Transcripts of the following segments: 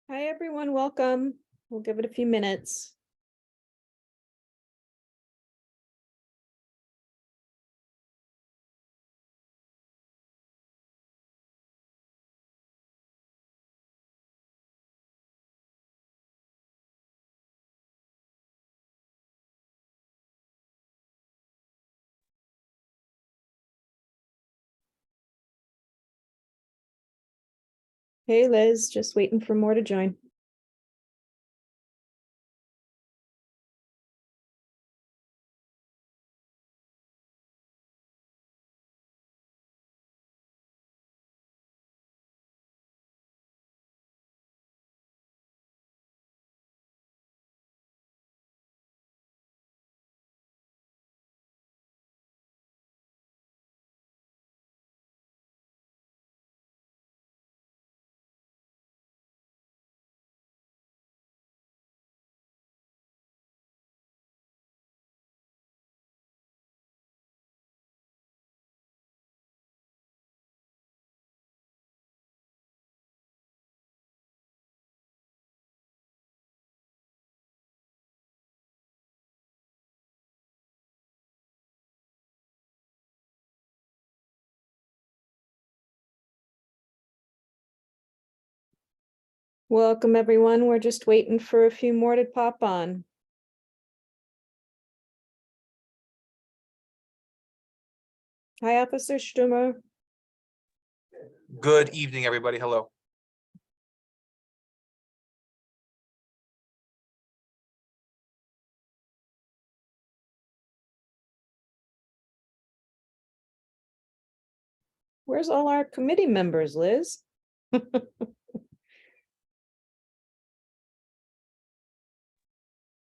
Hi, everyone. Welcome. We'll give it a few minutes. Hey, Liz, just waiting for more to join. Welcome, everyone. We're just waiting for a few more to pop on. Hi, Officer Stummer. Good evening, everybody. Hello. Where's all our committee members, Liz?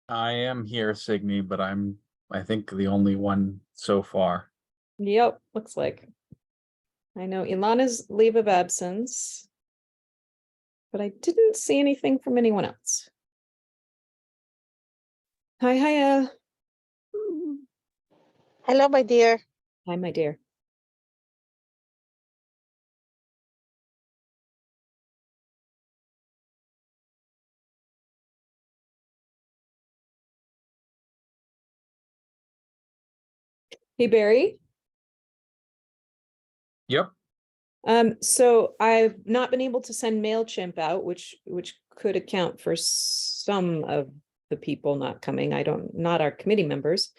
I am here, Signy, but I think the only one so far. Yep, looks like. I know Ilana's leave of absence, but I didn't see anything from anyone else. Hi, hiya. Hello, my dear. Hi, my dear. Hey, Barry. Yep. So I've not been able to send MailChimp out, which could account for some of the people not coming. Not our committee members.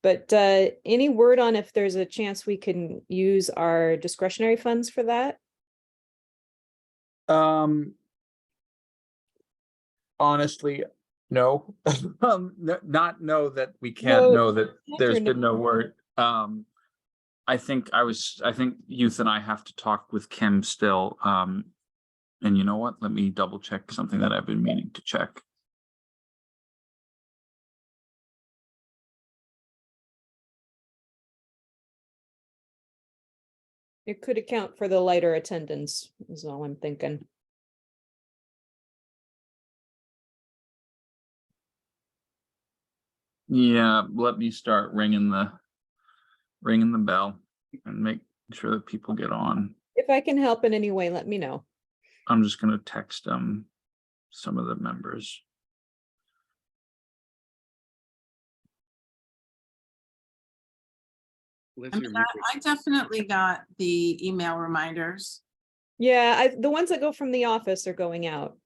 But any word on if there's a chance we can use our discretionary funds for that? Honestly, no. Not know that we can't No, know that there's no. been no word. I think Youth and I have to talk with Kim still. And you know what? Let me double check something that I've been meaning to check. It could account for the lighter attendance, is all I'm thinking. Yeah, let me start ringing the bell and make sure that people get on. If I can help in any way, let me know. I'm just gonna text some of the members. I definitely got the email reminders. Yeah, the ones that go from the office are going out.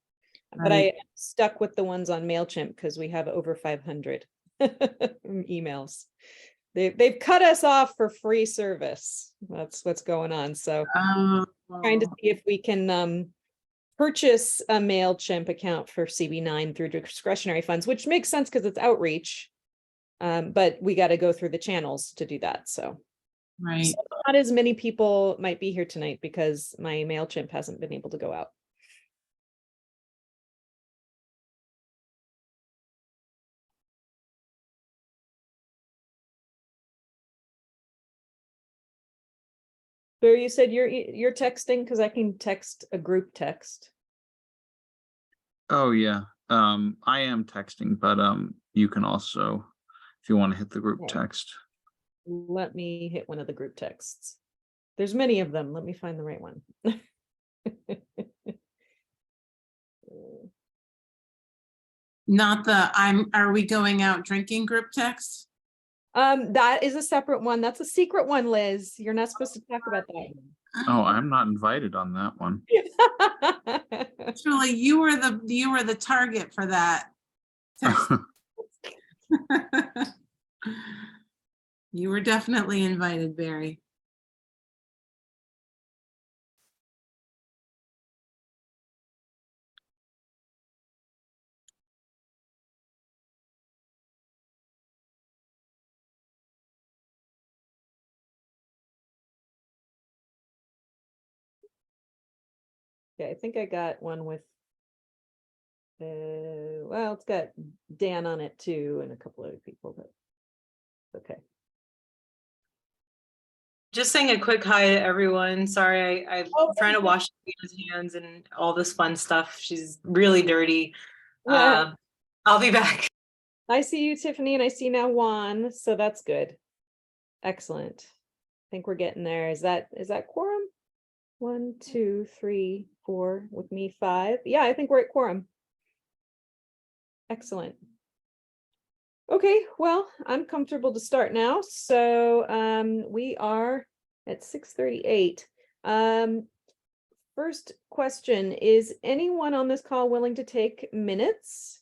But I stuck with the ones on MailChimp because we have over 500 emails. They've cut us off for free service. That's what's going on. So trying to see if we can purchase a MailChimp account for CB9 through discretionary funds, which makes sense because it's outreach. But we got to go through the channels to do that. So right. Not as many people might be here tonight because my MailChimp hasn't been able to go out. Barry, you said you're texting because I can text a group text. Oh yeah, I am texting, but you can also, if you want to hit the group text. Let me hit one of the group texts. There's many of them. Let me find the right one. Not the, are we going out drinking group text? That is a separate one. That's a secret one, Liz. You're not supposed to talk about Oh, I'm not invited on that one. that. Actually, you were the target for that. text. You were definitely invited, Barry. Okay, I think I got one with, well, it's got Dan on it too, and a couple other people, but okay. Just saying a quick hi to everyone. Sorry, I'm Oh, trying to thank you. wash Tina's hands and all this fun stuff. She's really dirty. Yeah. I'll be back. I see you, Tiffany, and I see now Juan, so that's good. Excellent. I think we're getting there. Is that quorum? 1, 2, 3, 4, with me 5. Yeah, I think we're at quorum. Excellent. Okay, well, I'm comfortable to start now. So we are at 6:38. First question, is anyone on this call willing to take minutes?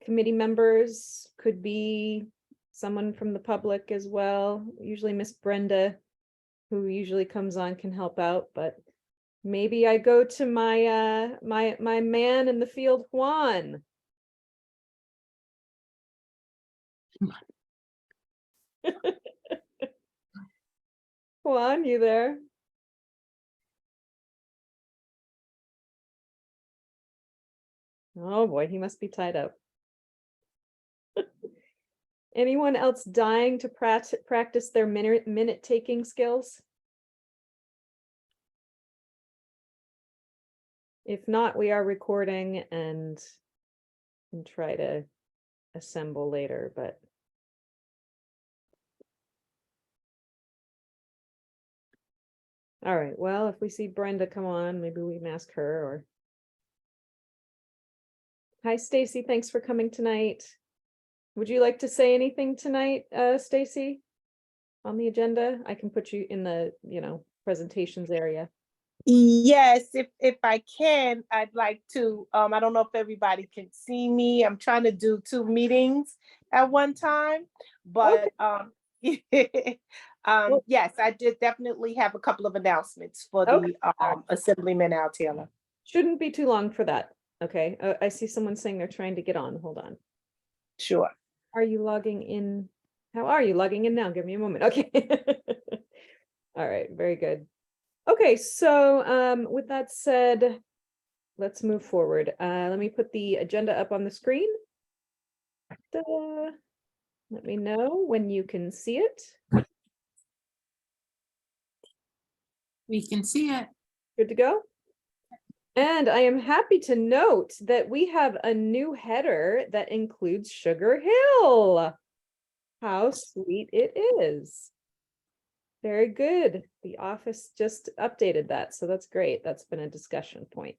Committee members, could be someone from the public as well. Usually Miss Brenda, who usually comes on, can help out, but maybe I go to my my man in the field, Juan. Juan, you there? Oh boy, he must be tied up. Anyone else dying to practice their minute taking skills? If not, we are recording and can try to assemble later, but. All right, well, if we see Brenda come on, maybe we can ask her or. Hi, Stacy, thanks for coming tonight. Would you like to say anything tonight, Stacy? On the agenda? I can put you in the, presentations area. Yes, if I can, I'd like to, I don't know if everybody can see me. I'm trying to do 2 meetings at one time, but yes, I did definitely have a couple of announcements for the Assemblyman Al Taylor. Shouldn't be too long for that. Okay, I see someone saying they're trying to get on. Hold on. Sure. Are you logging in? How are you logging in now? Give me a moment. Okay. All right, very good. Okay, so with that said, let's move forward. Let me put the agenda up on the screen. Let me know when you can see it. We can see it. Good to go. And I am happy to note that we have a new header that includes Sugar Hill. How sweet it is. Very good. The office just updated that, so that's great. That's been a discussion point.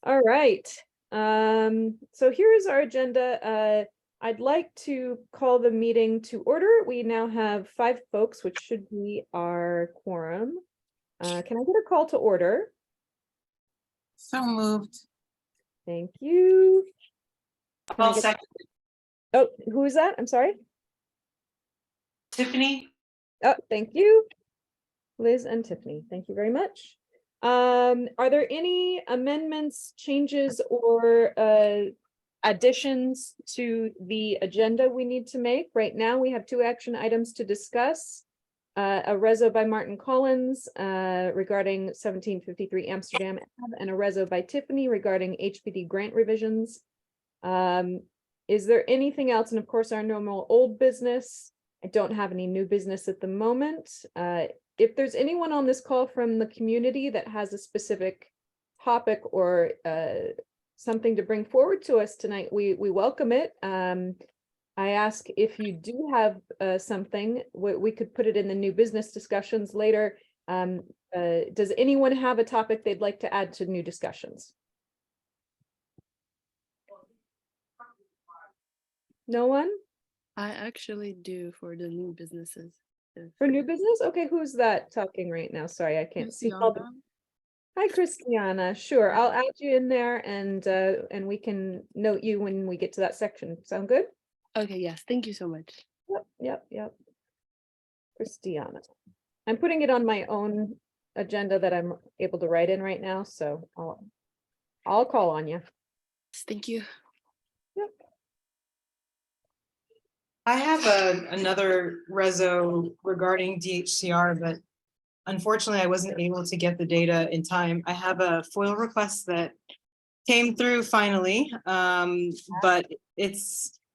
All right. So here is our agenda. I'd like to call the meeting to order. We now have 5 folks, which should be our quorum. Can I get a call to order? So moved. Thank you. Can I I'll get- second. Oh, who is that? I'm sorry. Tiffany? Oh, thank you. Liz and Tiffany, thank you very much. Are there any amendments, changes, or additions to the agenda we need to make? Right now, we have 2 action items to discuss. A reso by Martin Collins regarding 1753 Amsterdam Ave, and a reso by Tiffany regarding HPD grant revisions. Is there anything else? And of course, our normal old business. I don't have any new business at the moment. If there's anyone on this call from the community that has a specific topic or something to bring forward to us tonight, we welcome it. I ask if you do have something, we could put it in the new business discussions later. Does anyone have a topic they'd like to add to new discussions? No one? I actually do for the new businesses. For new business? Okay, who's that talking right now? Sorry, I can't see. all the- Christiana? Hi, Christiana. Sure, I'll add you in there and we can note you when we get to that section. Sound good? Okay, yes, thank you so much. Yep. Christiana. I'm putting it on my own agenda that I'm able to write in right now, so I'll call on you. Thank you. I have another reso regarding DHCR, but unfortunately I wasn't able to get the data in time. I have a FOIL request that came through finally, but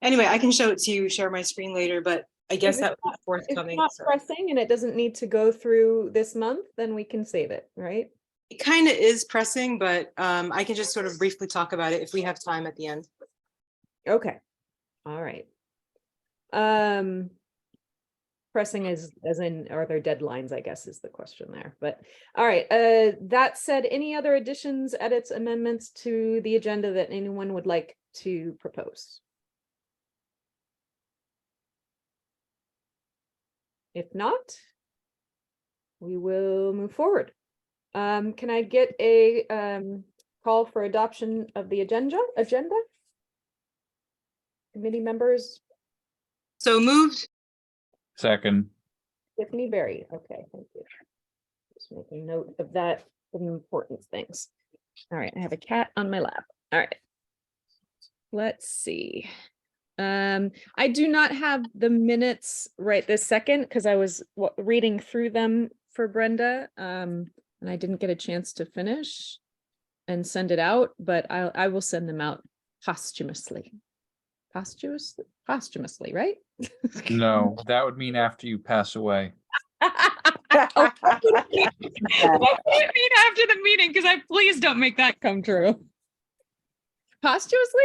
anyway, I can show it to you, share my screen later, but I guess If that it's was If it's forthcoming. not so. pressing and it doesn't need to go through this month, then we can save it, right? It kind of is pressing, but I can just sort of briefly talk about it if we have time at the end. Okay, all right. Pressing as in, are there deadlines, I guess is the question there, but all right. That said, any other additions, edits, amendments to the agenda that anyone would like to propose? If not, we will move forward. Can I get a call for adoption of the agenda? Committee members, So moved. Second. Tiffany Berry. Okay, thank you. Just making note of that, the important things. All right, I have a cat on my lap. All right. Let's see. I do not have the minutes right this second because I was reading through them for Brenda, and I didn't get a chance to finish and send it out, but I will send them out posthumously. Posthumously, right? No, that would mean after you pass away. Oh, I can't mean after the meeting because please don't make that come true. Posthumously?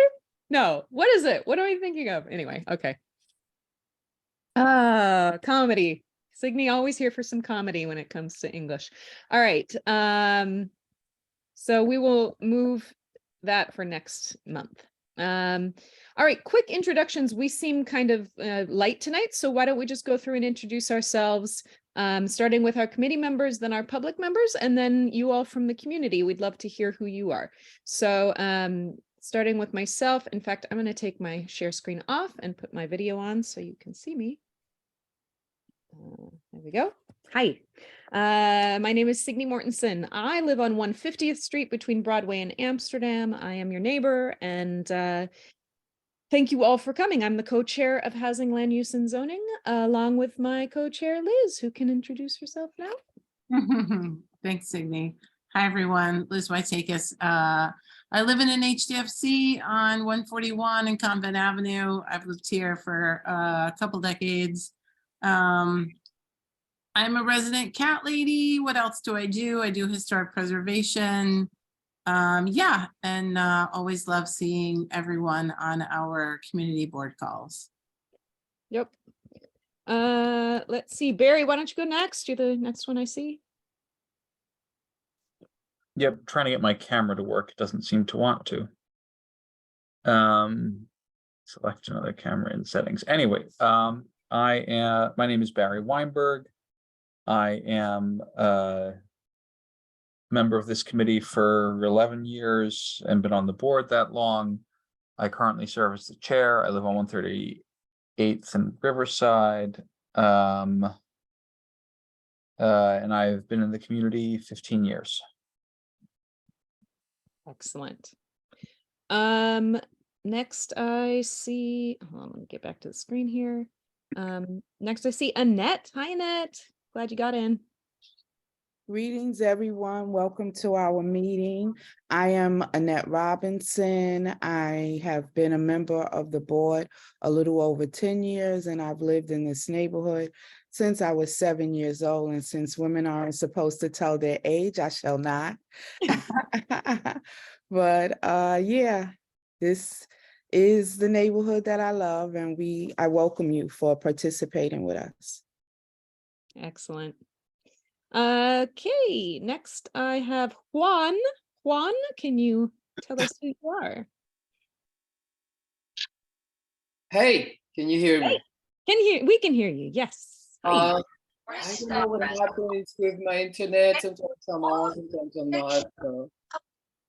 No, what is it? What am I thinking of? Anyway, okay. Comedy. Signy always here for some comedy when it comes to English. All right. So we will move that for next month. All right, quick introductions. We seem kind of light tonight, so why don't we just go through and introduce ourselves, starting with our committee members, then our public members, and then you all from the community. We'd love to hear who you are. So starting with myself, in fact, I'm going to take my share screen off and put my video on so you can see me. There we go. Hi, my name is Signy Mortensen. I live on 150th Street between Broadway and Amsterdam. I am your neighbor, and thank you all for coming. I'm the co-chair of Housing, Land Use and Zoning, along with my co-chair Liz, who can introduce herself now. Thanks, Signy. Hi, everyone. Liz Whiteakis. I live in an HDFC on 141 in Convent Avenue. I've lived here for a couple decades. I'm a resident cat lady. What else do? I do historic preservation. Yeah, and always love seeing everyone on our community board calls. Yep. Let's see, Barry, why don't you go next? You're the next one I see. Yep, trying to get my camera to work. It doesn't seem to want to. Select another camera in settings. Anyway, my name is Barry Weinberg. I am a member of this committee for 11 years and been on the board that long. I currently serve as the chair. I live on 138th and Riverside. And I've been in the community 15 years. Excellent. Next I see, hold on, let me get back to the screen here. Next I see Annette. Hi, Annette. Glad you got in. Greetings, everyone. Welcome to our meeting. I am Annette Robinson. I have been a member of the board a little over 10 years, and I've lived in this neighborhood since I was 7 years old. And since women aren't supposed to tell their age, I shall not. But yeah, this is the neighborhood that I love, and I welcome you for participating with us. Excellent. Okay, next I have Juan. Juan, can you tell us who you are? Hey, can you hear me? We can hear you. Yes. Hi. I don't know what happens with my internet. Sometimes I'm on, sometimes I'm not. So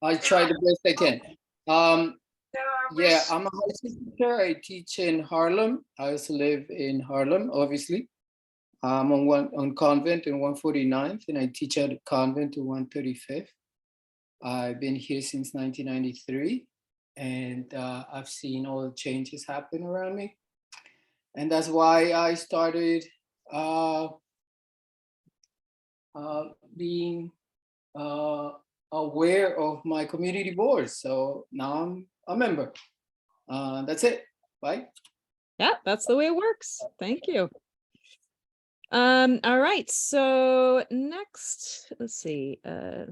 I try the best I can. Yeah, I'm a high school teacher. I teach in Harlem. I also live in Harlem, obviously. I'm on Convent in 149th, and I teach at Convent in 135th. I've been here since 1993, and I've seen all the changes happen around me. And that's why I started being aware of my community boards. So now I'm a member. That's it. Bye. Yeah, that's the way it works. Thank you. All right, so next, let's see. Are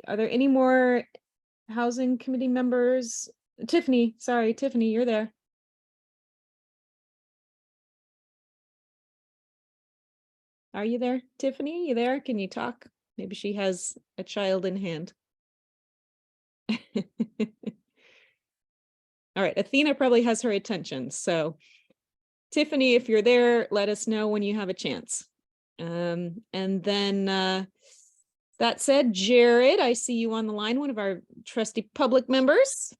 there any more housing committee members? Tiffany, sorry, Tiffany, you're there. Are you there, Tiffany? You there? Can you talk? Maybe she has a child in hand. All right, Athena probably has her attention. So Tiffany, if you're there, let us know when you have a chance. And then that said, Jared, I see you on the line, one of our trusty public members.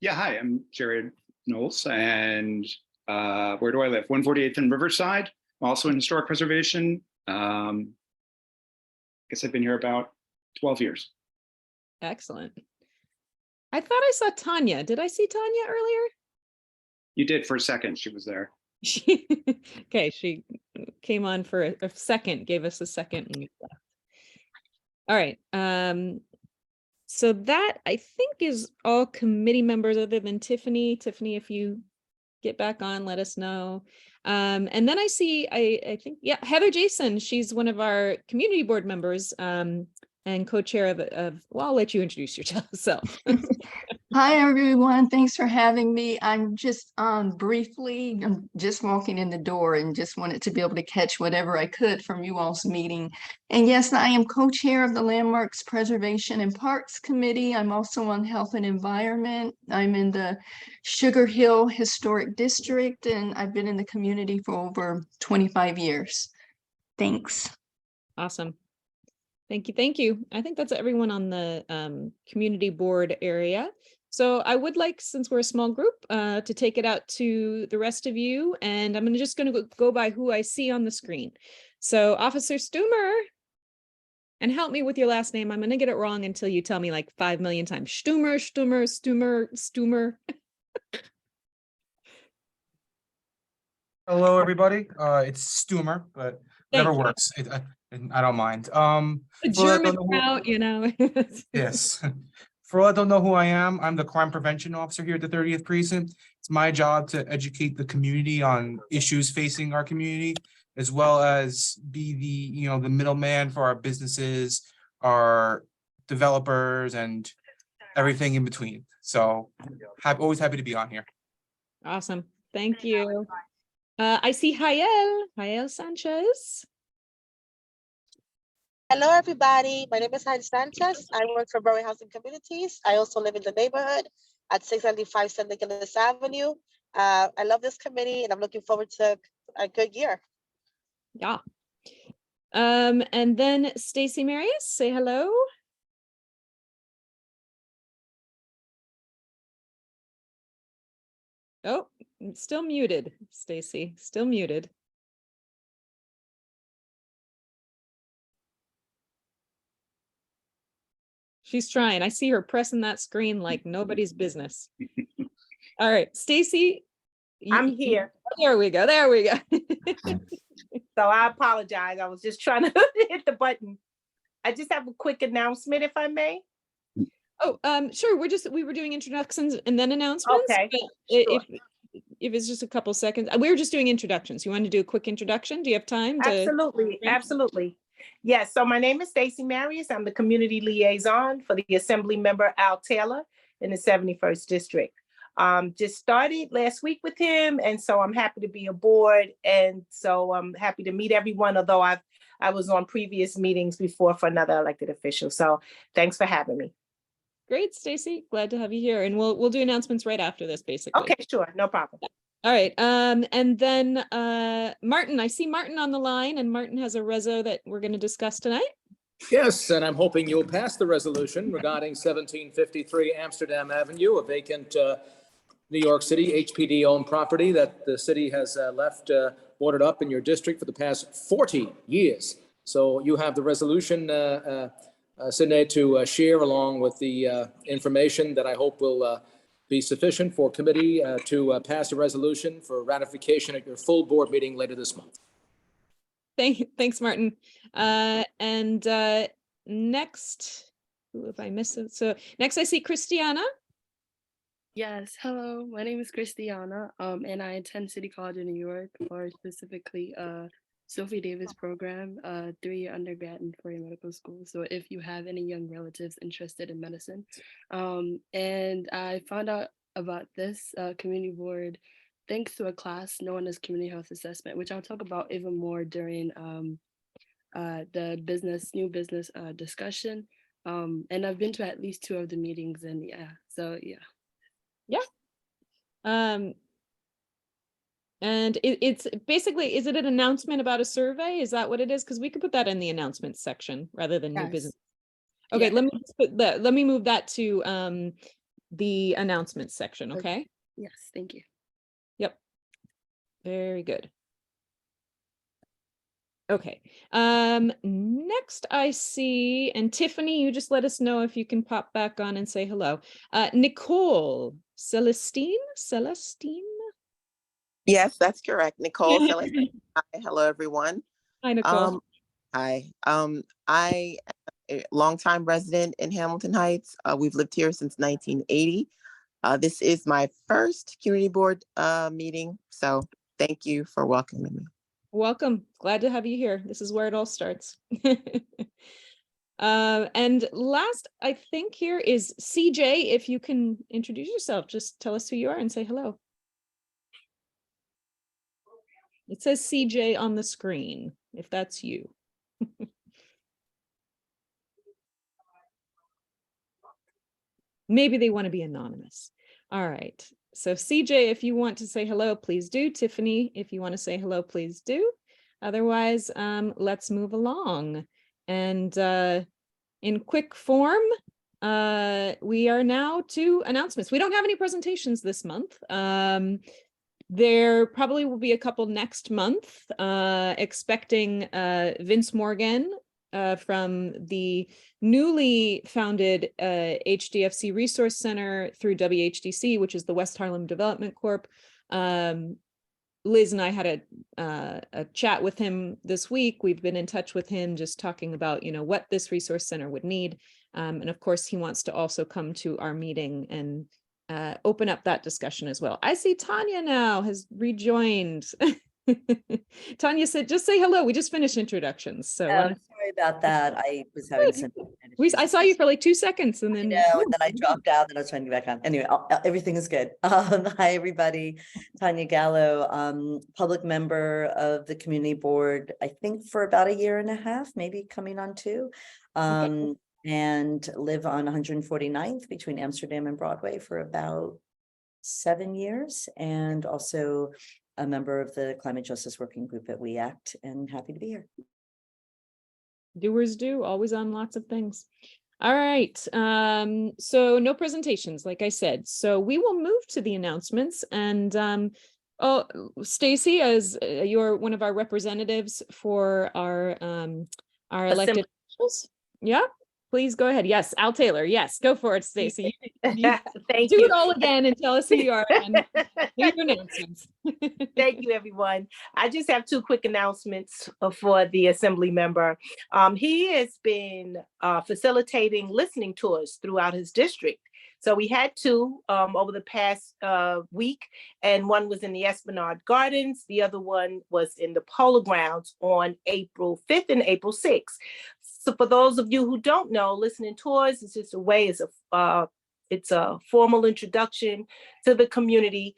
Yeah, hi, I'm Jared Knowles, and where do I live? 148th and Riverside. I'm also in historic preservation. I guess I've been here about 12 years. Excellent. I thought I saw Tanya. Did I see Tanya earlier? You did for a second, she was there. Okay, she came on for a second, gave us a second. And left. All right. So that I think is all committee members other than Tiffany. Tiffany, if you get back on, let us know. And then I see, I think, yeah, Heather Jason, she's one of our community board members and co-chair of, well, I'll let you introduce yourself. Hi, everyone. Thanks for having me. I'm just briefly, I'm just walking in the door and just wanted to be able to catch whatever I could from you all's meeting. And yes, I am co-chair of the Landmarks Preservation and Parks Committee. I'm also on Health and Environment. I'm in the Sugar Hill Historic District, and I've been in the community for over 25 years. Thanks. Awesome. Thank you. Thank you. I think that's everyone on the community board area. So I would like, since we're a small group, to take it out to the rest of you. And I'm just going to go by who I see on the screen. So Officer Stumer, and help me with your last name. I'm going to get it wrong until you tell me like 5 million times. Stumer. Hello, everybody. It's Stumer, but whatever Thank you. works. I don't mind. A For all that German don't know route, you know. yes. For all that don't know who I am, I'm the crime prevention officer here at the 30th precinct. It's my job to educate the community on issues facing our community, as well as be the middleman for our businesses, our developers, and everything in between. So always happy to be on here. Awesome. Thank you. I see Jael Sanchez. Hello, everybody. My name is Heidi Sanchez. I work for Berry Housing Communities. I also live in the neighborhood at 695 St. Nicholas Avenue. I love this committee, and I'm looking forward to a good year. Yeah. And then Stacy Marius, say hello. Oh, still muted, Stacy, still muted. She's trying. I see her pressing that screen like nobody's business. All right, Stacy. I'm here. There we go. There we go. So I apologize. I was just trying to hit the button. I just have a quick announcement, if I may. Oh, sure. We were doing introductions and then announcements. Okay. Sure. If it's just a couple seconds, we were just doing introductions. You want to do a quick introduction? Do you have time? Absolutely. Absolutely. Yes. So my name is Stacy Marius. I'm the community liaison for the Assembly member Al Taylor in the 71st District. Just started last week with him, and so I'm happy to be aboard, and so I'm happy to meet everyone, although I was on previous meetings before for another elected official. So thanks for having me. Great, Stacy. Glad to have you here. And we'll do announcements right after this, basically. Okay, sure, no problem. All right. And then Martin, I see Martin on the line, and Martin has a reso that we're going to discuss tonight. Yes, and I'm hoping you'll pass the resolution regarding 1753 Amsterdam Avenue, a vacant New York City HPD-owned property that the city has left boarded up in your district for the past 40 years. So you have the resolution, Sydney, to share along with the information that I hope will be sufficient for committee to pass a resolution for ratification at your full board meeting later this month. Thanks, Martin. And next, who have I missed it? So next I see Christiana. Yes, hello, my name is Christiana, and I attend City College in New York, or specifically Sophie Davis program, 3-year undergrad and 4-year medical school. So if you have any young relatives interested in medicine. And I found out about this community board thanks to a class known as Community Health Assessment, which I'll talk about even more during the new business discussion. And I've been to at least 2 of the meetings, and yeah, so yeah. Yeah. And it's basically, is it an announcement about a survey? Is that what it is? Because we could put that in the announcements section rather than new Yes. business. Okay, Yeah. let me just put that, let me move that to the announcements section, okay? Yes, thank you. Yep. Very good. Okay. Next I see, and Tiffany, you just let us know if you can pop back on and say hello. Nicole Celestine? Yes, that's correct. Nicole Celestine. Hi, hello everyone. Hi, Nicole. Hi. I am a longtime resident in Hamilton Heights. We've lived here since 1980. This is my first community board meeting, so thank you for welcoming me. Welcome. Glad to have you here. This is where it all starts. And last, I think here is CJ. If you can introduce yourself, just tell us who you are and say hello. It says CJ on the screen, if that's you. Maybe they want to be anonymous. All right. So CJ, if you want to say hello, please do. Tiffany, if you want to say hello, please do. Otherwise, let's move along. And in quick form, we are now to announcements. We don't have any presentations this month. There probably will be a couple next month, expecting Vince Morgan from the newly founded HDFC Resource Center through WHDC, which is the West Harlem Development Corp. Liz and I had a chat with him this week. We've been in touch with him, just talking about, what this resource center would need. And of course, he wants to also come to our meeting and open up that discussion as well. I see Tanya now has rejoined. Tanya said, just say hello. We just finished introductions. So sorry about that. I was having some. I saw you for like 2 seconds and then. And then I dropped out and I was trying to get back on. Anyway, everything is good. Hi, everybody. Tanya Gallo, public member of the community board, I think for about 1.5 years, maybe coming on 2. And live on 149th between Amsterdam and Broadway for about 7 years, and also a member of the Climate Justice Working Group at We Act, and happy to be here. Doers do, always on lots of things. All right, so no presentations, like I said. So we will move to the announcements, and Stacy, as you're one of our representatives for our elected officials. Yeah. Please go ahead. Yes, Al Taylor. Yes, go for it, Stacy. Thank Do you. it all again and tell us who you are and your announcements. Thank you, everyone. I just have 2 quick announcements for the assembly member. He has been facilitating listening tours throughout his district. So we had 2 over the past week, and one was in the Esplanade Gardens. The other one was in the Polo Grounds on April 5th and April 6th. So for those of you who don't know, listening tours is just a way, it's a formal introduction to the community,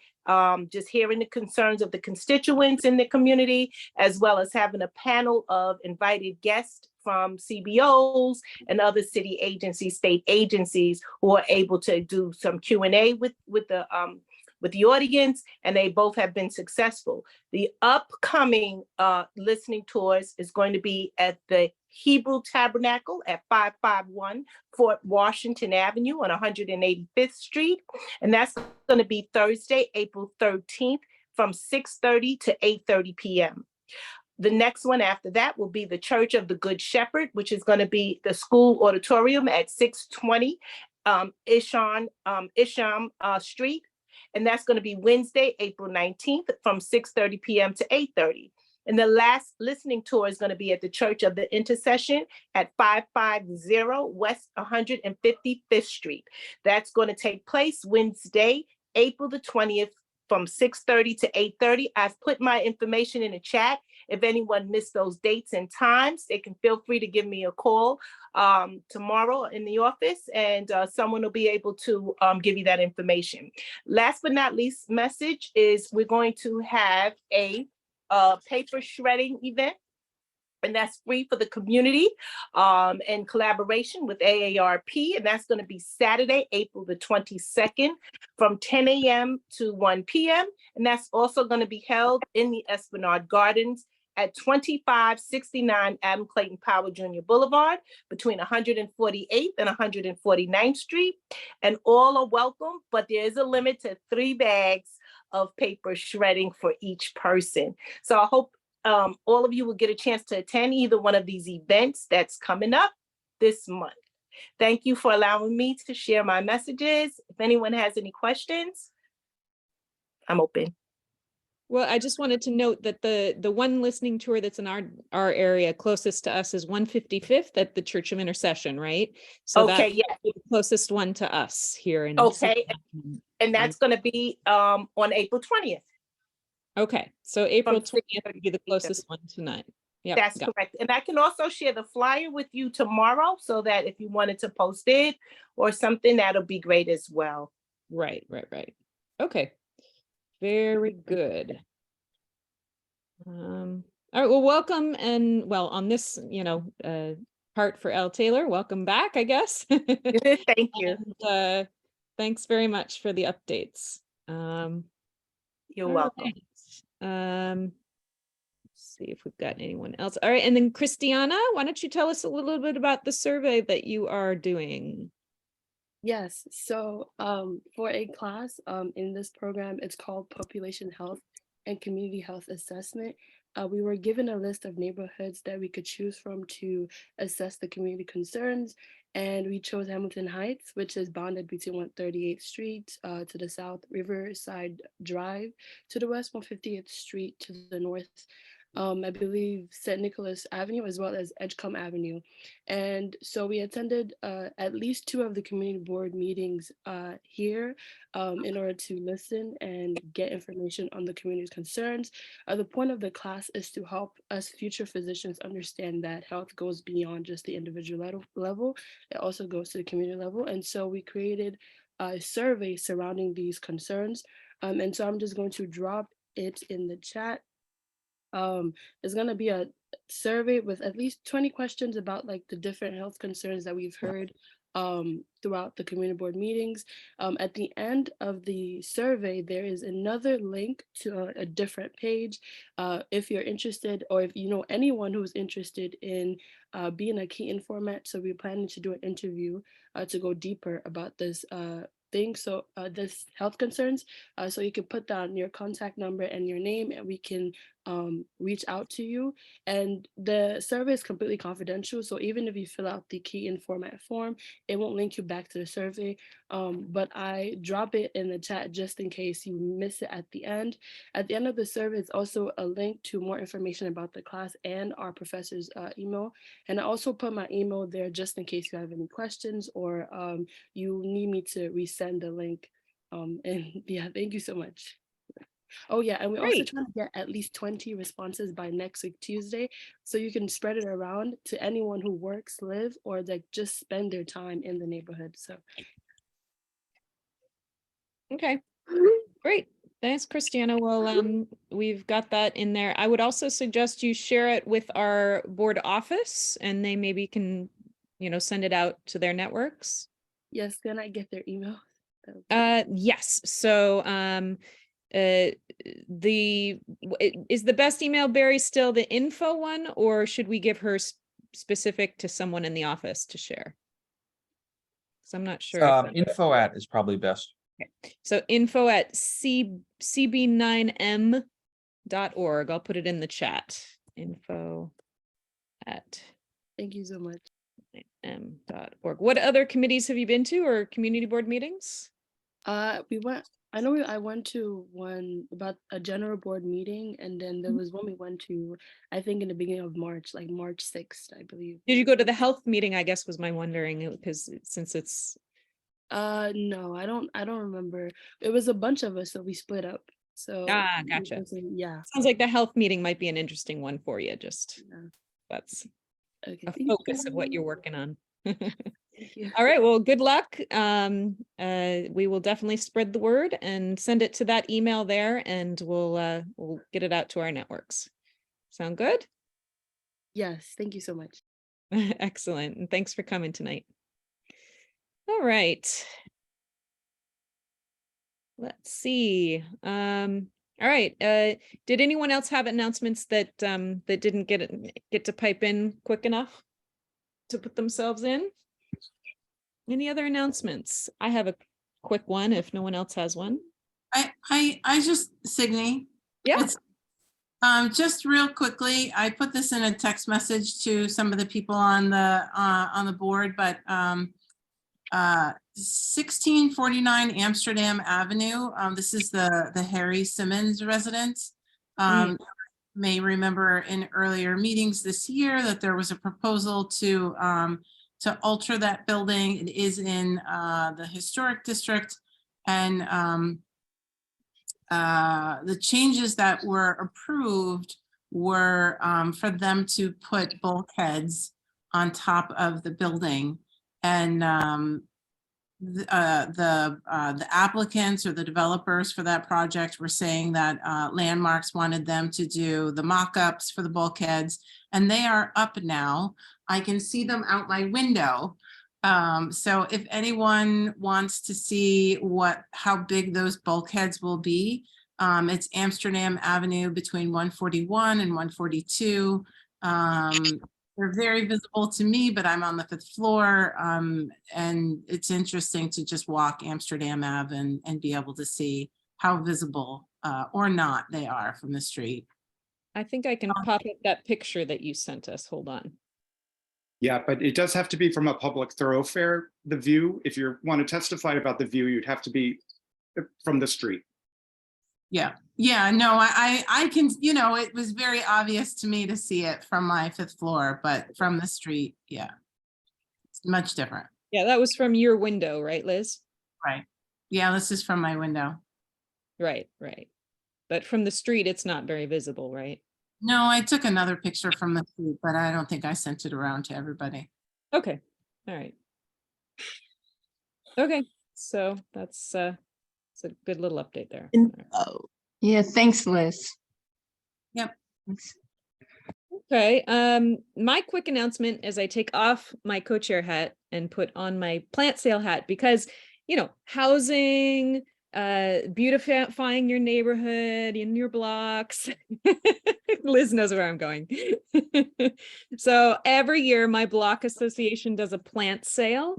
just hearing the concerns of the constituents in the community, as well as having a panel of invited guests from CBOs and other city agencies, state agencies, who are able to do some Q&A with the audience, and they both have been successful. The upcoming listening tours is going to be at the Hebrew Tabernacle at 551 Fort Washington Avenue on 185th Street. And that's going to be Thursday, April 13th from 6:30 to 8:30 p.m. The next one after that will be the Church of the Good Shepherd, which is going to be the school auditorium at 620 Isham Street. And that's going to be Wednesday, April 19th from 6:30 p.m. to 8:30. And the last listening tour is going to be at the Church of the Intercession at 550 West 155th Street. That's going to take place Wednesday, April the 20th from 6:30 to 8:30. I've put my information in the chat. If anyone missed those dates and times, they can feel free to give me a call tomorrow in the office, and someone will be able to give you that information. Last but not least message is we're going to have a paper shredding event, and that's free for the community in collaboration with AARP. And that's going to be Saturday, April the 22nd from 10 a.m. to 1 p.m. And that's also going to be held in the Esplanade Gardens at 2569 Adam Clayton Powell Jr. Boulevard between 148th and 149th Street. And all are welcome, but there is a limit to 3 bags of paper shredding for each person. So I hope all of you will get a chance to attend either one of these events that's coming up this month. Thank you for allowing me to share my messages. If anyone has any questions, I'm open. Well, I just wanted to note that the one listening tour that's in our area closest to us is 155th at the Church of Intercession, right? So Okay, that's yeah. the closest one to us here in. Okay, and that's going to be on April 20th. Okay, so April From 20th would be the closest one tonight. Yeah, that's correct. And I can also share the flyer with you tomorrow, so that if you wanted to post it or something, that'll be great as well. Right. Okay, very good. All right, well, welcome, and well, on this, part for L. Taylor, welcome back, I guess. Thank you. And, thanks very much for the updates. You're welcome. Let's see if we've got anyone else. All right, and then Christiana, why don't you tell us a little bit about the survey that you are doing? Yes, so for a class in this program, it's called Population Health and Community Health Assessment. We were given a list of neighborhoods that we could choose from to assess the community concerns, and we chose Hamilton Heights, which is bounded between 138th Street to the south, Riverside Drive to the west, 158th Street to the north, I believe St. Nicholas Avenue, as well as Edgecombe Avenue. And so we attended at least 2 of the community board meetings here in order to listen and get information on the community's concerns. The point of the class is to help us future physicians understand that health goes beyond just the individual level. It also goes to the community level. And so we created a survey surrounding these concerns. And so I'm just going to drop it in the chat. It's going to be a survey with at least 20 questions about like the different health concerns that we've heard throughout the community board meetings. At the end of the survey, there is another link to a different page. If you're interested, or if you know anyone who's interested in being a key informant, so we're planning to do an interview to go deeper about this thing. So this health concerns, so you can put down your contact number and your name, and we can reach out to you. And the survey is completely confidential, so even if you fill out the key informant form, it won't link you back to the survey, but I drop it in the chat just in case you miss it at the end. At the end of the survey is also a link to more information about the class and our professor's email, and I also put my email there just in case you have any questions or you need me to resend the link. And yeah, thank you so much. Oh yeah, and we're also trying to get at least 20 responses by next week, Tuesday, so you can spread it around to anyone who works, live, or like just spend their time in the neighborhood. So okay, great. Thanks, Christiana. Well, we've got that in there. I would also suggest you share it with our board office and they maybe can, send it out to their networks. Yes, can I get their email? Yes. So, is the best email, Barry, still the info one, or should we give her specific to someone in the office to share? So I'm not sure. Info at is probably best. Okay. So info at cb9m.org. I'll put it in the chat. Info at Thank you so much. m.org. What other committees have you been to or community board meetings? I went to one about a general board meeting, and then there was one we went to, I think in the beginning of March, like March 6th, I believe. Did you go to the health meeting? I guess was my wondering, because since it's no, I don't remember. It was a bunch of us, so we split up. So gotcha. Yeah. Sounds like the health meeting might be an interesting one for you. Just that's okay, a focus of what you're working on. Thank you. All right, well, good luck. We will definitely spread the word and send it to that email there, and we'll get it out to our networks. Sound good? Yes, thank you so much. Excellent, and thanks for coming tonight. All right. Let's see. All right. Did anyone else have announcements that that didn't get to pipe in quick enough to put themselves in? Any other announcements? I have a quick one if no one else has one. I just, Signe. Yeah. It's, just real quickly, I put this in a text message to some of the people on the board, but 1649 Amsterdam Avenue. This is the Harry Simmons residence. May remember in earlier meetings this year that there was a proposal to alter that building. It is in the historic district, and the changes that were approved were for them to put bulkheads on top of the building, and the applicants or the developers for that project were saying that Landmarks wanted them to do the mock-ups for the bulkheads, and they are up now. I can see them out my window. So if anyone wants to see how big those bulkheads will be, it's Amsterdam Avenue between 141 and 142. They're very visible to me, but I'm on the 5th floor, and it's interesting to just walk Amsterdam Ave and be able to see how visible or not they are from the street. I think I can pop up that picture that you sent us. Hold on. Yeah, but it does have to be from a public thoroughfare, the view. If you want to testify about the view, you'd have to be from the street. Yeah. No, I can, it was very obvious to me to see it from my 5th floor, but from the street, yeah, it's much different. Yeah, that was from your window, right, Liz? Right. Yeah, this is from my window. Right. But from the street, it's not very visible, right? No, I took another picture from the street, but I don't think I sent it around to everybody. Okay. All right. Okay. So that's it's a good little update there. Yeah, thanks, Liz. Yep. Okay. My quick announcement as I take off my co-chair hat and put on my plant sale hat, because housing, beautifying your neighborhood in your blocks. Liz knows where I'm going. So every year my block association does a plant sale.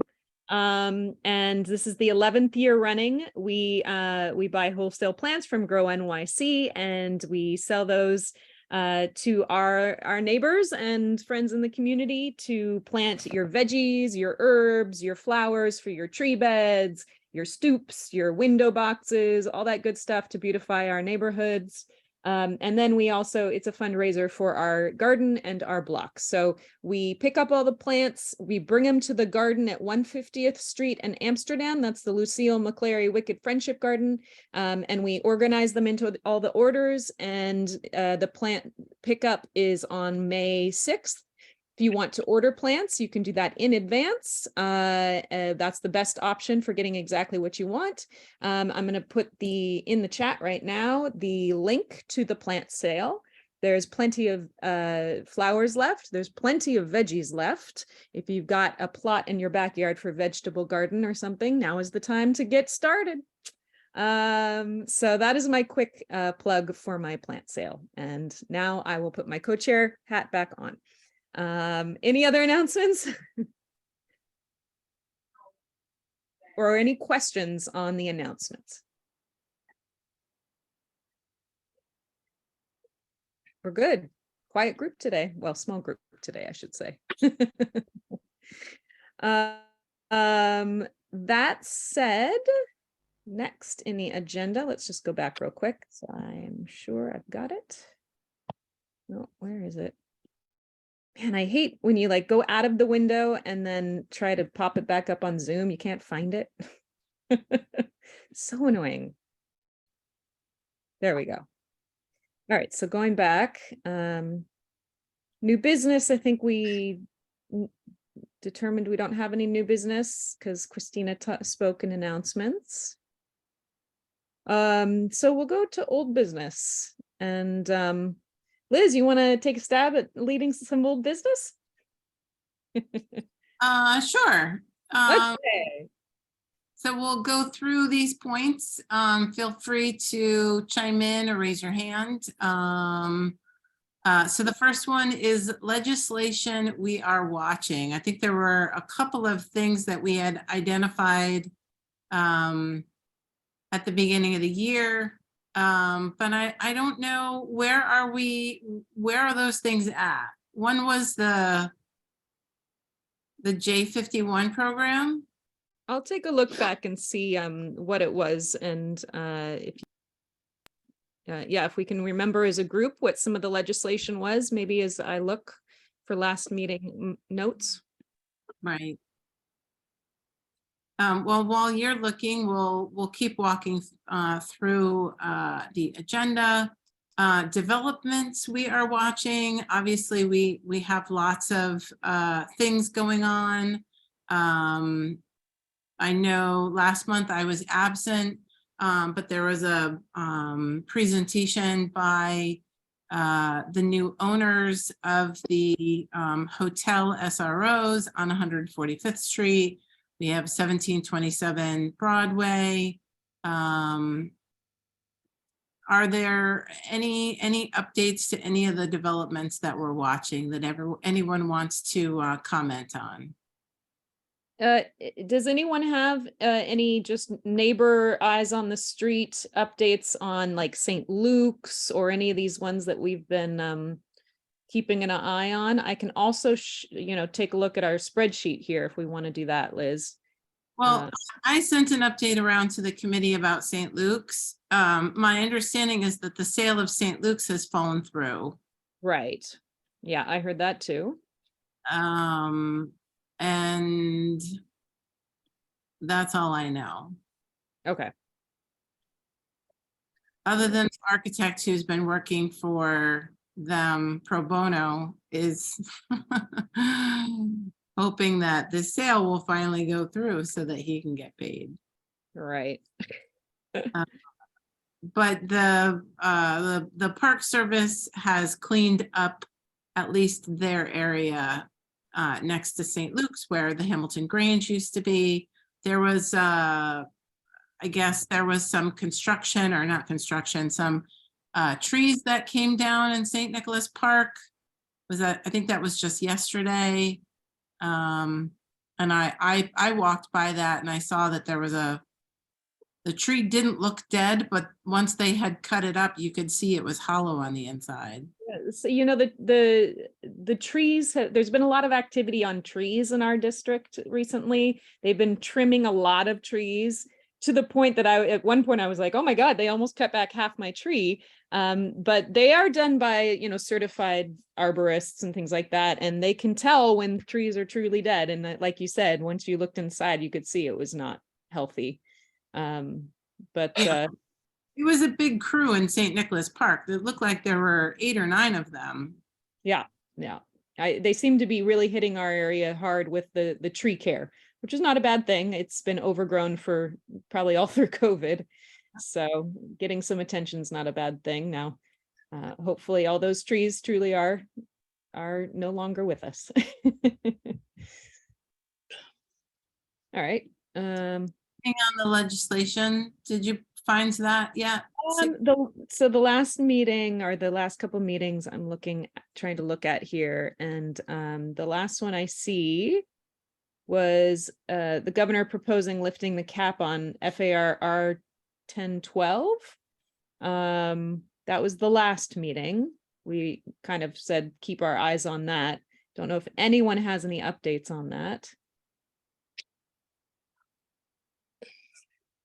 And this is the 11th year running. We buy wholesale plants from Grow NYC, and we sell those to our neighbors and friends in the community to plant your veggies, your herbs, your flowers for your tree beds, your stoops, your window boxes, all that good stuff to beautify our neighborhoods. And then we also, it's a fundraiser for our garden and our block. So we pick up all the plants, we bring them to the garden at 150th Street in Amsterdam. That's the Lucille McClary Wicked Friendship Garden. And we organize them into all the orders, and the plant pickup is on May 6th. If you want to order plants, you can do that in advance. That's the best option for getting exactly what you want. I'm going to put in the chat right now the link to the plant sale. There's plenty of flowers left. There's plenty of veggies left. If you've got a plot in your backyard for vegetable garden or something, now is the time to get started. So that is my quick plug for my plant sale. And now I will put my co-chair hat back on. Any other announcements? Or any questions on the announcements? We're good. Quiet group today. Well, small group today, I should say. That said, next in the agenda, let's just go back real quick. So I'm sure I've got it. No, where is it? Man, I hate when you like go out of the window and then try to pop it back up on Zoom. You can't find it. So annoying. There we go. All right, so going back, new business, I think we determined we don't have any new business because Christina spoke in announcements. So we'll go to old business. And Liz, you want to take a stab at leading some old business? Sure. Okay. So we'll go through these points. Feel free to chime in or raise your hand. So the first one is legislation we are watching. I think there were a couple of things that we had identified at the beginning of the year. But I don't know, where are those things at? One was the J51 program. I'll take a look back and see what it was, and if we can remember as a group what some of the legislation was, maybe as I look for last meeting notes. Right. Well, while you're looking, we'll keep walking through the agenda. Developments we are watching. Obviously, we have lots of things going on. I know last month I was absent, but there was a presentation by the new owners of the hotel SROs on 145th Street. We have 1727 Broadway. Are there any updates to any of the developments that we're watching that anyone wants to comment on? Does anyone have any just neighbor eyes on the street updates on like St. Luke's or any of these ones that we've been keeping an eye on? I can also, take a look at our spreadsheet here if we want to do that, Liz. Well, I sent an update around to the committee about St. Luke's. My understanding is that the sale of St. Luke's has fallen through. Right. Yeah, I heard that too. And that's all I know. Okay. Other than the architect who's been working for them pro bono is hoping that the sale will finally go through so that he can get paid. Right. But the Park Service has cleaned up at least their area next to St. Luke's, where the Hamilton Grange used to be. There was, I guess there was some construction, or not construction, some trees that came down in St. Nicholas Park. I think that was just yesterday. And I walked by that and I saw that there was the tree didn't look dead, but once they had cut it up, you could see it was hollow on the inside. So, the trees, there's been a lot of activity on trees in our district recently. They've been trimming a lot of trees to the point that at one point I was like, oh my God, they almost cut back half my tree. But they are done by, certified arborists and things like that. And they can tell when trees are truly dead. And like you said, once you looked inside, you could see it was not healthy. But it was a big crew in St. Nicholas Park. It looked like there were 8 or 9 of them. Yeah. They seem to be really hitting our area hard with the tree care, which is not a bad thing. It's been overgrown for probably all through COVID. So getting some attention is not a bad thing. Now, hopefully all those trees truly are no longer with us. All right. Hang on the legislation. Did you find that yet? So the last meeting or the last couple meetings I'm trying to look at here, and the last one I see was the governor proposing lifting the cap on FAR 1012. That was the last meeting. We kind of said keep our eyes on that. Don't know if anyone has any updates on that.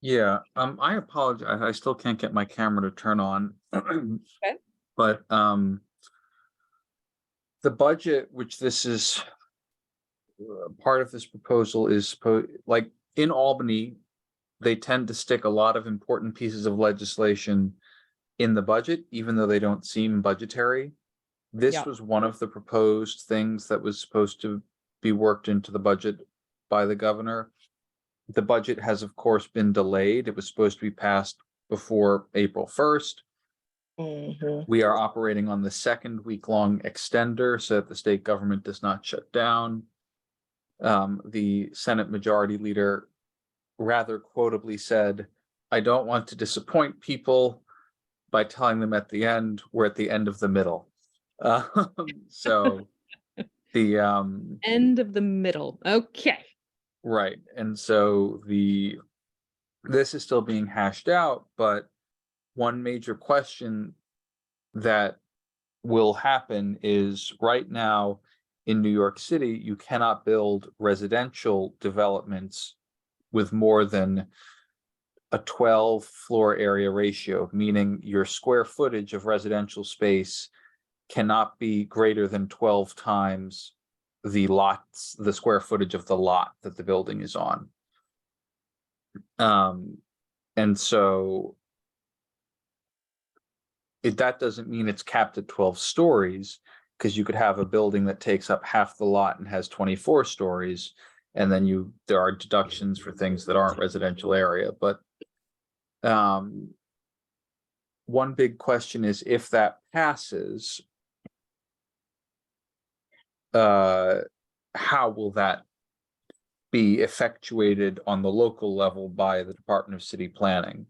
Yeah, I apologize. I still can't get my camera to turn on. Okay. But the budget, which this is part of this proposal, is like in Albany, they tend to stick a lot of important pieces of legislation in the budget, even though they don't seem budgetary. This was one of the proposed things that was supposed to be worked into the budget by the governor. The budget has, of course, been delayed. It was supposed to be passed before April 1st. We are operating on the second week-long extender so that the state government does not shut down. The Senate Majority Leader rather quotably said, "I don't want to disappoint people by telling them at the end, we're at the end of the middle." So the End of the middle. Okay. right. And so this is still being hashed out, but one major question that will happen is right now in New York City, you cannot build residential developments with more than a 12 floor area ratio, meaning your square footage of residential space cannot be greater than 12 times the square footage of the lot that the building is on. And so that doesn't mean it's capped at 12 stories, because you could have a building that takes up half the lot and has 24 stories, and then there are deductions for things that aren't residential area. But one big question is, if that passes, how will that be effectuated on the local level by the Department of City Planning?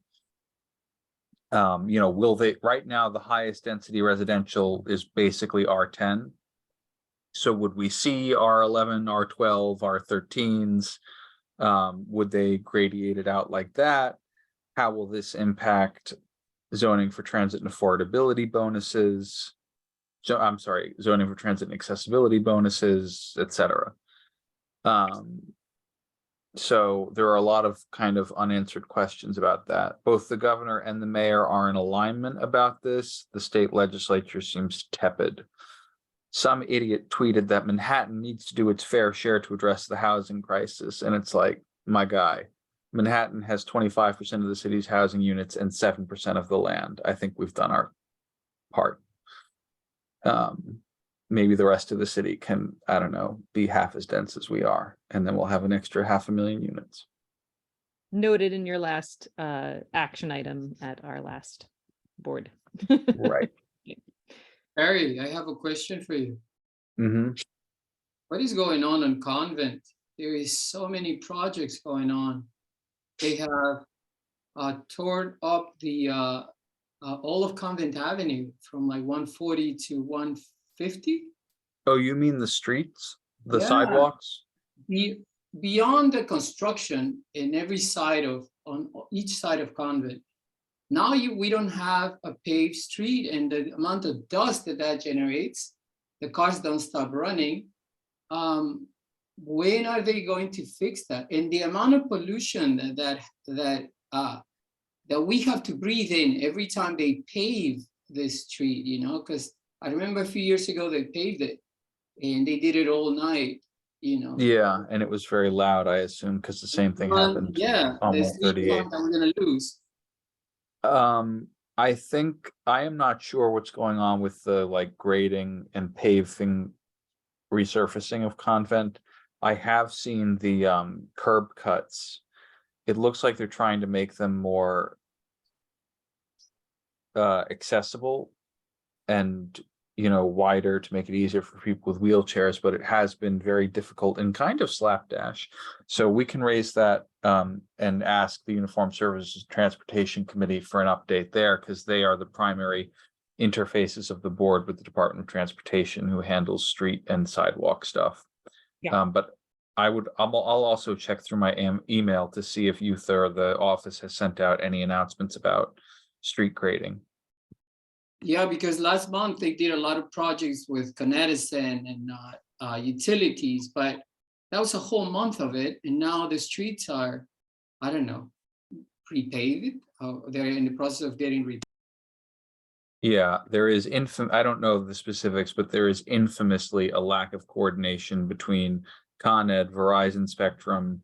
Will they, right now, the highest density residential is basically R10. So would we see R11, R12, R13s? Would they gradiate it out like that? How will this impact zoning for transit and affordability bonuses? I'm sorry, zoning for transit and accessibility bonuses, etc. So there are a lot of kind of unanswered questions about that. Both the governor and the mayor are in alignment about this. The state legislature seems tepid. Some idiot tweeted that Manhattan needs to do its fair share to address the housing crisis. And it's like, my guy, Manhattan has 25% of the city's housing units and 7% of the land. I think we've done our part. Maybe the rest of the city can, I don't know, be half as dense as we are, and then we'll have an extra 500,000 units. Noted in your last action item at our last board. Right. Harry, I have a question for you. Mm-hmm. What is going on in Convent? There is so many projects going on. They have torn up the all of Convent Avenue from like 140 to 150. Oh, you mean the streets, the Yeah. sidewalks? Beyond the construction in on each side of Convent. Now we don't have a paved street, and the amount of dust that generates, the cars don't stop running. When are they going to fix that? And the amount of pollution that we have to breathe in every time they pave this street, because I remember a few years ago they paved it and they did it all night, Yeah, and it was very loud, I assume, because the same thing happened Yeah, on this 138. that we're gonna lose. I think I am not sure what's going on with the grading and paving resurfacing of Convent. I have seen the curb cuts. It looks like they're trying to make them more accessible and, you know, wider to make it easier for people with wheelchairs, but it has been very difficult and kind of slapdash. So we can raise that and ask the Uniform Services Transportation Committee for an update there, because they are the primary interfaces of the board with the Department of Transportation, who handles street and sidewalk stuff. Yeah. But I'll also check through my email to see if youth or the office has sent out any announcements about street grading. Yeah, because last month they did a lot of projects with Con Edison and utilities, but that was a whole month of it. And now the streets are, I don't know, pre-paved. They're in the process of getting Yeah, there is I don't know the specifics, but there is infamously a lack of coordination between Con Ed, Verizon Spectrum,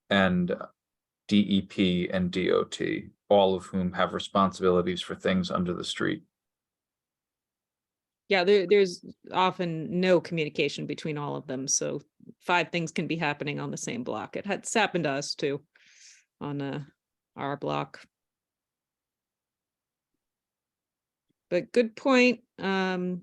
and DEP and DOT, all of whom have responsibilities for things under the street. Yeah, there's often no communication between all of them, so 5 things can be happening on the same block. It's happened to us too, on our block. But good point. I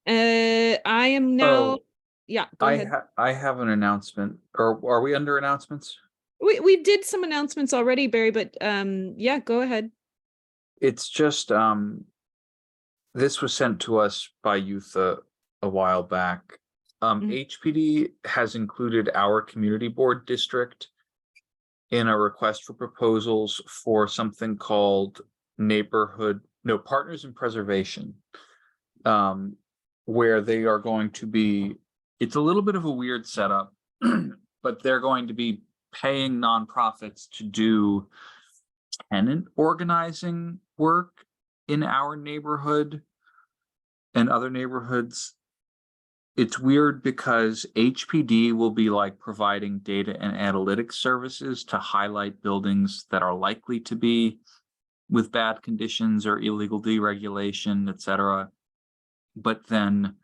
am now, yeah, go ahead. I have an announcement, or are we under announcements? We did some announcements already, Barry, but yeah, go ahead. It's just this was sent to us by youth a while back. HPD has included our community board district in a request for proposals for something called Partners in Preservation, where they are going to be, it's a little bit of a weird setup, but they're going to be paying nonprofits to do tenant organizing work in our neighborhood and other neighborhoods. It's weird because HPD will be like providing data and analytics services to highlight buildings that are likely to be with bad conditions or illegal deregulation, etc. But then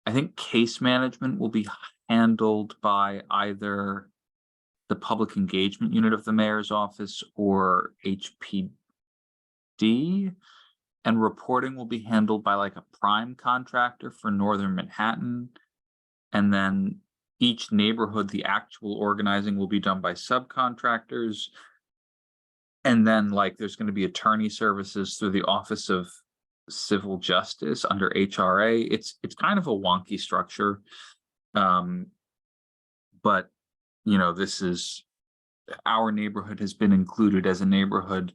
I think case management will be handled by either the public engagement unit of the mayor's office or HPD, and reporting will be handled by like a prime contractor for Northern Manhattan. And then each neighborhood, the actual organizing will be done by subcontractors. And then like there's going to be attorney services through the Office of Civil Justice under HRA. It's kind of a wonky structure. But you know, this is, our neighborhood has been included as a neighborhood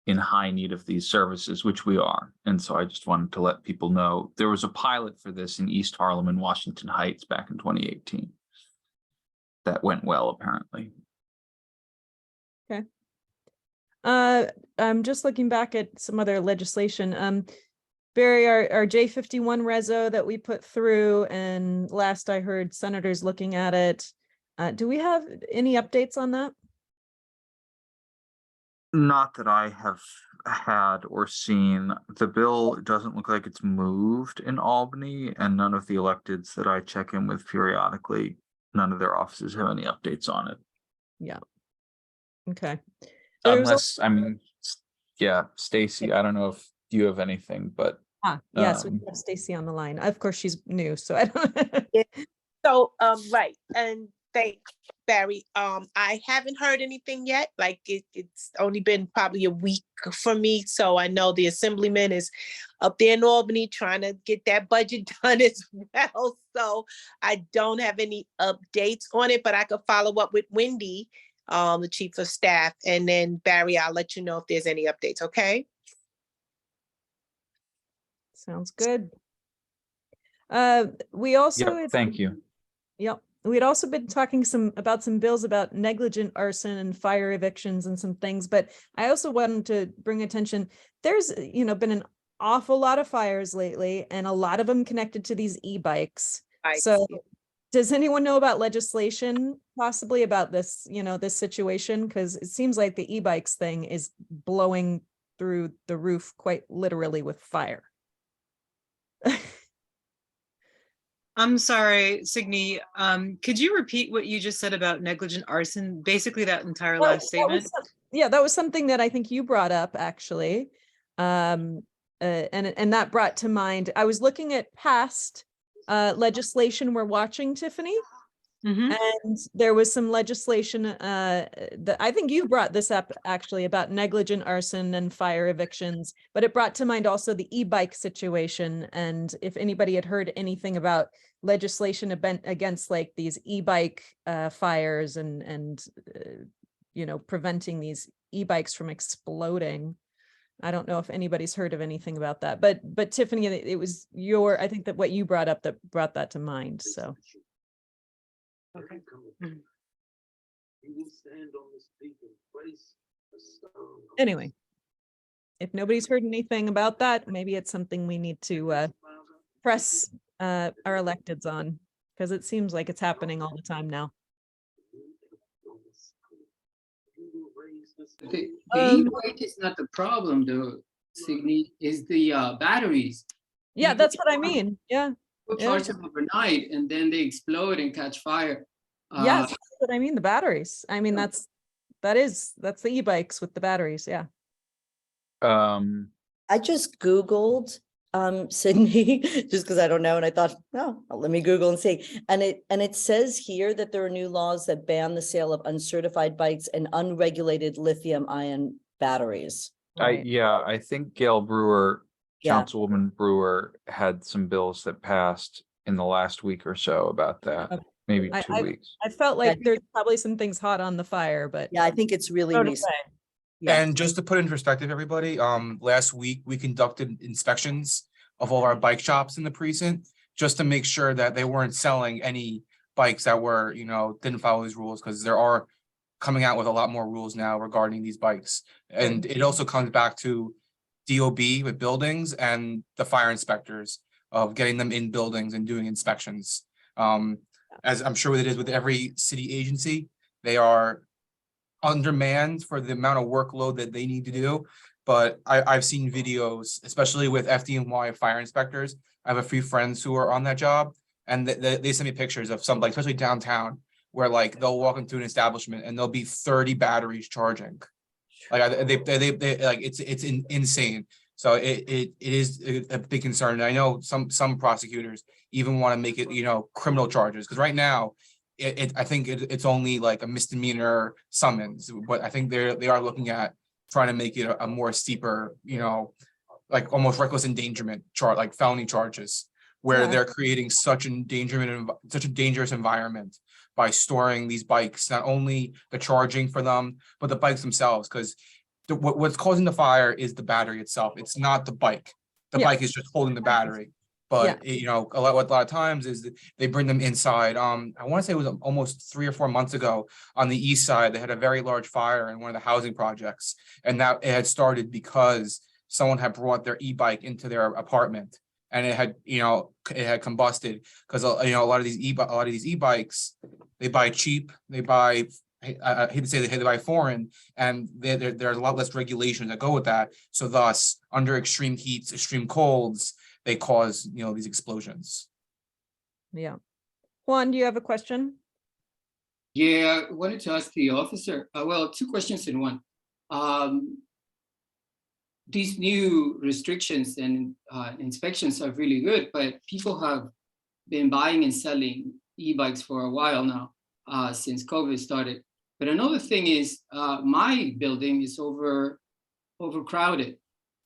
in high need of these services, which we are. And so I just wanted to let people know there was a pilot for this in East Harlem and Washington Heights back in 2018. That went well, apparently. Okay. I'm just looking back at some other legislation. Barry, our J51 reso that we put through, and last I heard senators looking at it. Do we have any updates on that? Not that I have had or seen. The bill doesn't look like it's moved in Albany, and none of the electeds that I check in with periodically, none of their offices have any updates on it. Yeah. Okay. Unless, I mean, yeah, Stacy, I don't know if you have anything, but yes, we have Stacy on the line. Of course, she's new, so I don't. So, right, and thanks, Barry. I haven't heard anything yet. Like it's only been probably a week for me, so I know the assemblyman is up there in Albany trying to get that budget done as well. So I don't have any updates on it, but I could follow up with Wendy, the chief of staff, and then Barry, I'll let you know if there's any updates. Okay. Sounds good. We also thank you. Yep. We'd also been talking about some bills about negligent arson and fire evictions and some things, but I also wanted to bring attention. There's, been an awful lot of fires lately, and a lot of them connected to these e-bikes. So does anyone know about legislation possibly about this, this situation? Because it seems like the e-bikes thing is blowing through the roof quite literally with fire. I'm sorry, Signy, could you repeat what you just said about negligent arson? Basically that entire Well, last statement? Yeah, that was something that I think you brought up, actually. And that brought to mind, I was looking at past legislation we're watching, Tiffany. Mhm. And there was some legislation that I think you brought this up actually about negligent arson and fire evictions, but it brought to mind also the e-bike situation. And if anybody had heard anything about legislation against like these e-bike fires and you know, preventing these e-bikes from exploding. I don't know if anybody's heard of anything about that, but Tiffany, it was I think that what you brought up that brought that to mind. So. Okay. Anyway, if nobody's heard anything about that, maybe it's something we need to press our electeds on, because it seems like it's happening all the time now. The e-bike is not the problem though, Signy, is the batteries. Yeah, People that's what I mean. Yeah. People Yeah. charge them overnight and then they explode and catch fire. Yes, that's what I mean. The batteries. I mean, that's the e-bikes with the batteries. Yeah. I just Googled Sydney just because I don't know. And I thought, oh, let me Google and see. And it says here that there are new laws that ban the sale of uncertified bikes and unregulated lithium ion batteries. I think Gail Brewer, Yeah. Councilwoman Brewer, had some bills that passed in the last week or so about that. Okay. Maybe 2 weeks. I felt like there's probably some things hot on the fire, but yeah, I think it's really recent. Yeah. And just to put in perspective, everybody, last week we conducted inspections of all our bike shops in the precinct just to make sure that they weren't selling any bikes that were, you know, didn't follow these rules, because there are coming out with a lot more rules now regarding these bikes. And it also comes back to DOB with buildings and the fire inspectors of getting them in buildings and doing inspections. As I'm sure it is with every city agency, they are undermanned for the amount of workload that they need to do. But I've seen videos, especially with FDNY fire inspectors. I have a few friends who are on that job, and they send me pictures of some, like, especially downtown, where like they'll walk into an establishment and there'll be 30 batteries charging. Like they like it's insane. So it is a big concern. And I know some prosecutors even want to make it, you know, criminal charges, because right now I think it's only like a misdemeanor summons, but I think they are looking at trying to make it a more steeper, you know, like almost reckless endangerment charge, like felony charges, where they're creating such endangerment and such a dangerous environment by storing these bikes, not only the charging for them, but the bikes themselves, because what's causing the fire is the battery itself. It's not the bike. The bike is just holding the battery. But you know, a lot of times is that they bring them inside. I want to say it was almost 3 or 4 months ago on the east side. They had a very large fire in one of the housing projects, and that it had started because someone had brought their e-bike into their apartment, and it had, you know, it had combusted, because you know, a lot of these e-bikes, they buy cheap, they buy, I hate to say they buy foreign, and there are a lot less regulations that go with that. So thus, under extreme heats, extreme colds, they cause, you know, these explosions. Yeah. Juan, do you have a question? Yeah, I wanted to ask the officer, well, 2 questions in one. These new restrictions and inspections are really good, but people have been buying and selling e-bikes for a while now, since COVID started. But another thing is, my building is overcrowded.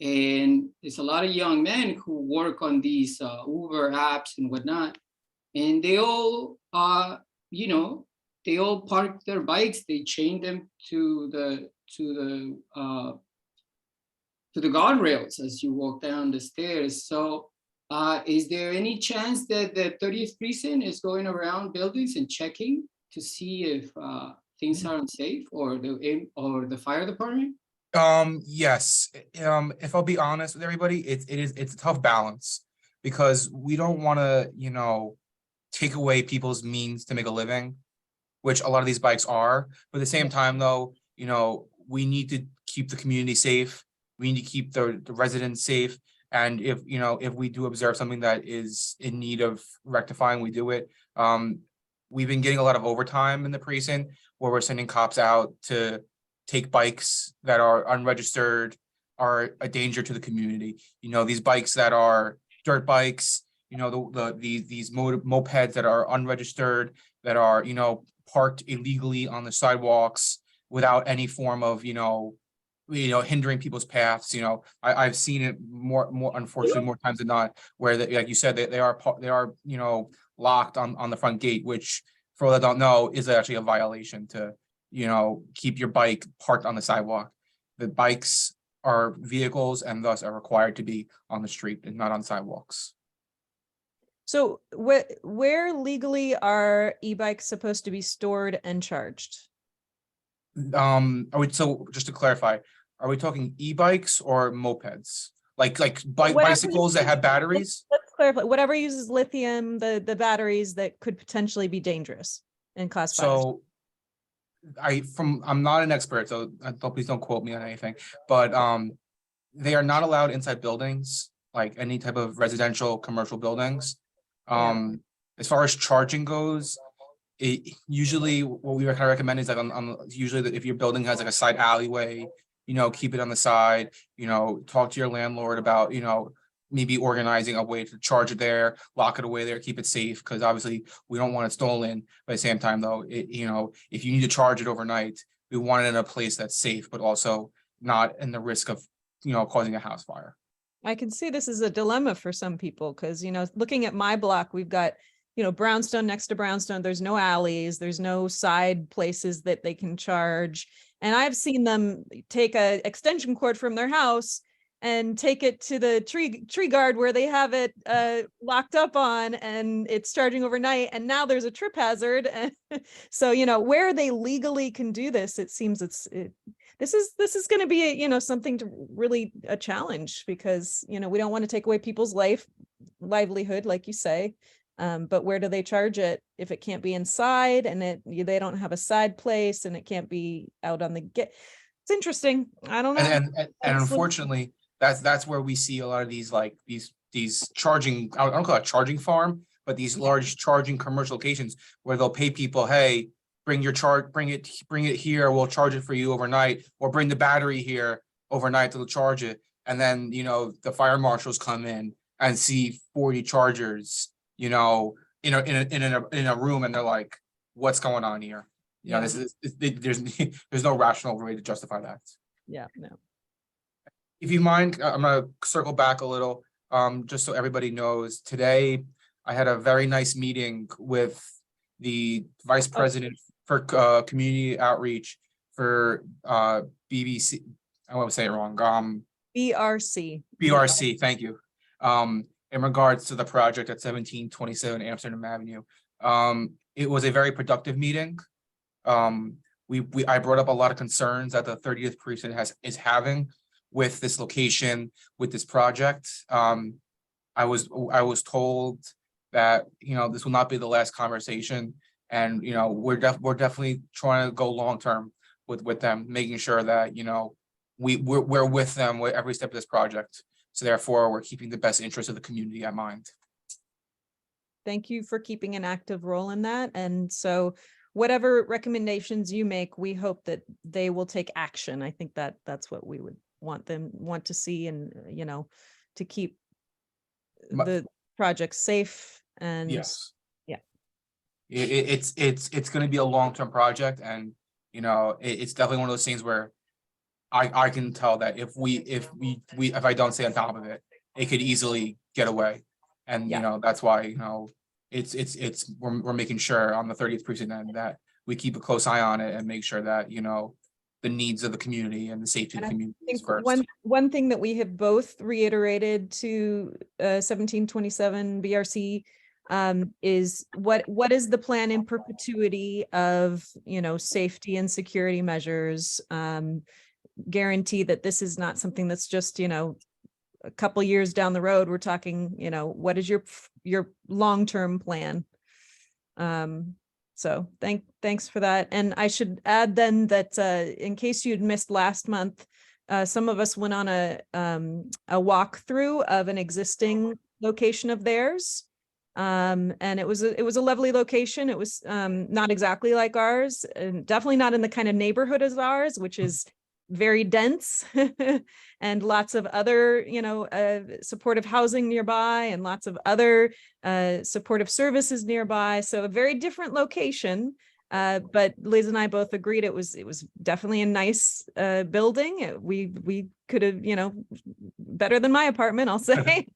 And there's a lot of young men who work on these Uber apps and whatnot. And they all, you know, they all park their bikes, they chain them to the guardrails as you walk down the stairs. So is there any chance that the 30th precinct is going around buildings and checking to see if things are unsafe, or the fire department? Yes. If I'll be honest with everybody, it's a tough balance, because we don't want to, you know, take away people's means to make a living, which a lot of these bikes are. But at the same time, though, you know, we need to keep the community safe. We need to keep the residents safe. And if, you know, if we do observe something that is in need of rectifying, we do it. We've been getting a lot of overtime in the precinct where we're sending cops out to take bikes that are unregistered, are a danger to the community. You know, these bikes that are dirt bikes, you know, these mopeds that are unregistered, that are, you know, parked illegally on the sidewalks without any form of, hindering people's paths. You know, I've seen it more unfortunately more times than not, where like you said, they are locked on the front gate, which for all that don't know is actually a violation to, keep your bike parked on the sidewalk. The bikes are vehicles and thus are required to be on the street and not on sidewalks. So where legally are e-bikes supposed to be stored and charged? So just to clarify, are we talking e-bikes or mopeds? Like Whatever bicycles that have batteries? Let's clarify. Whatever uses lithium, the batteries that could potentially be dangerous and cause fires. So I'm not an expert, so please don't quote me on anything, but they are not allowed inside buildings, like any type of residential, commercial buildings. As far as charging goes, usually what we kind of recommend is like usually if your building has like a side alleyway, keep it on the side, talk to your landlord about, maybe organizing a way to charge it there, lock it away there, keep it safe, because obviously we don't want it stolen. But at the same time though, if you need to charge it overnight, we want it in a place that's safe, but also not in the risk of, causing a house fire. I can see this is a dilemma for some people because, looking at my block, we've got, brownstone next to brownstone. There's no alleys. There's no side places that they can charge. And I've seen them take a extension cord from their house and take it to the tree guard where they have it locked up on, and it's charging overnight. And now there's a trip hazard. And so, where they legally can do this, it seems this is going to be something to really a challenge, because we don't want to take away people's livelihood, like you say. But where do they charge it if it can't be inside and they don't have a side place and it can't be out on the get? It's interesting. I don't know. And unfortunately, that's where we see a lot of these these charging, I don't call it charging farm, but these large charging commercial locations where they'll pay people, hey, bring it here, we'll charge it for you overnight, or bring the battery here overnight to charge it. And then, the fire marshals come in and see 40 chargers, in a room, and they're like, what's going on here? There's no rational way to justify that. Yeah, no. If you mind, I'm gonna circle back a little, just so everybody knows. Today, I had a very nice meeting with the vice president for community outreach for BBC. I won't say it wrong. BRC. BRC. Thank you. In regards to the project at 1727 Amsterdam Avenue, it was a very productive meeting. I brought up a lot of concerns that the 30th precinct is having with this location, with this project. I was told that this will not be the last conversation, and we're definitely trying to go long term with them, making sure that we're with them with every step of this project. So therefore, we're keeping the best interest of the community at mind. Thank you for keeping an active role in that. And so whatever recommendations you make, we hope that they will take action. I think that's what we would want to see, and to keep the project safe. And yes, yeah, it's going to be a long-term project, and it's definitely one of those things where I can tell that if I don't stay on top of it, it could easily get away. And that's why we're making sure on the 30th precinct that we keep a close eye on it and make sure that the needs of the community and the safety of the community is first. One thing that we have both reiterated to 1727 BRC is what is the plan in perpetuity of safety and security measures, guarantee that this is not something that's just a couple years down the road. We're talking what is your long-term plan? So thanks for that. And I should add then that in case you'd missed last month, some of us went on a walkthrough of an existing location of theirs. And it was a lovely location. It was not exactly like ours, and definitely not in the kind of neighborhood as ours, which is very dense and lots of other, supportive housing nearby and lots of other supportive services nearby. So a very different location. But Liz and I both agreed it was definitely a nice building. We could have, better than my apartment, I'll say.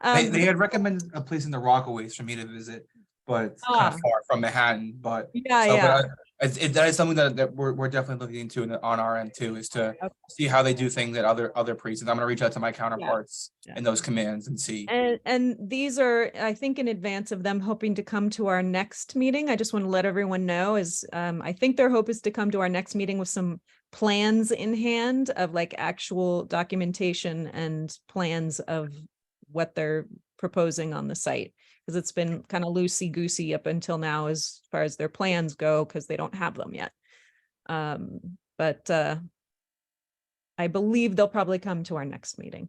They had recommended a place in the Rockaways for me to visit, but it's kind of far from Manhattan. But that is something that we're definitely looking into on our end too, is to see how they do things at other precincts. I'm going to reach out to my counterparts in those commands and see. And these are, I think, in advance of them hoping to come to our next meeting. I just want to let everyone know is I think their hope is to come to our next meeting with some plans in hand of like actual documentation and plans of what they're proposing on the site, because it's been kind of loosey-goosey up until now as far as their plans go, because they don't have them yet. But I believe they'll probably come to our next meeting.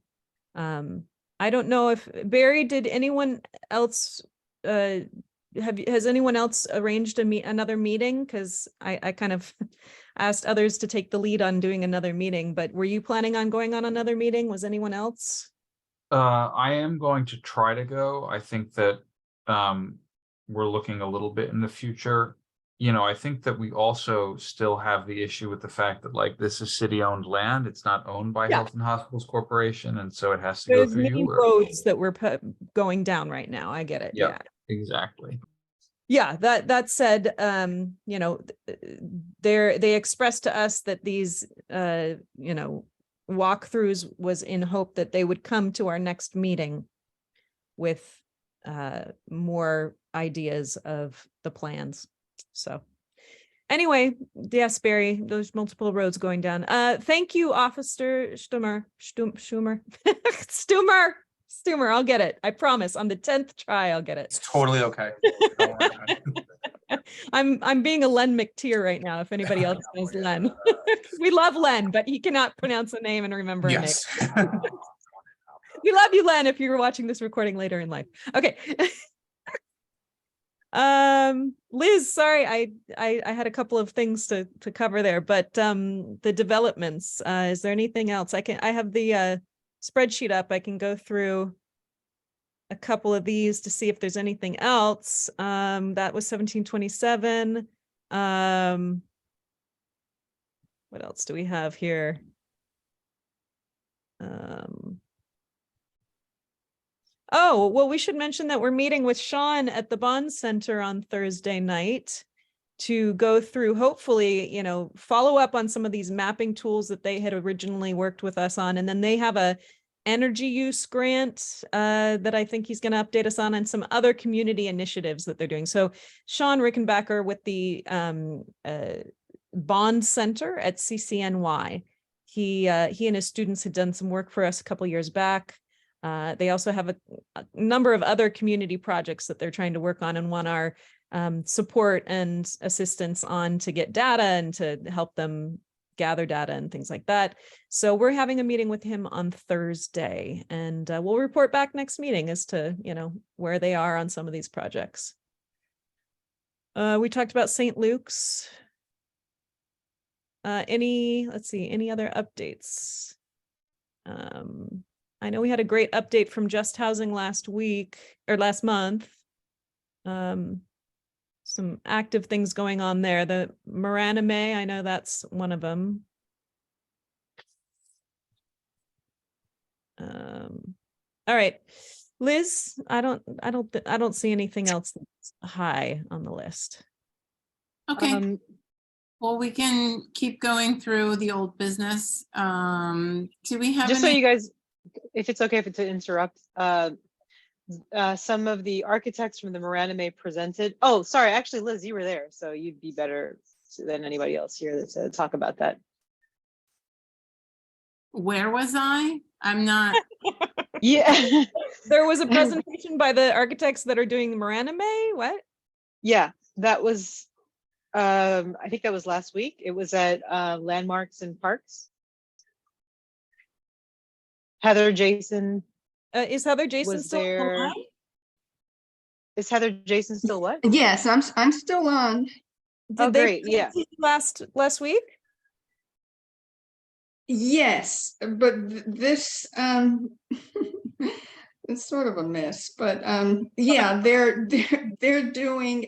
I don't know if Barry, did anyone else has anyone else arranged another meeting? Because I kind of asked others to take the lead on doing another meeting, but were you planning on going on another meeting? Was anyone else? I am going to try to go. I think that we're looking a little bit in the future. I think that we also still have the issue with the fact that like this is city-owned land. It's not owned by Health and Hospitals Corporation, and so it has to go There's through many you. roads that we're going down right now. I get it. Yeah, exactly. Yeah, that said, they expressed to us that these walkthroughs was in hope that they would come to our next meeting with more ideas of the plans. So anyway, yes, Barry, there's multiple roads going down. Thank you, Officer Stummer. Stumer, I'll get it. I promise. On the 10th try, I'll get it. It's totally okay. I'm being a Len McTeer right now, if anybody else knows Len. We love Len, but he cannot pronounce a name and remember a name. We love you, Len, if you're watching this recording later in life. Okay. Liz, sorry, I had a couple of things to cover there, but the developments, is there anything else? I have the spreadsheet up. I can go through a couple of these to see if there's anything else. That was 1727. What else do we have here? Oh, well, we should mention that we're meeting with Sean at the Bond Center on Thursday night to go through, hopefully, follow up on some of these mapping tools that they had originally worked with us on. And then they have a energy use grant that I think he's going to update us on, and some other community initiatives that they're doing. So Sean Rickenbacker with the Bond Center at CCNY. He and his students had done some work for us a couple years back. They also have a number of other community projects that they're trying to work on and want our support and assistance on to get data and to help them gather data and things like that. So we're having a meeting with him on Thursday, and we'll report back next meeting as to, where they are on some of these projects. We talked about St. Luke's. Any other updates? I know we had a great update from Just Housing last month. Some active things going on there. The Maranime, I know that's one of them. All right, Liz, I don't see anything else that's high on the list. Okay. Well, we can keep going through the old business. Do we have Just so you guys, if it's okay to interrupt, some of the architects from the Maranime presented. Oh, sorry, actually, Liz, you were there, so you'd be better than anybody else here to talk about that. Where was I? I'm not. Yeah. There was a presentation by the architects that are doing the Maranime. What? Yeah, that was, I think that was last week. It was at Landmarks and Parks. Heather Jason, Is Heather Jason was still on the there? line? Is Heather Jason still what? Yes, I'm still on. Oh, Did they great, yeah. last week? Yes, but this it's sort of a mess, but yeah, they're doing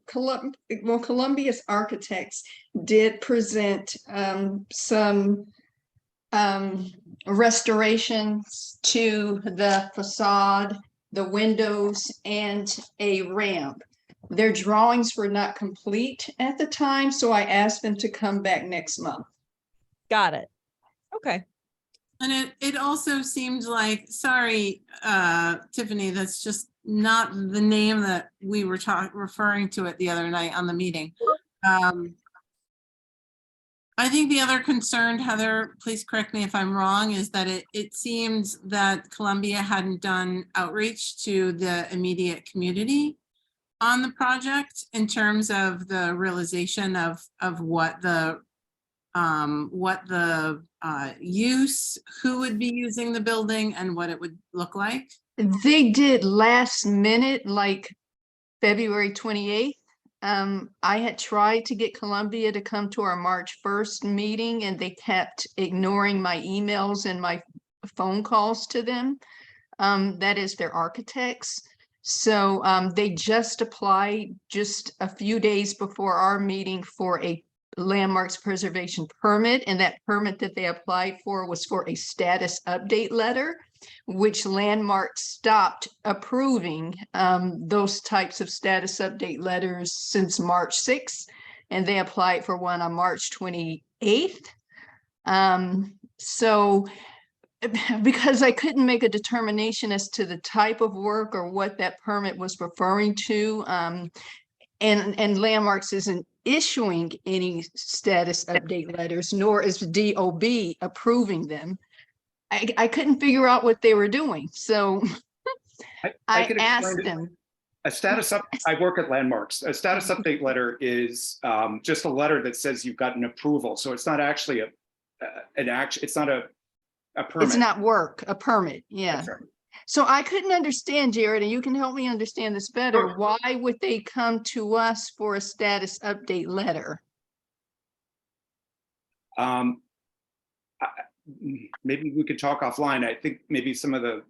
Columbia's architects did present some restorations to the facade, the windows, and a ramp. Their drawings were not complete at the time, so I asked them to come back next month. Got it. Okay. And it also seemed like, sorry, Tiffany, that's just not the name that we were referring to it the other night on the meeting. I think the other concern, Heather, please correct me if I'm wrong, is that it seems that Columbia hadn't done outreach to the immediate community on the project in terms of the realization of what the use, who would be using the building, and what it would look like. They did last minute, like February 28th. I had tried to get Columbia to come to our March 1st meeting, and they kept ignoring my emails and my phone calls to them. That is their architects. So they just applied just a few days before our meeting for a landmarks preservation permit, and that permit that they applied for was for a status update letter, which landmarks stopped approving those types of status update letters since March 6th, and they applied for one on March 28th. So because I couldn't make a determination as to the type of work or what that permit was referring to, and landmarks isn't issuing any status update letters, nor is DOB approving them. I couldn't figure out what they were doing, so I could asked explain it. them. A status up, I work at Landmarks. A status update letter is just a letter that says you've got an approval. So it's not actually an action. It's not a permit. It's not work, a permit, yeah. That's right. So I couldn't understand, Jared, and you can help me understand this better. Sure. Why would they come to us for a status update letter? Maybe we could talk offline. I think maybe some of the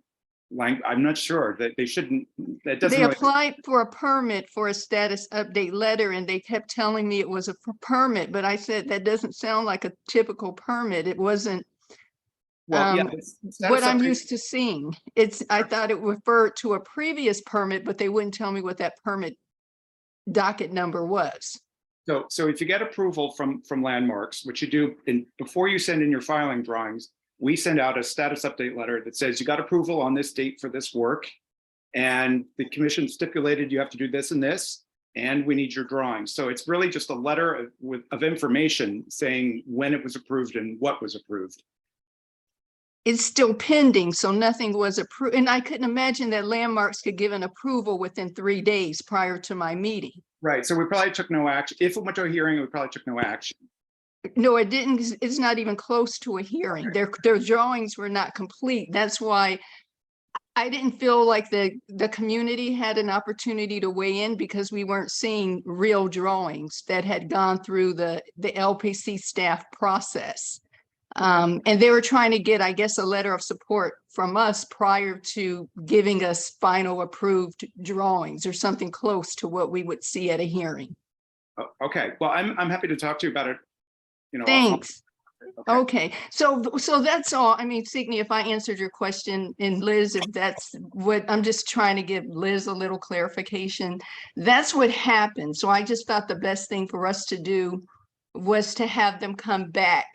language, I'm not sure that they shouldn't, that doesn't They really. applied for a permit for a status update letter, and they kept telling me it was a permit, but I said, that doesn't sound like a typical permit. It wasn't Well, yeah, what I'm used to seeing. I thought it referred to a previous permit, but they wouldn't tell me what that permit docket number was. So if you get approval from Landmarks, which you do before you send in your filing drawings, we send out a status update letter that says you got approval on this date for this work, and the commission stipulated you have to do this and this, and we need your drawings. So it's really just a letter of information saying when it was approved and what was approved. It's still pending, so nothing was approved. And I couldn't imagine that Landmarks could give an approval within 3 days prior to my meeting. Right, so we probably took no action. If it went to a hearing, we probably took no action. No, it didn't. It's not even close to a hearing. Their drawings were not complete. That's why I didn't feel like the community had an opportunity to weigh in, because we weren't seeing real drawings that had gone through the LPC staff process. And they were trying to get, I guess, a letter of support from us prior to giving us final approved drawings or something close to what we would see at a hearing. Oh, okay, well, I'm happy to talk to you about it. Thanks. Okay, so that's all. I mean, Signy, if I answered your question, and Liz, if that's what, I'm just trying to give Liz a little clarification. That's what happened. So I just thought the best thing for us to do was to have them come back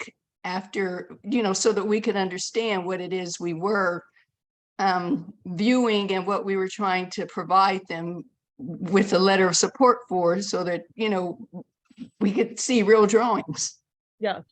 after, so that we could understand what it is we were viewing and what we were trying to provide them with a letter of support for, so that, we could see real drawings. Yeah.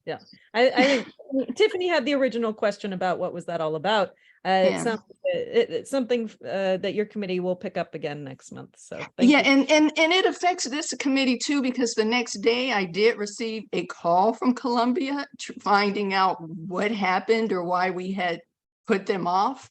I think Tiffany had the original question about what was that all about. It's something that your committee will pick up again next month. So yeah, and it affects this committee too, because the next day I did receive a call from Columbia finding out what happened or why we had put them off.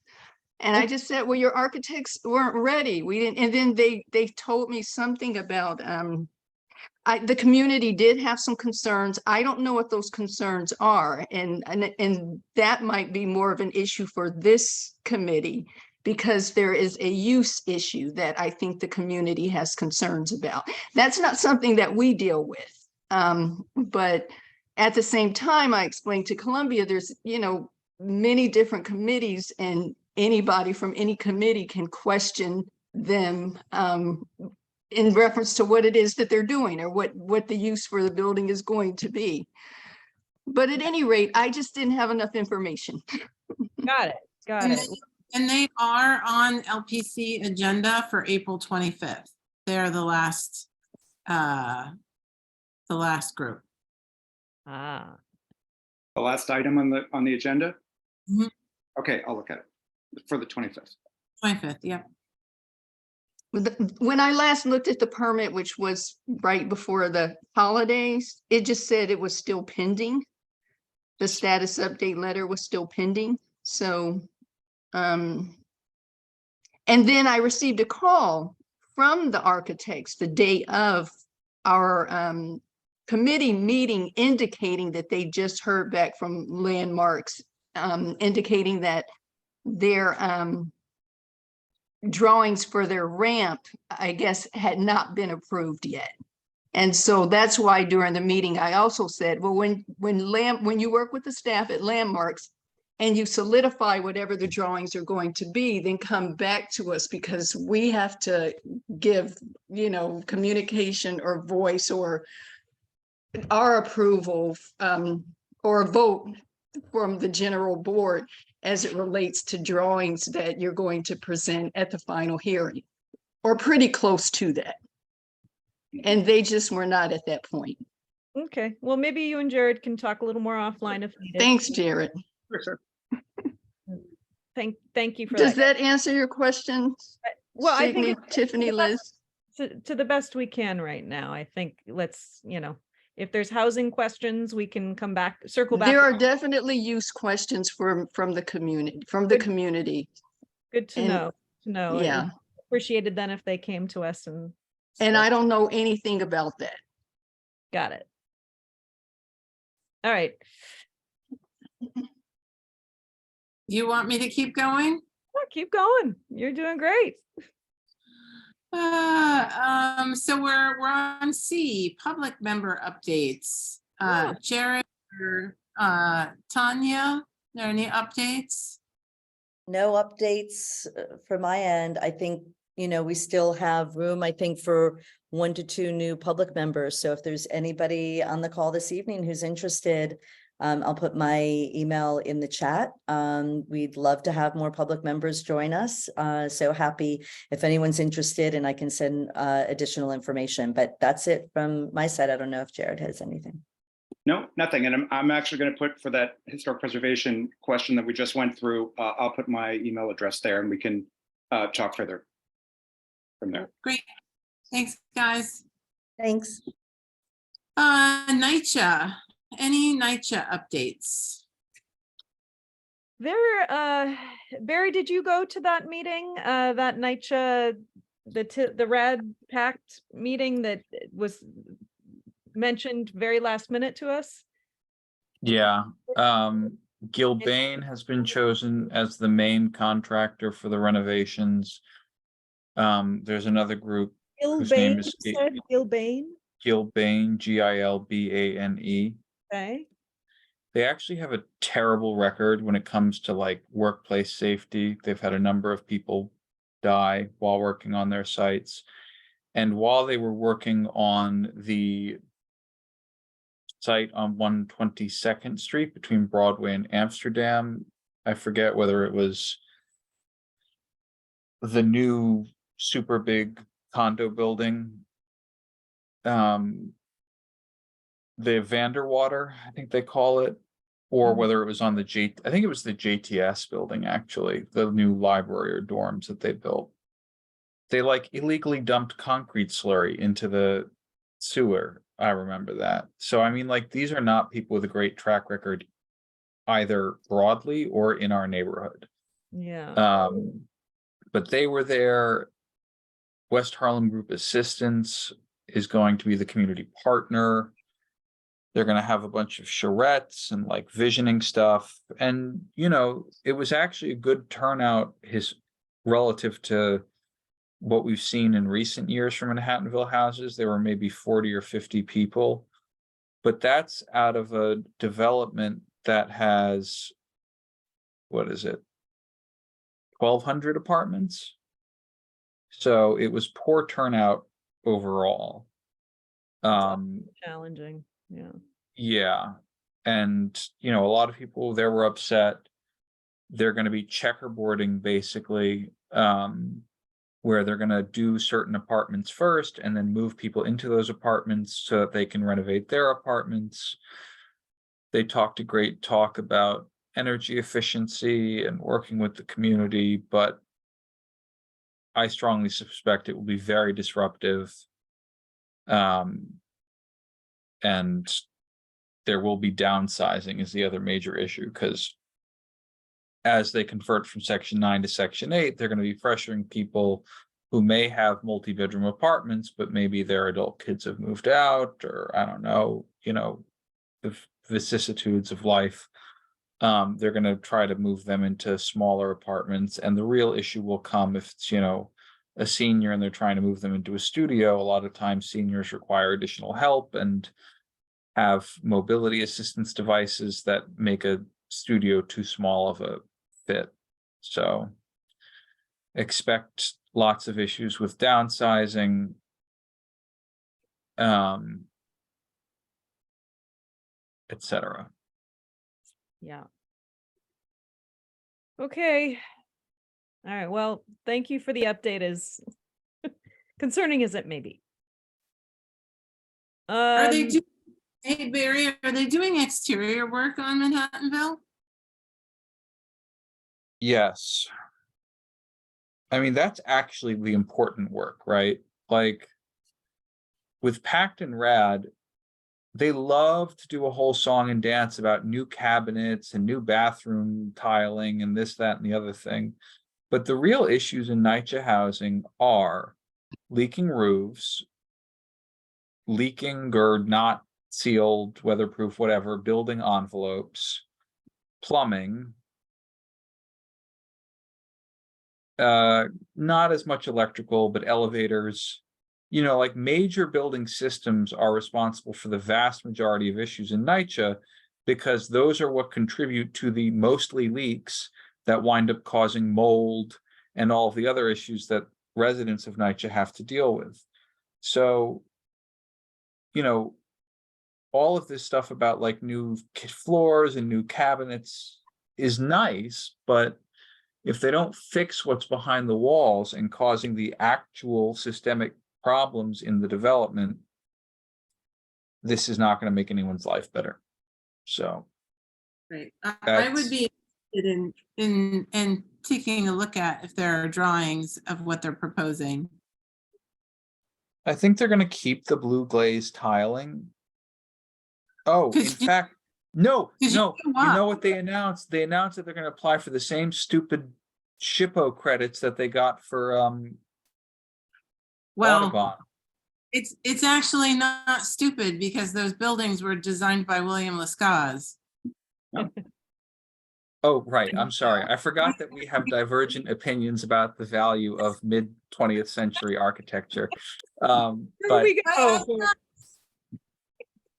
And I just said, well, your architects weren't ready. We didn't, and then they told me something about, the community did have some concerns. I don't know what those concerns are. And that might be more of an issue for this committee, because there is a use issue that I think the community has concerns about. That's not something that we deal with. But at the same time, I explained to Columbia, there's, many different committees, and anybody from any committee can question them in reference to what it is that they're doing, or what the use for the building is going to be. But at any rate, I just didn't have enough information. Got it. Got And it. And they are on LPC agenda for April 25th. They're the last group. Ah, The last item on the agenda? Mhm. Okay, I'll look at it for the 25th. 25th, yeah. When I last looked at the permit, which was right before the holidays, it just said it was still pending. The status update letter was still pending. So, and then I received a call from the architects the day of our committee meeting, indicating that they just heard back from Landmarks, indicating that their drawings for their ramp, I guess, had not been approved yet. And so that's why during the meeting, I also said, well, when you work with the staff at Landmarks and you solidify whatever the drawings are going to be, then come back to us, because we have to give, communication or voice or our approval or a vote from the general board as it relates to drawings that you're going to present at the final hearing, or pretty close to that. And they just were not at that point. okay. Well, maybe you and Jared can talk a little more offline if needed. Thanks, Jared. Sure. Thank you for Does that. that answer your question? Well, I think Tiffany, Liz? to the best we can right now. I think let's, if there's housing questions, we can come back, circle back. There are definitely use questions from the community, Good to and- know. yeah. Appreciated then if they came to us and. And I don't know anything about that. Got it. All right. You want me to keep going? Yeah, keep going. You're doing great. So we're on C, public member updates. Jared or Tanya, are there any updates? No updates from my end. I think, we still have room, I think, for 1 to 2 new public members. So if there's anybody on the call this evening who's interested, I'll put my email in the chat. We'd love to have more public members join us. So happy if anyone's interested, and I can send additional information, but that's it from my side. I don't know if Jared has anything. No, nothing. And I'm actually going to put, for that historic preservation question that we just went through, I'll put my email address there and we can talk further from there. Great. Thanks, guys. Thanks. NYCHA, any NYCHA updates? Barry, did you go to that meeting, that NYCHA, the Rad Pact meeting that was mentioned very last minute to us? Yeah, Gilbane has been chosen as the main contractor for the renovations. There's another group whose name is Gilbane. Gilbane, Gilbane. Okay. They actually have a terrible record when it comes to like workplace safety. They've had a number of people die while working on their sites. And while they were working on the site on 122nd Street between Broadway and Amsterdam, I forget whether it was the new super big condo building, the Vanderwater, I think they call it, or whether it was on the I think it was the JTS building, actually, the new library or dorms that they built. They like illegally dumped concrete slurry into the sewer. I remember that. So, I mean, like, these are not people with a great track record either broadly or in our neighborhood. Yeah. But they were there. West Harlem Group Assistance is going to be the community partner. They're going to have a bunch of charrettes and like visioning stuff. And, you know, it was actually a good turnout relative to what we've seen in recent years from Manhattanville houses. There were maybe 40 or 50 people, but that's out of a development that has, what is it, 1,200 apartments. So it was poor turnout overall. Challenging. Yeah. Yeah. And, you know, a lot of people there were upset. They're going to be checkerboarding basically, where they're going to do certain apartments first and then move people into those apartments so that they can renovate their apartments. They talked a great talk about energy efficiency and working with the community, but I strongly suspect it will be very disruptive. And there will be downsizing is the other major issue, because as they convert from Section 9 to Section 8, they're going to be pressuring people who may have multi-bedroom apartments, but maybe their adult kids have moved out, or I don't know, you know, the vicissitudes of life. They're going to try to move them into smaller apartments. And the real issue will come if it's, you know, a senior and they're trying to move them into a studio. A lot of times seniors require additional help and have mobility assistance devices that make a studio too small of a fit. So expect lots of issues with downsizing. Etc. Yeah. Okay. All right. Well, thank you for the update, as concerning as it may be. Are they doing, hey Barry, are they doing exterior work on Manhattanville? Yes. I mean, that's actually the important work, right? Like with Pact and Rad, they love to do a whole song and dance about new cabinets and new bathroom tiling and this, that, and the other thing. But the real issues in NYCHA housing are leaking roofs, leaking or not sealed, weatherproof, whatever, building envelopes, plumbing, not as much electrical, but elevators. You know, like major building systems are responsible for the vast majority of issues in NYCHA, because those are what contribute to the mostly leaks that wind up causing mold and all of the other issues that residents of NYCHA have to deal with. So, you know, all of this stuff about like new floors and new cabinets is nice, but if they don't fix what's behind the walls and causing the actual systemic problems in the development, this is not going to make anyone's life better. So, Right. I would be interested in taking a look at if there are drawings of what they're proposing. I think they're going to keep the blue glazed tiling. Oh, in fact, no. You know what they announced? They announced that they're going to apply for the same stupid SHPO credits that they got for Audubon. It's actually not stupid, because those buildings were designed by William Lescaz. Oh, right. I'm sorry. I forgot that we have divergent opinions about the value of mid-20th century architecture. But we go.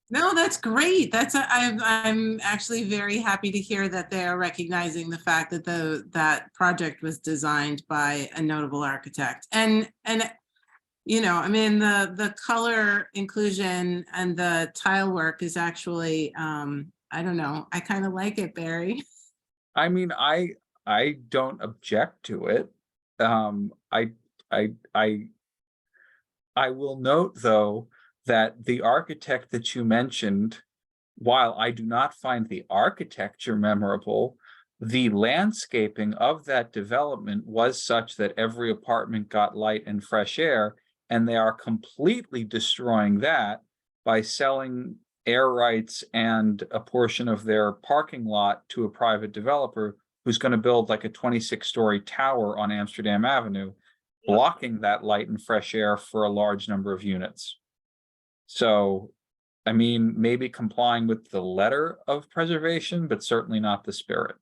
No, that's great. I'm actually very happy to hear that they are recognizing the fact that that project was designed by a notable architect. And you know, I mean, the color inclusion and the tile work is actually, I don't know, I kind of like it, Barry. I mean, I don't object to it. I will note though that the architect that you mentioned, while I do not find the architecture memorable, the landscaping of that development was such that every apartment got light and fresh air, and they are completely destroying that by selling air rights and a portion of their parking lot to a private developer who's going to build like a 26-story tower on Amsterdam Avenue, blocking that light and fresh air for a large number of units. So, I mean, maybe complying with the letter of preservation, but certainly not the spirit.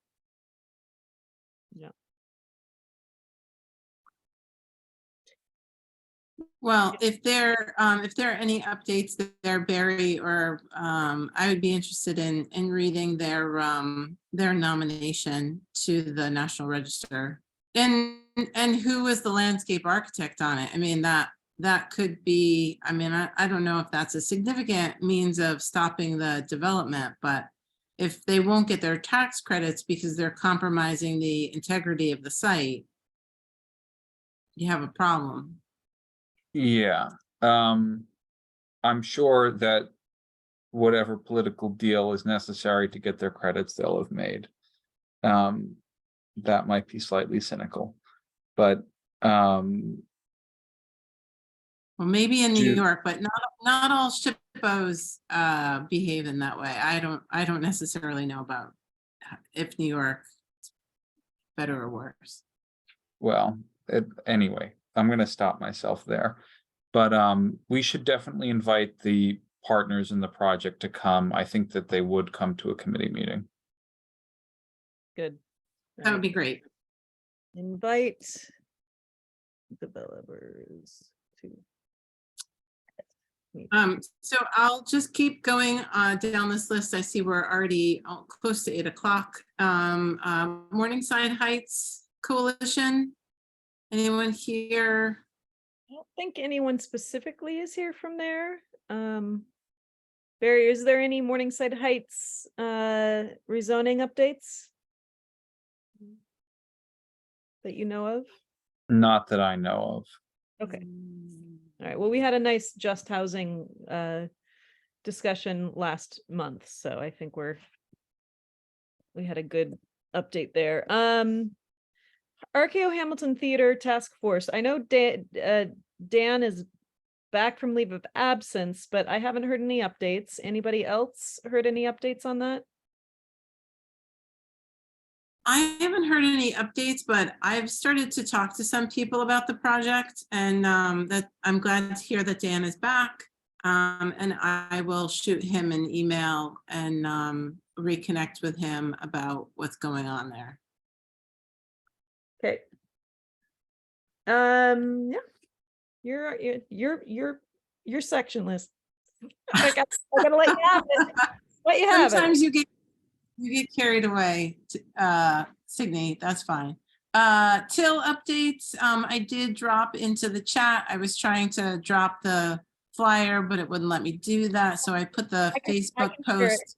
Well, if there are any updates there, Barry, or I would be interested in reading their nomination to the National Register. And who was the landscape architect on it? I mean, that could be, I mean, I don't know if that's a significant means of stopping the development, but if they won't get their tax credits because they're compromising the integrity of the site, you have a problem. Yeah, I'm sure that whatever political deal is necessary to get their credits, they'll have made. That might be slightly cynical, but well, maybe in New York, but not all SHPOs behave in that way. I don't necessarily know about if New York is better or worse. well, anyway, I'm going to stop myself there. But we should definitely invite the partners in the project to come. I think that they would come to a committee meeting. Good. That would be great. Invite developers to. So I'll just keep going down this list. I see we're already close to 8 o'clock. Morningside Heights Coalition. Anyone here? I don't think anyone specifically is here from there. Barry, is there any Morningside Heights rezoning updates that you know of? Not that I know of. Okay. All right. Well, we had a nice just housing discussion last month, so I think we had a good update there. RKO Hamilton Theater Task Force. I know Dan is back from leave of absence, but I haven't heard any updates. Anybody else heard any updates on that? I haven't heard any updates, but I've started to talk to some people about the project, and that I'm glad to hear that Dan is back. And I will shoot him an email and reconnect with him about what's going on there. Okay. Yeah. Your section list. I gotta let you have it. Let you have Sometimes it. you get carried away, Signe, that's fine. Till updates, I did drop into the chat. I was trying to drop the flyer, but it wouldn't let me do that. So I put the Facebook post.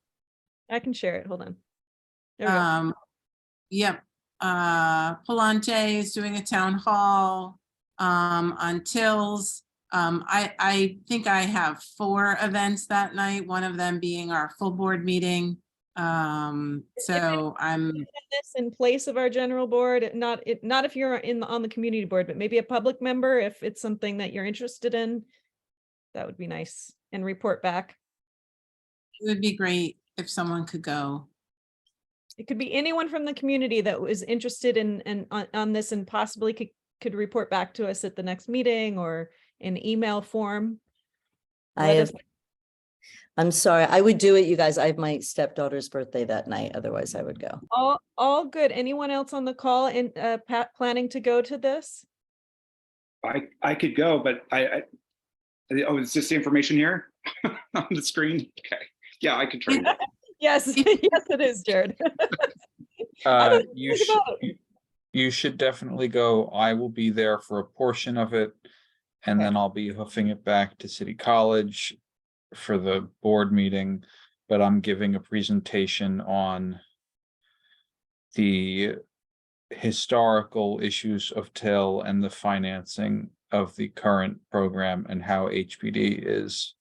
I can share it. Hold on. There we go. Yep. Palante is doing a town hall on Tills. I think I have 4 events that night, one of them being our full board meeting. So I'm this in place of our general board, not if you're on the community board, but maybe a public member, if it's something that you're interested in, that would be nice, and report back. It would be great if someone could go. It could be anyone from the community that was interested in on this and possibly could report back to us at the next meeting or in email form. I'm sorry, I would do it, you guys. I have my stepdaughter's birthday that night. Otherwise I would go. All good. Anyone else on the call and planning to go to this? I could go, but oh, is this the information here on the screen? Okay. Yeah, I could try. Yes, yes, it is, Jared. You should definitely go. I will be there for a portion of it, and then I'll be hoofing it back to City College for the board meeting, but I'm giving a presentation on the historical issues of Till and the financing of the current program and how HPD is.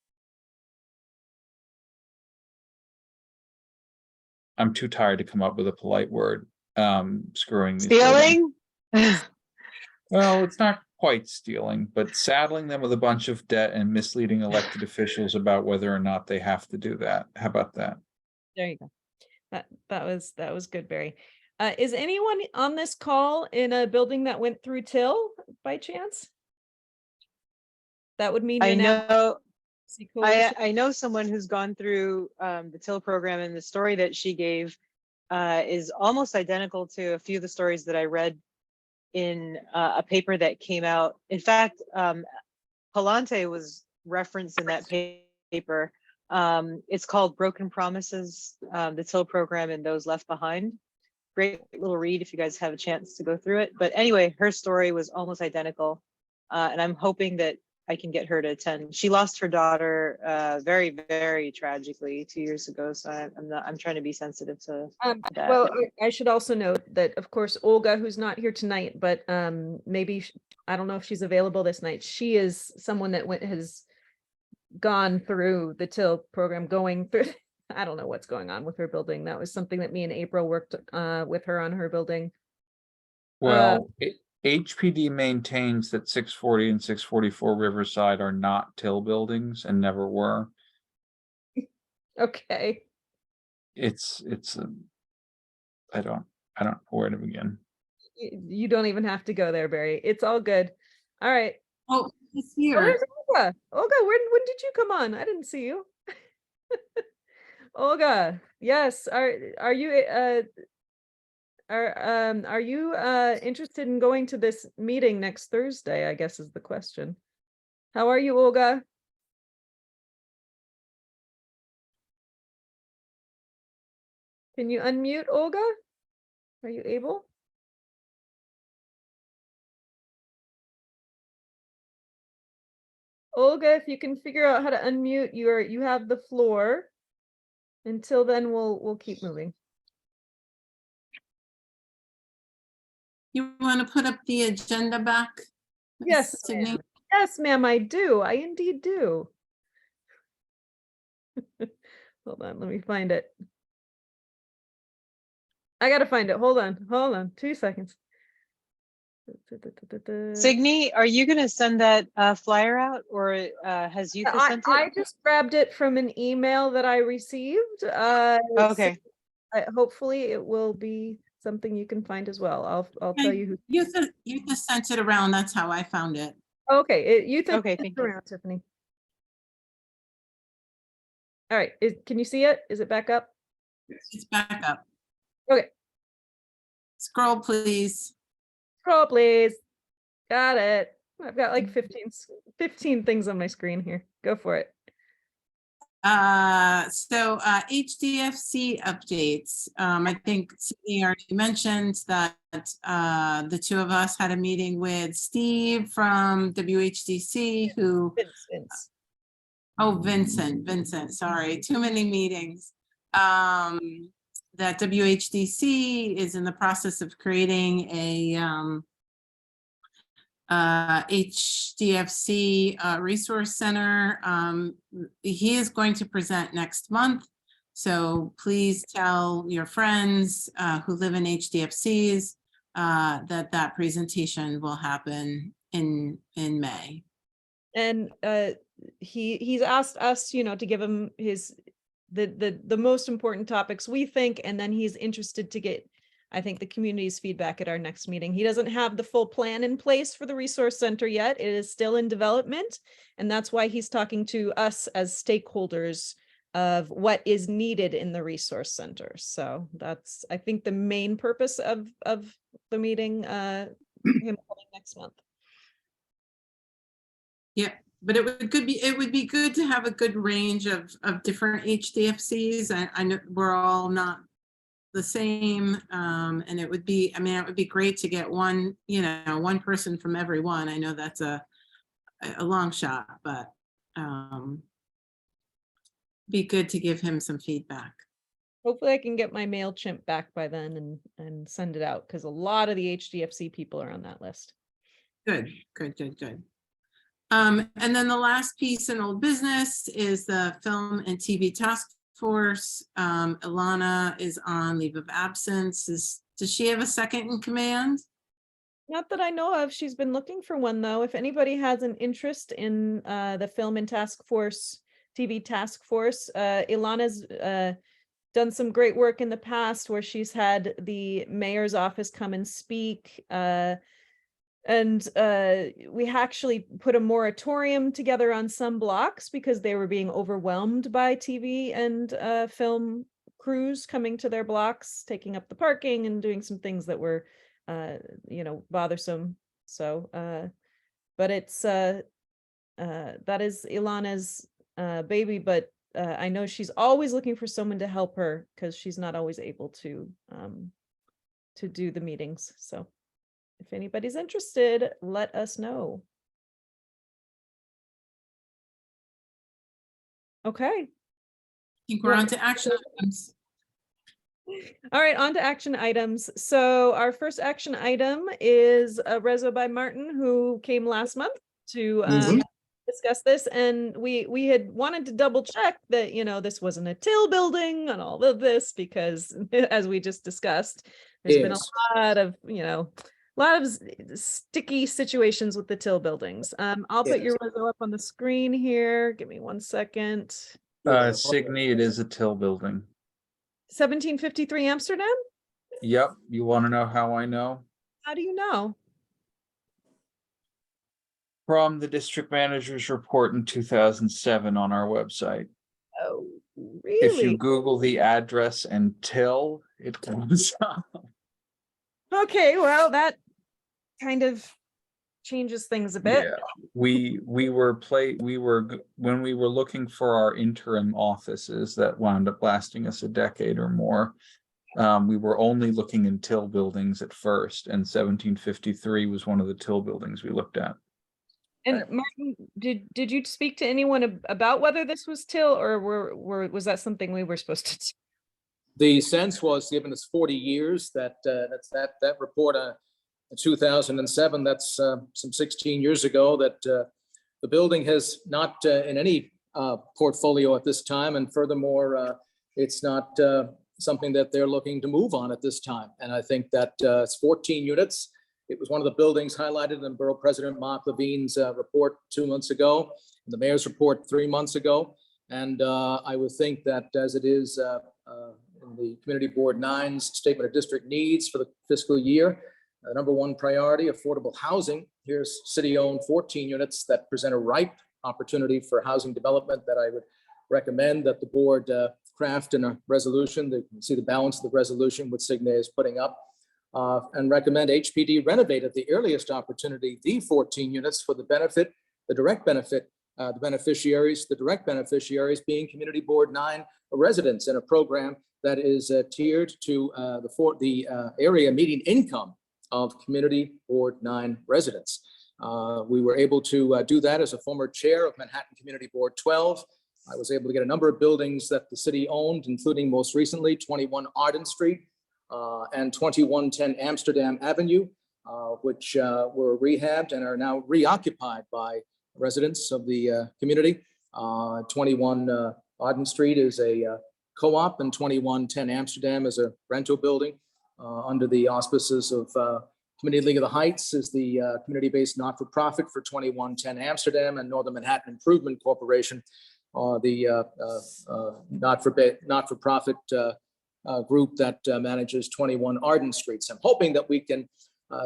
I'm too tired to come up with a polite word. Screwing these Stealing? Well, it's not quite stealing, but saddling them with a bunch of debt and misleading elected officials about whether or not they have to do that. How about that? There you go. That was good, Barry. Is anyone on this call in a building that went through Till by chance? That would mean I you're now. know, Coalition. I know someone who's gone through the TIL program, and the story that she gave is almost identical to a few of the stories that I read in a paper that came out. In fact, Palante was referenced in that paper. It's called Broken Promises, the TIL program and Those Left Behind. Great little read if you guys have a chance to go through it. But anyway, her story was almost identical. And I'm hoping that I can get her to attend. She lost her daughter very, very tragically 2 years ago. So I'm trying to be sensitive to that. Well, I should also note that, of course, Olga, who's not here tonight, but maybe I don't know if she's available this night. She is someone that has gone through the TIL program, going through. I don't know what's going on with her building. That was something that me and April worked with her on her building. Well, HPD maintains that 640 and 644 Riverside are not TIL buildings and never were. Okay. I don't know where to begin. You don't even have to go there, Barry. It's all good. All right. Oh, it's here. Where's Olga? Olga, when did you come on? I didn't see you. Olga, yes. Are you interested in going to this meeting next Thursday, I guess is the question. How are you, Olga? Can you unmute, Olga? Are you able? Olga, if you can figure out how to unmute, you have the floor. Until then, we'll keep moving. You want to put up the agenda back? Yes, Sydney? ma'am. Yes, ma'am, I do. I indeed do. Hold on, let me find it. I gotta find it. Hold on, 2 seconds. Signe, are you going to send that flyer out, or has Youth sent it? I just grabbed it from an email that I received. Okay. Hopefully it will be something you can find as well. I'll tell you who. You just sent it around. That's how I found it. Okay, Okay, thank you. around, Tiffany. All right, can you see it? Is it back up? It's back up. Okay. Scroll, please. Scroll, please. Got it. I've got like 15 things on my screen here. Go for it. So HDFC updates. I think Sydney already mentioned that the two of us had a meeting with Steve from WHDC, who Vince. Oh, Vincent, sorry, too many meetings. That WHDC is in the process of creating a HDFC resource center. He is going to present next month. So please tell your friends who live in HDFCs that presentation will happen in May. And he's asked us, to give him the most important topics we think, and then he's interested to get, I think, the community's feedback at our next meeting. He doesn't have the full plan in place for the resource center yet. It is still in development, and that's why he's talking to us as stakeholders of what is needed in the resource center. So that's, I think, the main purpose of the meeting, him coming next month. Yeah, but it would be good to have a good range of different HDFCs. I know we're all not the same, and it would be, it would be great to get one person from every one. I know that's a long shot, but be good to give him some feedback. Hopefully I can get my MailChimp back by then and send it out, because a lot of the HDFC people are on that list. Good. And then the last piece in old business is the Film and TV Task Force. Ilana is on leave of absence. Does she have a second in command? Not that I know of. She's been looking for one, though. If anybody has an interest in the Film and Task Force, TV Task Force, Ilana's done some great work in the past where she's had the mayor's office come and speak. And we actually put a moratorium together on some blocks because they were being overwhelmed by TV and film crews coming to their blocks, taking up the parking and doing some things that were bothersome. So but it's that is Ilana's baby, but I know she's always looking for someone to help her because she's not always able to do the meetings. So if anybody's interested, let us know. Okay. I think we're on to action items. All right, on to action items. So our first action item is a reso by Martin, who came last month to discuss this. And we had wanted to double check that, this wasn't a Till building and all of this, because as we just discussed, there's been a lot of sticky situations with the Till buildings. I'll put your reso up on the screen here. Give me 1 second. Signy, it is a Till building. 1753 Amsterdam? Yep. You want to know how I know? How do you know? From the district manager's report in 2007 on our website. Oh, If you really? Google the address and Till, it comes up. Okay, well, that kind of changes things a bit. Yeah, when we were looking for our interim offices that wound up lasting us a decade or more, we were only looking in Till buildings at first, and 1753 was one of the Till buildings we looked at. And Martin, did you speak to anyone about whether this was Till, or was that something we were supposed to do? The sense was, given it's 40 years, that report in 2007, that's some 16 years ago, that the building has not in any portfolio at this time, and furthermore, it's not something that they're looking to move on at this time. And I think that it's 14 units. It was one of the buildings highlighted in Borough President Mark Levine's report 2 months ago, and the mayor's report 3 months ago. And I would think that as it is in the Community Board 9's Statement of District Needs for the fiscal year, number one priority, affordable housing. Here's city-owned 14 units that present a ripe opportunity for housing development that I would recommend that the board craft in a resolution. You can see the balance of the resolution which Signy is putting up, and recommend HPD renovate at the earliest opportunity the 14 units for the benefit, the direct benefit, the beneficiaries, the direct beneficiaries being Community Board 9 residents, in a program that is tiered to the area median income of Community Board 9 residents. We were able to do that as a former chair of Manhattan Community Board 12. I was able to get a number of buildings that the city owned, including most recently 21 Arden Street and 2110 Amsterdam Avenue, which were rehabbed and are now reoccupied by residents of the community. 21 Arden Street is a co-op, and 2110 Amsterdam is a rental building under the auspices of Community League of the Heights is the community-based not-for-profit for 2110 Amsterdam, and Northern Manhattan Improvement Corporation, the not-for-profit group that manages 21 Arden Street. So I'm hoping that we can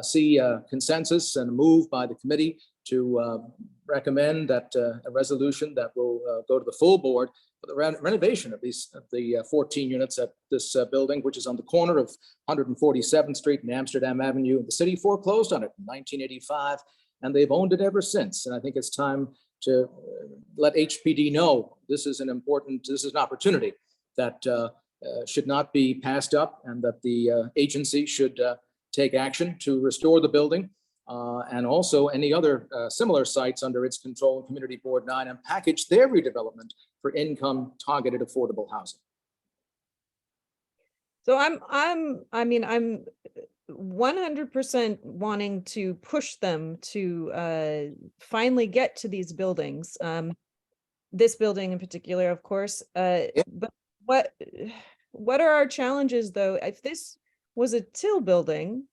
see consensus and move by the committee to recommend that a resolution that will go to the full board for the renovation of the 14 units at this building, which is on the corner of 147th Street and Amsterdam Avenue. The city foreclosed on it in 1985, and they've owned it ever since. And I think it's time to let HPD know this is an opportunity that should not be passed up, and that the agency should take action to restore the building and also any other similar sites under its control in Community Board 9, and package their redevelopment for income targeted affordable housing. So I'm 100% wanting to push them to finally get to these buildings. This building in particular, of course. But what are our challenges though? If this was a Till building,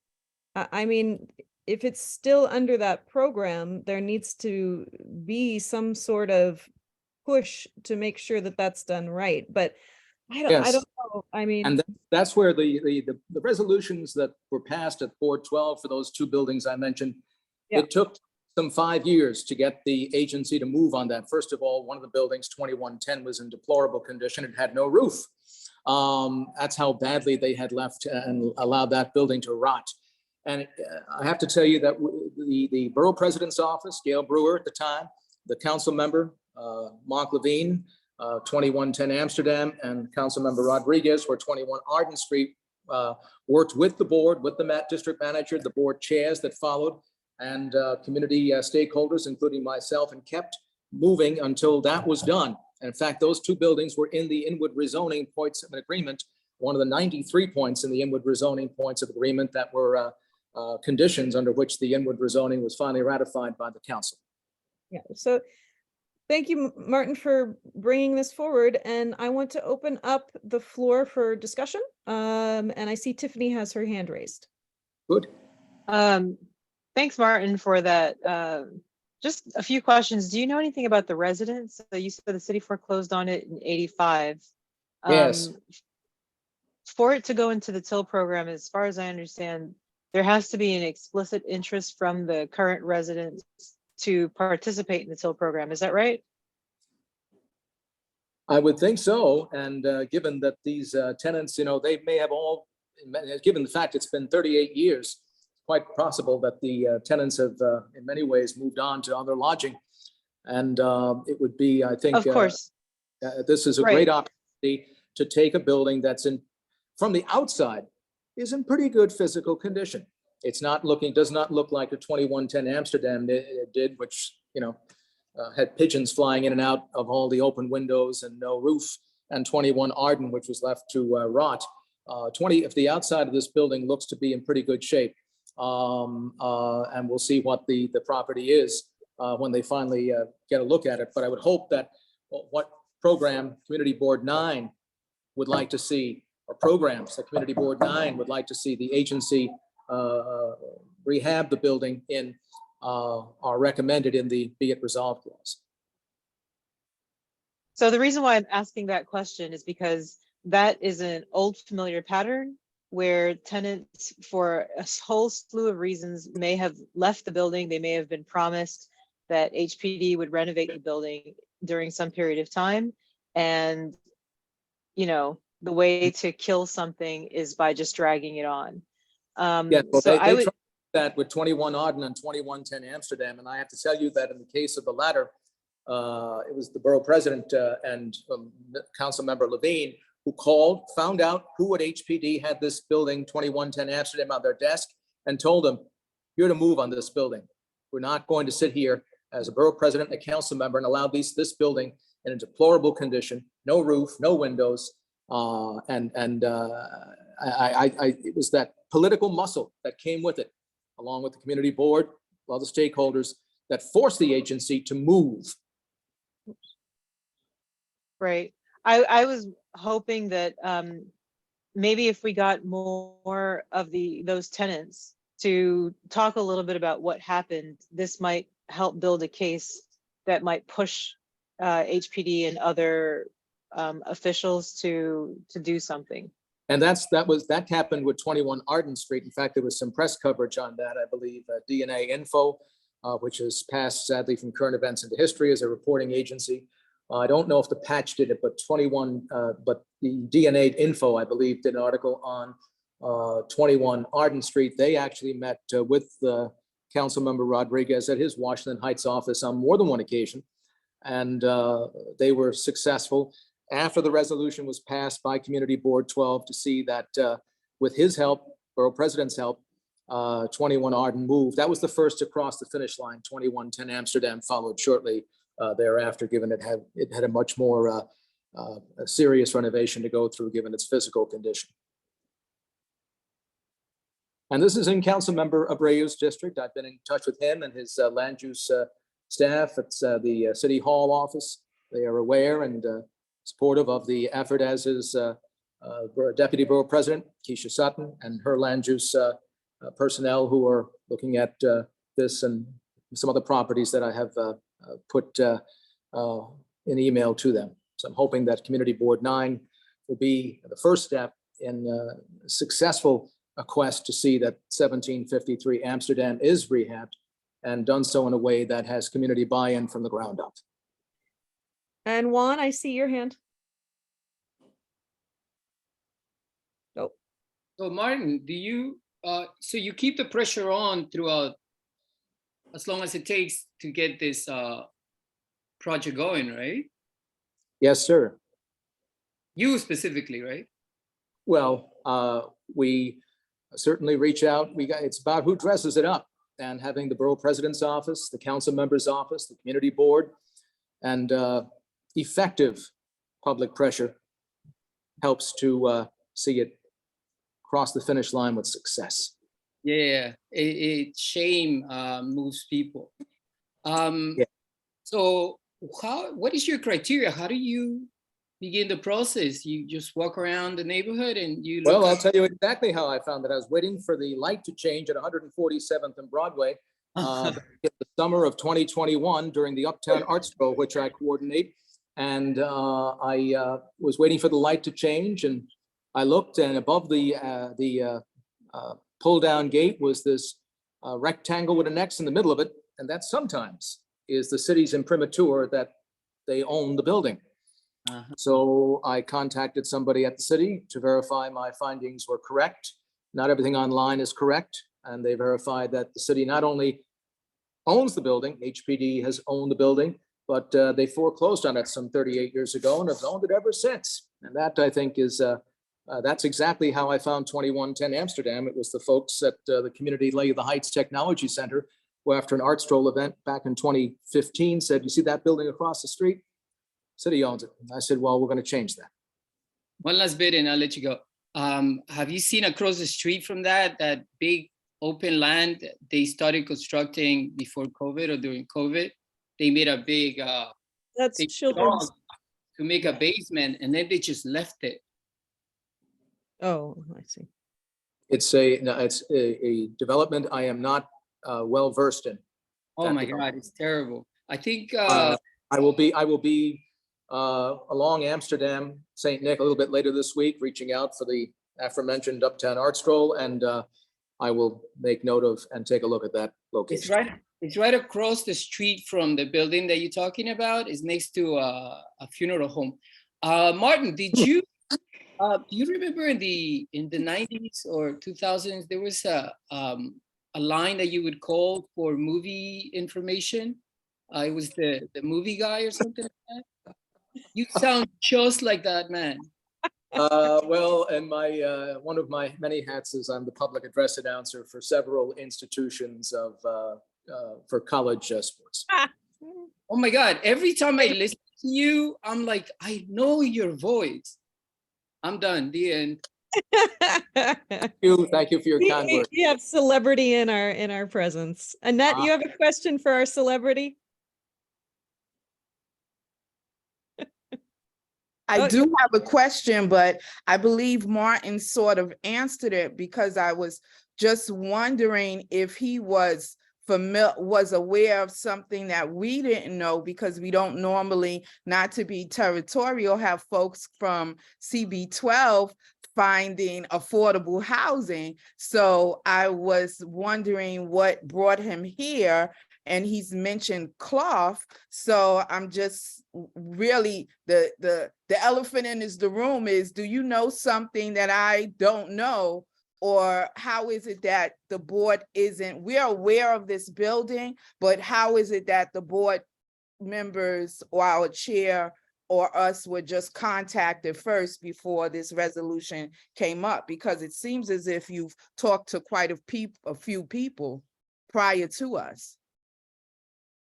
I mean, if it's still under that program, there needs to be some sort of push to make sure that that's done right. But I Yes. don't know. I mean, And that's where the resolutions that were passed at Board 12 for those two buildings I mentioned, Yeah. it took some 5 years to get the agency to move on that. First of all, one of the buildings, 2110, was in deplorable condition. It had no roof. That's how badly they had left and allowed that building to rot. And I have to tell you that the borough president's office, Gail Brewer at the time, the council member, Mark Levine, 2110 Amsterdam, and Councilmember Rodriguez for 21 Arden Street, worked with the board, with the district manager, the board chairs that followed, and community stakeholders, including myself, and kept moving until that was done. And in fact, those two buildings were in the inward rezoning points of an agreement, one of the 93 points in the inward rezoning points of agreement that were conditions under which the inward rezoning was finally ratified by the council. yeah. So thank you, Martin, for bringing this forward. And I want to open up the floor for discussion. And I see Tiffany has her hand raised. Good. Thanks, Martin, for that. Just a few questions. Do you know anything about the residents? So you said the city foreclosed on it in 85. Yes. For it to go into the TIL program, as far as I understand, there has to be an explicit interest from the current residents to participate in the TIL program. Is that right? I would think so. And given that these tenants, they may have all, given the fact it's been 38 years, quite possible that the tenants have in many ways moved on to other lodging. And it would be, I think, Of course. This is a great opportunity to take a building that's from the outside, is in pretty good physical condition. It's not does not look like a 2110 Amsterdam did, which, had pigeons flying in and out of all the open windows and no roof, and 21 Arden, which was left to rot. If the outside of this building looks to be in pretty good shape, and we'll see what the property is when they finally get a look at it. But I would hope that what program Community Board 9 would like to see, or programs that Community Board 9 would like to see the agency rehab the building in, are recommended in the Be It Resolved clause. So the reason why I'm asking that question is because that is an old familiar pattern where tenants, for a whole slew of reasons, may have left the building. They may have been promised that HPD would renovate the building during some period of time. And, the way to kill something is by just dragging it on. Yeah, well, so they tried that with 21 Arden and 2110 Amsterdam. And I have to tell you that in the case of the latter, it was the borough president and council member Levine who called, found out who at HPD had this building, 2110 Amsterdam, on their desk, and told them, you're to move on this building. We're not going to sit here as a borough president and a council member and allow this building in a deplorable condition, no roof, no windows. It was that political muscle that came with it, along with the community board, all the stakeholders, that forced the agency to move. Right. I was hoping that maybe if we got more of those tenants to talk a little bit about what happened, this might help build a case that might push HPD and other officials to do something. And that happened with 21 Arden Street. In fact, there was some press coverage on that, I believe. DNA Info, which has passed sadly from current events into history as a reporting agency. I don't know if the Patch did it, but the DNA Info, I believe, did an article on 21 Arden Street. They actually met with Councilmember Rodriguez at his Washington Heights office on more than one occasion. And they were successful after the resolution was passed by Community Board 12 to see that with his help, borough president's help, 21 Arden moved. That was the first to cross the finish line. 2110 Amsterdam followed shortly thereafter, given it had a much more a serious renovation to go through, given its physical condition. And this is in Councilmember Abreu's district. I've been in touch with him and his land use staff at the City Hall office. They are aware and supportive of the effort, as is Deputy Borough President Keisha Sutton and her land use personnel who are looking at this and some other properties that I have put in email to them. So I'm hoping that Community Board 9 will be the first step in a successful quest to see that 1753 Amsterdam is rehabbed and done so in a way that has community buy-in from the ground up. And Juan, I see your hand. Oh, So Martin, do you, so you keep the pressure on throughout as long as it takes to get this project going, right? Yes, sir. You specifically, right? Well, we certainly reach out. It's about who dresses it up, and having the borough president's office, the council member's office, the community board, and effective public pressure helps to see it cross the finish line with success. Yeah, shame moves people. Yeah. So what is your criteria? How do you begin the process? You just walk around the neighborhood and you look. Well, I'll tell you exactly how I found it. I was waiting for the light to change at 147th and Broadway in the summer of 2021 during the Uptown Art Show, which I coordinate. And I was waiting for the light to change, and I looked, and above the pull-down gate was this rectangle with an X in the middle of it, and that sometimes is the city's imprimatur that they own the building. So I contacted somebody at the city to verify my findings were correct. Not everything online is correct, and they verified that the city not only owns the building, HPD has owned the building, but they foreclosed on it some 38 years ago and have owned it ever since. And that, I think, is that's exactly how I found 2110 Amsterdam. It was the folks at the Community Lay of the Heights Technology Center, who after an art stroll event back in 2015 said, "You see that building across the street? City owns it." And I said, "Well, we're going to change that." One last bit and I'll let you go. Have you seen across the street from that big open land they started constructing before COVID or during COVID? They made a big that's children's. to make a basement, and then they just left it. Oh, I see. It's a development I am not well versed in. Oh my God, it's terrible. I think I will be along Amsterdam, St. Nick a little bit later this week, reaching out for the aforementioned Uptown Art Stroll, and I will make note of and take a look at that location. It's right across the street from the building that you're talking about. It's next to a funeral home. Martin, did you do you remember in the 90s or 2000s there was a line that you would call for movie information? It was the movie guy or something like that. You sound just like that man. Well, and my one of my many hats is I'm the public address announcer for several institutions of for college sports. Oh my God! Every time I listen to you, I'm like, I know your voice. I'm done. The end. Thank you for your kind words. You have celebrity in our presence. Annette, you have a question for our celebrity? I do have a question, but I believe Martin sort of answered it, because I was just wondering if he was aware of something that we didn't know, because we don't normally, not to be territorial, have folks from CB12 finding affordable housing. So I was wondering what brought him here, and he's mentioned cloth. So I'm just really, the elephant in the room is, do you know something that I don't know? Or how is it that the board we're aware of this building, but how is it that the board members or our chair or us were just contacted first before this resolution came up? Because it seems as if you've talked to quite a few people prior to us.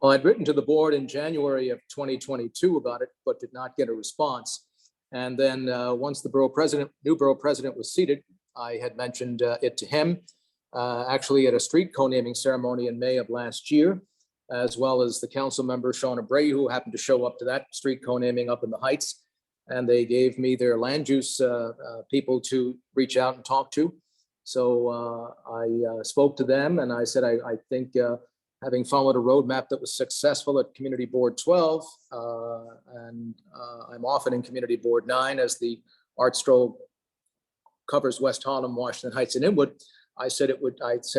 Well, I'd written to the board in January of 2022 about it, but did not get a response. And then once the new borough president was seated, I had mentioned it to him, actually at a street co-naming ceremony in May of last year, as well as the council member, Shauna Bray, who happened to show up to that street co-naming up in the Heights. And they gave me their land use people to reach out and talk to. So I spoke to them and I said, I think having followed a roadmap that was successful at Community Board 12, and I'm often in Community Board 9 as the art stroll covers West Harlem, Washington Heights, and Inwood. I said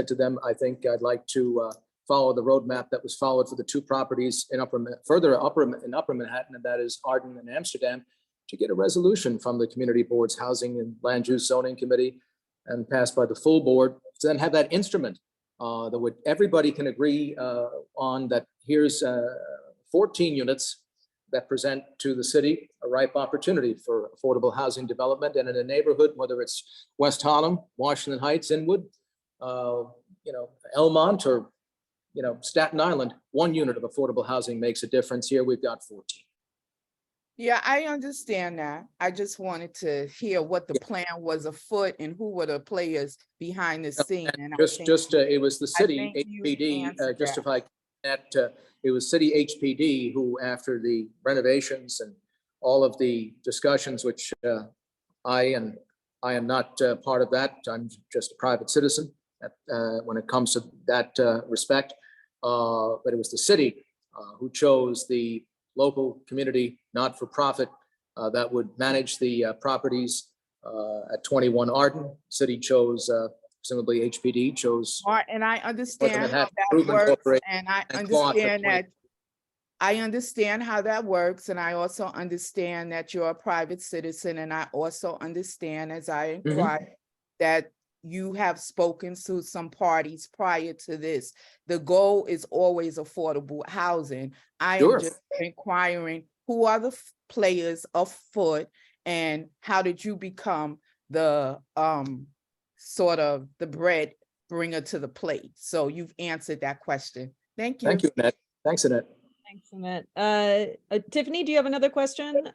to them, I think I'd like to follow the roadmap that was followed for the two properties in Upper Manhattan, and that is Arden and Amsterdam, to get a resolution from the Community Board's Housing and Land Use Zoning Committee and passed by the full board, to then have that instrument that everybody can agree on, that here's 14 units that present to the city a ripe opportunity for affordable housing development, and in a neighborhood, whether it's West Harlem, Washington Heights, Inwood, Elmont, or Staten Island, 1 unit of affordable housing makes a difference. Here we've got 14. Yeah, I understand that. I just wanted to hear what the plan was afoot and who were the players behind the scene. And It was the city HPD, answered just that. if I can, it was city HPD who, after the renovations and all of the discussions, which I am not part of that. I'm just a private citizen when it comes to that respect. But it was the city who chose the local community not-for-profit that would manage the properties at 21 Arden. City chose, presumably HPD chose. And I understand how Manhattan that Improvement works, Corporation and I and co-op at understand 20. that. I understand how that works, and I also understand that you're a private citizen, and I also understand, as I inquired, that you have spoken to some parties prior to this. The goal is always affordable housing. I am just inquiring, who are the players afoot, and how did you become the sort of the bread bringer to the plate? So you've answered that question. Thank you. Thank you, Annette. Thanks, Annette. Thanks, Annette. Tiffany, do you have another question?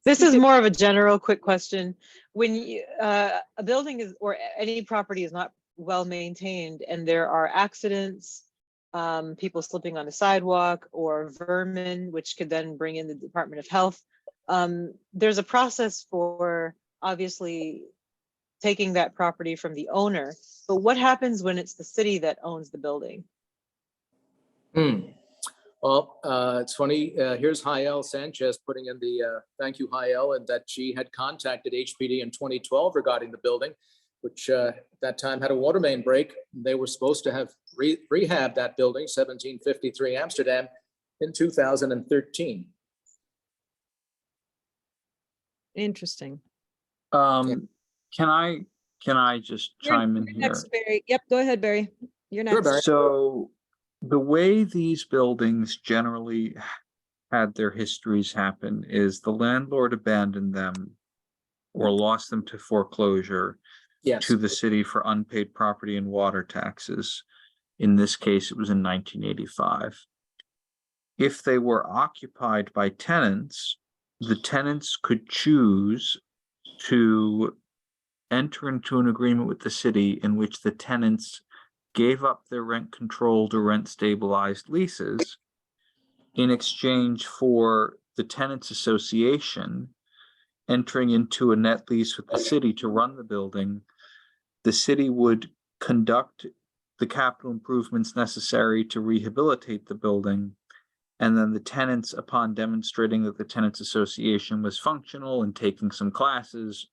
This is more of a general quick question. When a building is, or any property is not well maintained and there are accidents, people slipping on a sidewalk or vermin, which could then bring in the Department of Health, there's a process for obviously taking that property from the owner. But what happens when it's the city that owns the building? Well, it's funny. Here's Hayel Sanchez putting in the thank you, Hayel, and that she had contacted HPD in 2012 regarding the building, which at that time had a water main break. They were supposed to have rehabbed that building, 1753 Amsterdam, in 2013. Interesting. Can I just chime in here? Next, Barry. Yep, go ahead, Barry. You're next. Barry. So the way these buildings generally had their histories happen is the landlord abandoned them or lost them to foreclosure to the city for unpaid property and water taxes. In this case, it was in 1985. If they were occupied by tenants, the tenants could choose to enter into an agreement with the city in which the tenants gave up their rent-controlled or rent-stabilized leases in exchange for the tenants association entering into a net lease with the city to run the building. The city would conduct the capital improvements necessary to rehabilitate the building, and then the tenants, upon demonstrating that the tenants association was functional and taking some classes,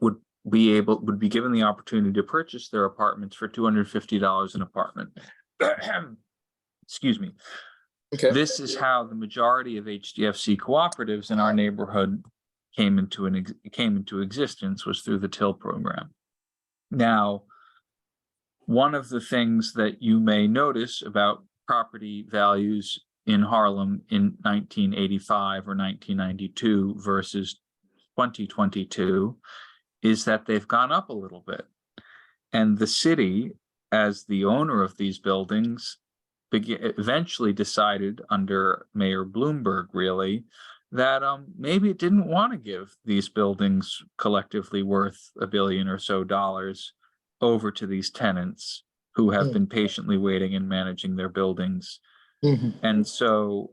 would be given the opportunity to purchase their apartments for $250 an apartment. Excuse me. Okay. This is how the majority of HDFC cooperatives in our neighborhood came into existence, was through the TIL program. Now, one of the things that you may notice about property values in Harlem in 1985 or 1992 versus 2022 is that they've gone up a little bit. And the city, as the owner of these buildings, eventually decided under Mayor Bloomberg, really, that maybe it didn't want to give these buildings collectively worth $1 billion or so over to these tenants who have been patiently waiting and managing their buildings. And so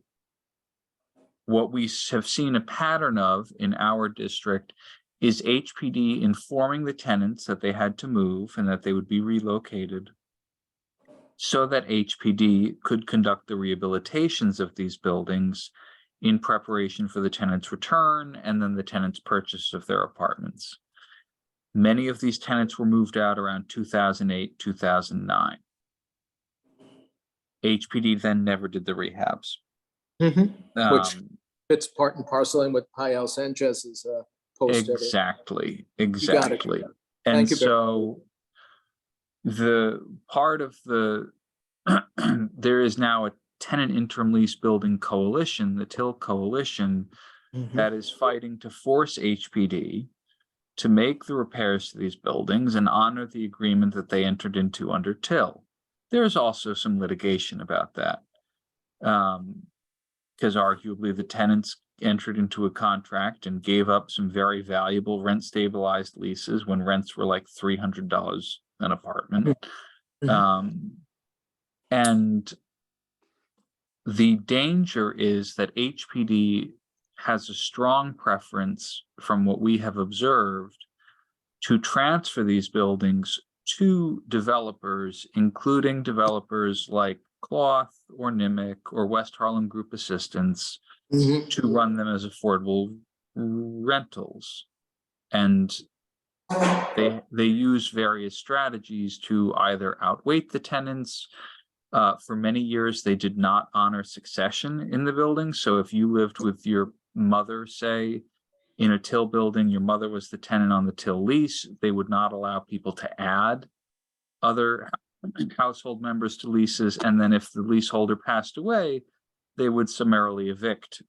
what we have seen a pattern of in our district is HPD informing the tenants that they had to move and that they would be relocated so that HPD could conduct the rehabilitations of these buildings in preparation for the tenants' return and then the tenants' purchase of their apartments. Many of these tenants were moved out around 2008, 2009. HPD then never did the rehabs. Which fits part and parcel in with Pael Sanchez's post. Exactly, You got it. exactly. Thank And you, Barry. so the part of the, there is now a tenant interim lease building coalition, the TIL coalition, that is fighting to force HPD to make the repairs to these buildings and honor the agreement that they entered into under TIL. There's also some litigation about that, because arguably the tenants entered into a contract and gave up some very valuable rent stabilized leases when rents were like $300 an apartment. And the danger is that HPD has a strong preference, from what we have observed, to transfer these buildings to developers, including developers like Cloth or Nimic or West Harlem Group Assistance, to run them as affordable rentals. And they use various strategies to either outweight the tenants. For many years, they did not honor succession in the building. So if you lived with your mother, say, in a TIL building, your mother was the tenant on the TIL lease, they would not allow people to add other household members to leases. And then if the leaseholder passed away, they would summarily evict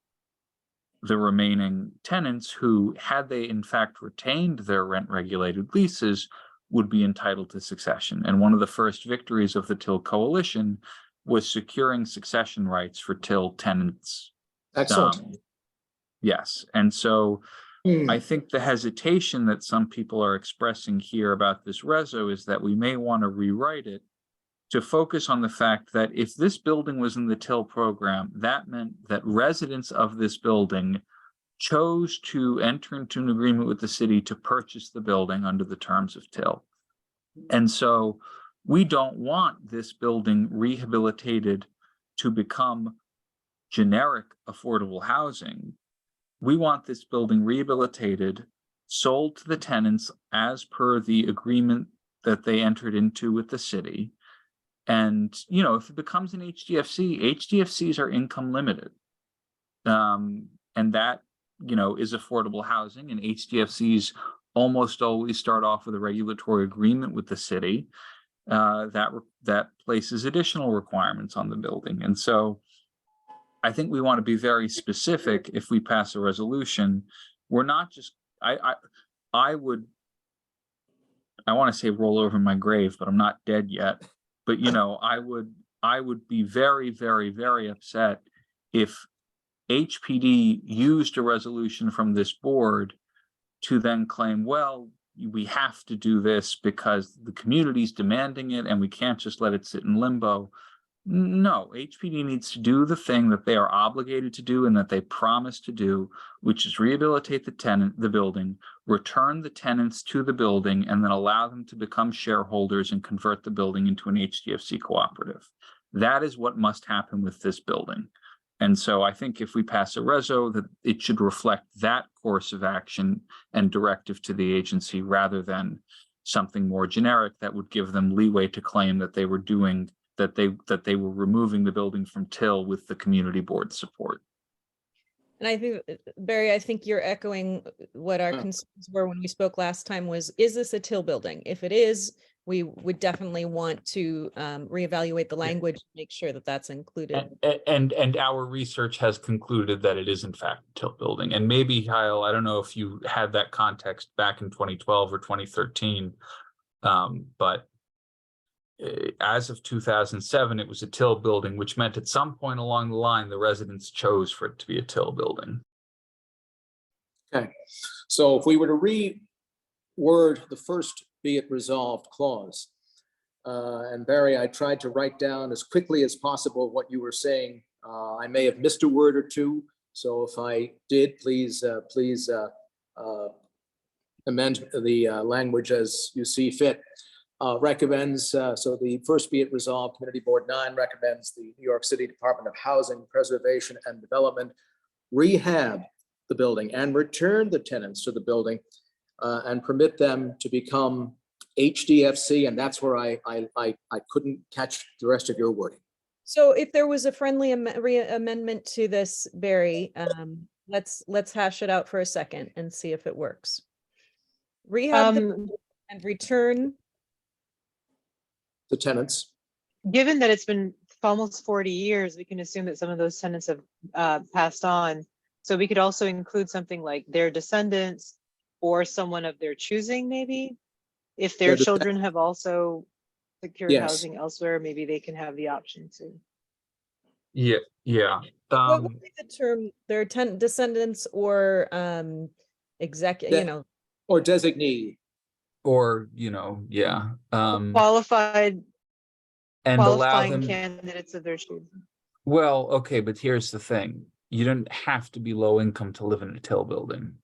the remaining tenants who, had they in fact retained their rent regulated leases, would be entitled to succession. And one of the first victories of the TIL coalition was securing succession rights for TIL tenants. Excellent. Yes. And so I think the hesitation that some people are expressing here about this reso is that we may want to rewrite it to focus on the fact that if this building was in the TIL program, that meant that residents of this building chose to enter into an agreement with the city to purchase the building under the terms of TIL. And so we don't want this building rehabilitated to become generic affordable housing. We want this building rehabilitated, sold to the tenants as per the agreement that they entered into with the city. And, you know, if it becomes an HDFC, HDFCs are income limited. And that, you know, is affordable housing, and HDFCs almost always start off with a regulatory agreement with the city that places additional requirements on the building. And so I think we want to be very specific if we pass a resolution. We're not just, I want to say roll over my grave, but I'm not dead yet. But, you know, I would be very, very, very upset if HPD used a resolution from this board to then claim, well, we have to do this because the community's demanding it and we can't just let it sit in limbo. No, HPD needs to do the thing that they are obligated to do and that they promised to do, which is rehabilitate the building, return the tenants to the building, and then allow them to become shareholders and convert the building into an HDFC cooperative. That is what must happen with this building. And so I think if we pass a reso, that it should reflect that course of action and directive to the agency rather than something more generic that would give them leeway to claim that they were doing that they were removing the building from TIL with the community board support. And I think, Barry, I think you're echoing what our concerns were when we spoke last time was, is this a TIL building? If it is, we would definitely want to reevaluate the language, make sure that that's included. And our research has concluded that it is in fact a TIL building. And maybe, Kyle, I don't know if you had that context back in 2012 or 2013, but as of 2007, it was a TIL building, which meant at some point along the line, the residents chose for it to be a TIL building. Okay, so if we were to reword the first "be it resolved" clause, and Barry, I tried to write down as quickly as possible what you were saying. I may have missed a word or two, so if I did, please amend the language as you see fit. Recommends, so the first be it resolved, Community Board 9 recommends the New York City Department of Housing, Preservation and Development rehab the building and return the tenants to the building and permit them to become HDFC. And that's where I couldn't catch the rest of your wording. So if there was a friendly amendment to this, Barry, let's hash it out for a second and see if it works. Rehab and return The tenants. Given that it's been almost 40 years, we can assume that some of those tenants have passed on. So we could also include something like their descendants or someone of their choosing, maybe. If their children have also secured housing elsewhere, maybe they can have the option to. Yeah. What would be the term, their descendants or or designee. Or, Qualified and allow qualifying them. candidates of their choosing. Well, okay, but here's the thing. You don't have to be low income to live in a Till building.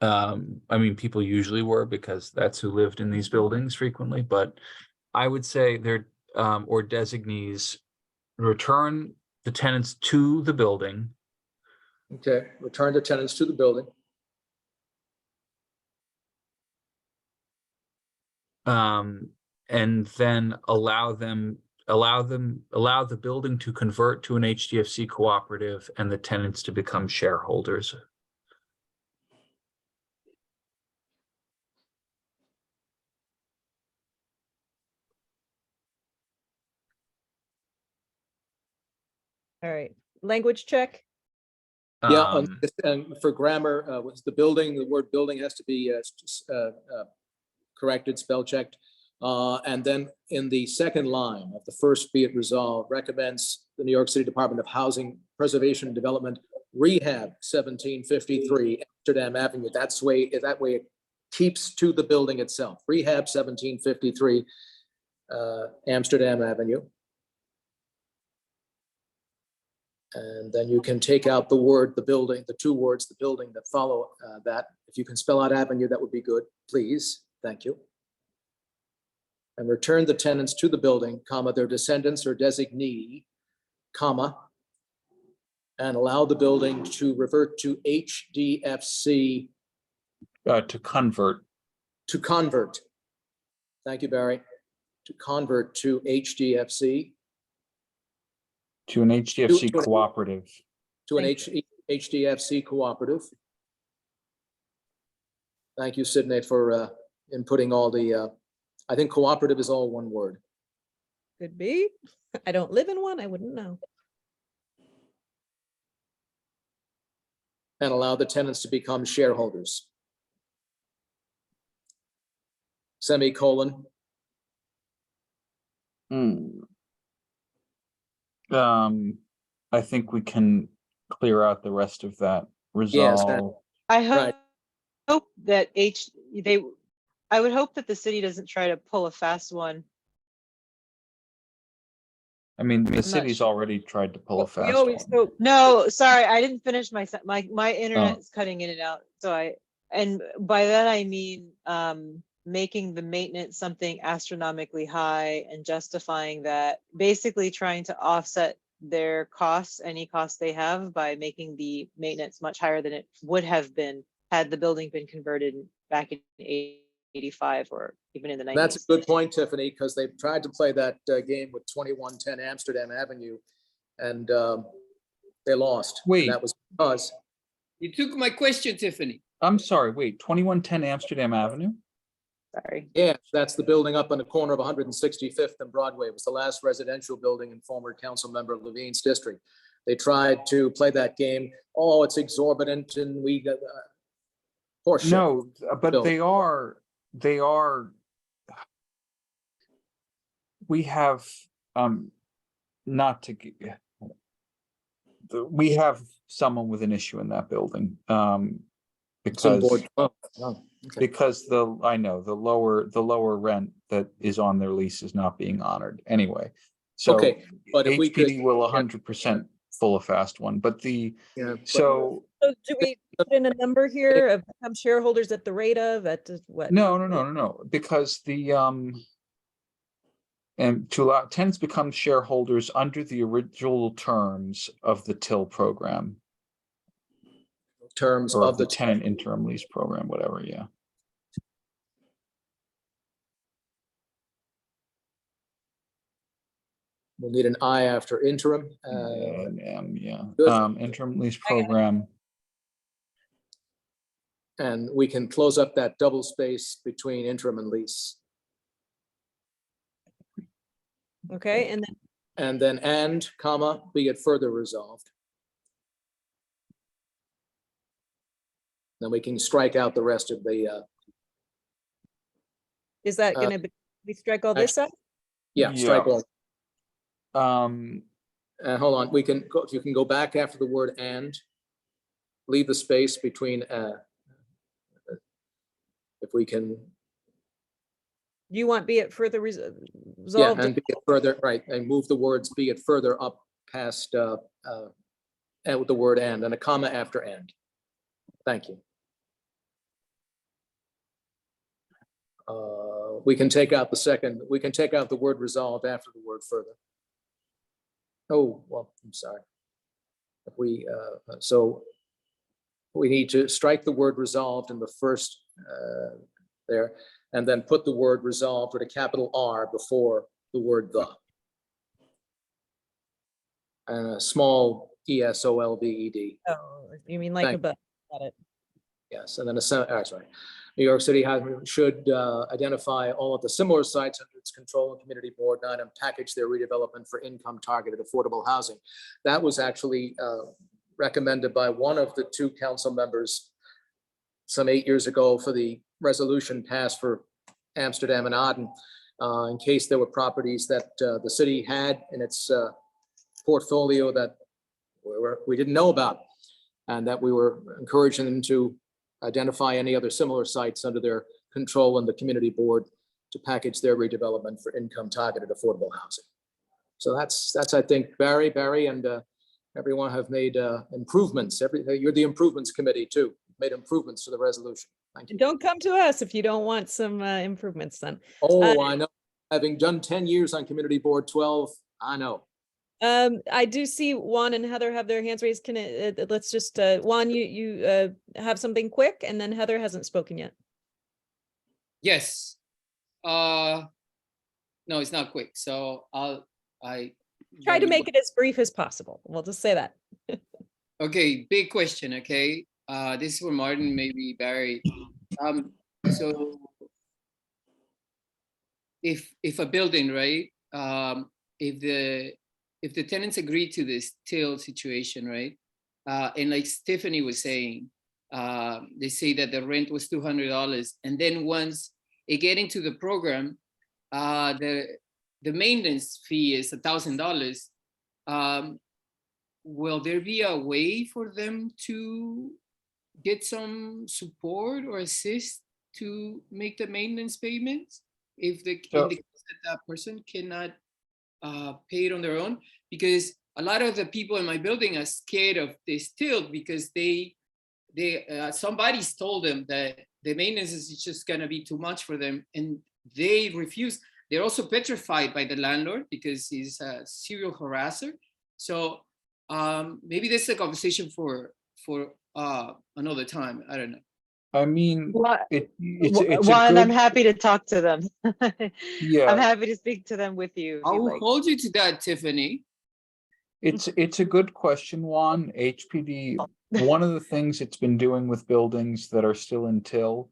I mean, people usually were because that's who lived in these buildings frequently, but I would say they're or designees return the tenants to the building. Okay, return the tenants to the building. And then allow the building to convert to an HDFC cooperative and the tenants to become shareholders. All right, language check. Yeah, and for grammar, what's the building? The word building has to be corrected, spell checked. And then in the second line of the first be it resolved, recommends the New York City Department of Housing, Preservation and Development rehab 1753 Amsterdam Avenue. That way it keeps to the building itself. Rehab 1753 Amsterdam Avenue. And then you can take out the word, the building, the two words, the building that follow that. If you can spell out avenue, that would be good, please. Thank you. And return the tenants to the building, comma, their descendants or designee, comma, and allow the building to revert to HDFC. To convert. To convert. Thank you, Barry. To convert to HDFC. To an HDFC cooperative. To an HDFC cooperative. Thank you, Sydney, for inputting all the, I think cooperative is all one word. Could be. I don't live in one, I wouldn't know. And allow the tenants to become shareholders. Semicolon. I think we can clear out the rest of that. Resolve. I hope that I would hope that the city doesn't try to pull a fast one. I mean, the city's already tried to pull a fast one. No, sorry, I didn't finish my internet's cutting in and out. So and by that I mean making the maintenance something astronomically high and justifying that, basically trying to offset their costs, any costs they have, by making the maintenance much higher than it would have been had the building been converted back in 85 or even in the 90s. That's a good point, Tiffany, because they've tried to play that game with 2110 Amsterdam Avenue and they lost. Wait. And that was because. You took my question, Tiffany. I'm sorry, wait, 2110 Amsterdam Avenue? Sorry. Yeah, that's the building up on the corner of 165th and Broadway. It was the last residential building in former council member Levine's district. They tried to play that game. Oh, it's exorbitant and we got horseshit. No, but building. they are, we have, we have someone with an issue in that building. Because because I know the lower rent that is on their lease is not being honored anyway. So okay, but if HPD will 100% pull a fast one, but So do we put in a number here of become shareholders at the rate of, what? No, because the, and to allow tenants become shareholders under the original terms of the TIL program. Terms Or of the tenant interim lease program, whatever, yeah. We'll need an I after interim. Yeah, good. interim lease program. And we can close up that double space between interim and lease. Okay, and then And comma, be it further resolved. Then we can strike out the rest of the, is that gonna be, we strike all this up? yeah, strike all. Um, Hold on, we can go, you can go back after the word and. Leave the space between, if we can, You want be it further yeah, resolved? and be it further, right, and move the words, be it further up past, and with the word and a comma after and. Thank you. We can take out the second, we can take out the word resolved after the word further. Oh, well, I'm sorry. If we, so we need to strike the word resolved in the first there, and then put the word resolved with a capital R before the word the. And a small ESOLVED. Oh, you mean like above, got it. Yes, and then sorry. New York City should identify all of the similar sites under its control and community board 9 and package their redevelopment for income targeted affordable housing. That was actually recommended by one of the 2 council members some 8 years ago for the resolution passed for Amsterdam and Aden, in case there were properties that the city had in its portfolio that we didn't know about, and that we were encouraging them to identify any other similar sites under their control and the community board to package their redevelopment for income targeted affordable housing. So that's I think Barry and everyone have made improvements. You're the improvements committee too, made improvements to the resolution. Thank you. Don't come to us if you don't want some improvements then. Oh, I know. Having done 10 years on community board 12, I know. I do see Juan and Heather have their hands raised. Can it, let's just, Juan, you have something quick, and then Heather hasn't spoken yet. Yes. No, it's not quick. So I try to make it as brief as possible. We'll just say that. Okay, big question. Okay. This is for Martin, maybe Barry. So if a building, right? If the tenants agree to this TIL situation, right? And like Stephanie was saying, they say that the rent was $200, and then once it get into the program, the maintenance fee is $1,000. Will there be a way for them to get some support or assist to make the maintenance payments if in the case that person cannot pay it on their own? Because a lot of the people in my building are scared of this TIL because somebody's told them that the maintenance is just gonna be too much for them, and they refuse. They're also petrified by the landlord because he's a serial harasser. So maybe this is a conversation for another time. I don't know. I mean, it's Juan, I'm happy to talk to them. Yeah. I'm happy to speak to them with you. I will hold you to that, Tiffany. It's a good question, Juan. HPD, one of the things it's been doing with buildings that are still in TIL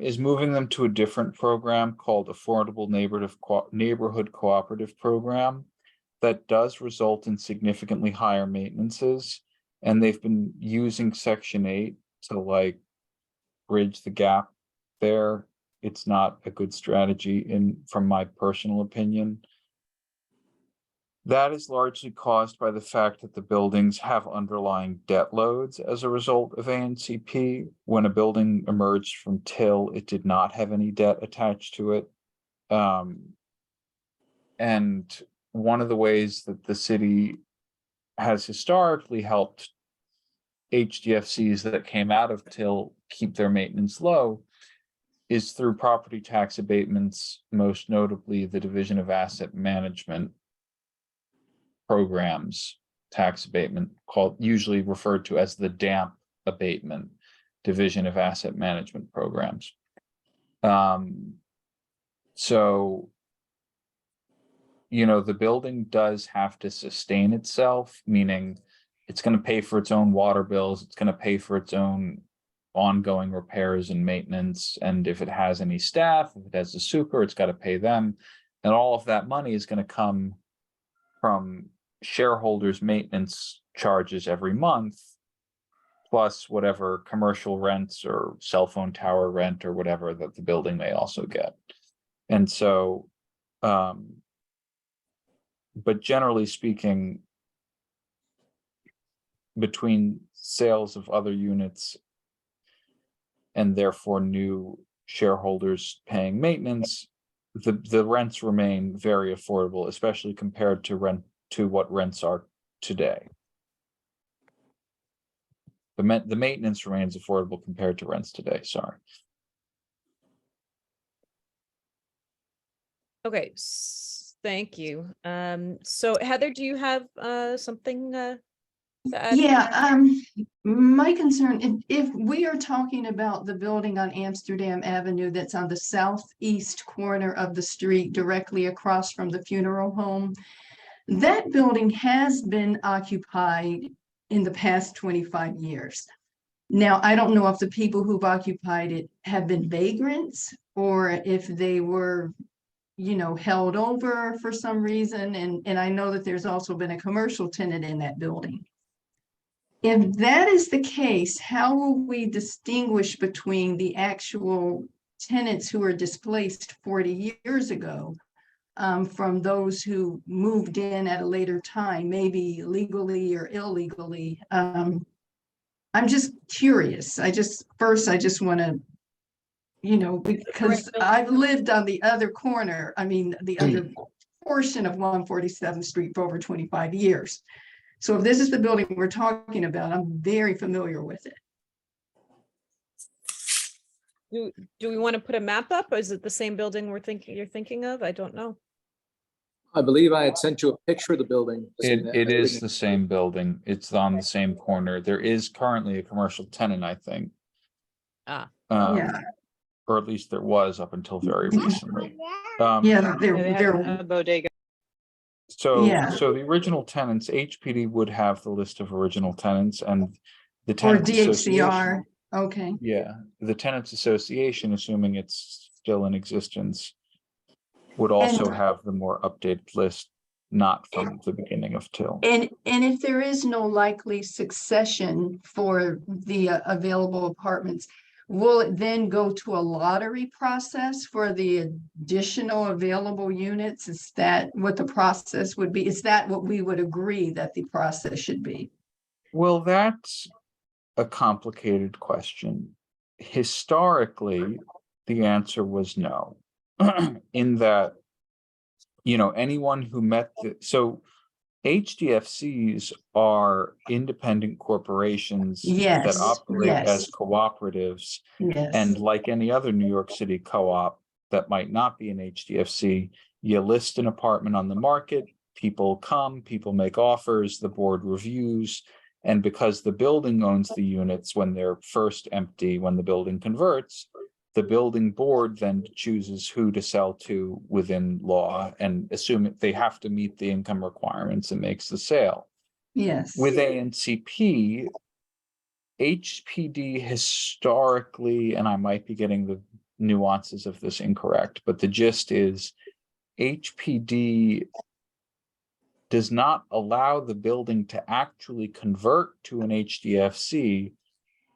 is moving them to a different program called Affordable Neighborhood Cooperative Program that does result in significantly higher maintenances. And they've been using Section 8 to like bridge the gap there. It's not a good strategy from my personal opinion. That is largely caused by the fact that the buildings have underlying debt loads as a result of ANCP. When a building emerged from TIL, it did not have any debt attached to it. And one of the ways that the city has historically helped HDFCs that came out of till keep their maintenance low is through property tax abatements, most notably the Division of Asset Management programs tax abatement, called usually referred to as the DAMP abatement, Division of Asset Management Programs. So, you know, the building does have to sustain itself, meaning it's going to pay for its own water bills, it's going to pay for its own ongoing repairs and maintenance, and if it has any staff, if it has a super, it's got to pay them, and all of that money is going to come from shareholders' maintenance charges every month, plus whatever commercial rents or cell phone tower rent or whatever that the building may also get. And so, but generally speaking, between sales of other units and therefore new shareholders paying maintenance, the rents remain very affordable, especially compared to what rents are today. The maintenance remains affordable compared to rents today, sorry. Okay, thank you. So Heather, do you have something to add? Yeah, my concern, if we are talking about the building on Amsterdam Avenue that's on the southeast corner of the street directly across from the funeral home, that building has been occupied in the past 25 years. Now, I don't know if the people who've occupied it have been vagrants or if they were, you know, held over for some reason. And I know that there's also been a commercial tenant in that building. If that is the case, how will we distinguish between the actual tenants who were displaced 40 years ago from those who moved in at a later time, maybe legally or illegally? I'm just curious. I just want to, you know, because I've lived on the other corner, I mean, the other portion of 147th Street for over 25 years. So if this is the building we're talking about, I'm very familiar with it. Do we want to put a map up, or is it the same building you're thinking of? I don't know. I believe I had sent you a picture of the building. It is the same building. It's on the same corner. There is currently a commercial tenant, I think. Yeah. Or at least there was up until very recently. Yeah, They have a bodega. So Yeah. the original tenants, HPD would have the list of original tenants, and the Or tenants DHCR. association. Okay. Yeah, the tenants association, assuming it's still in existence, would also have the more updated list, not from the beginning of till. And if there is no likely succession for the available apartments, will it then go to a lottery process for the additional available units? Is that what the process would be? Is that what we would agree that the process should be? Well, that's a complicated question. Historically, the answer was no, in that, you know, anyone who met so HDFCs are independent corporations that operate as cooperatives. Yes. And like any other New York City co-op that might not be an HDFC, you list an apartment on the market, people come, people make offers, the board reviews. And because the building owns the units when they're first empty, when the building converts, the building board then chooses who to sell to within law and assume they have to meet the income requirements and makes the sale. Yes. With ANCP, HPD historically, and I might be getting the nuances of this incorrect, but the gist is HPD does not allow the building to actually convert to an HDFC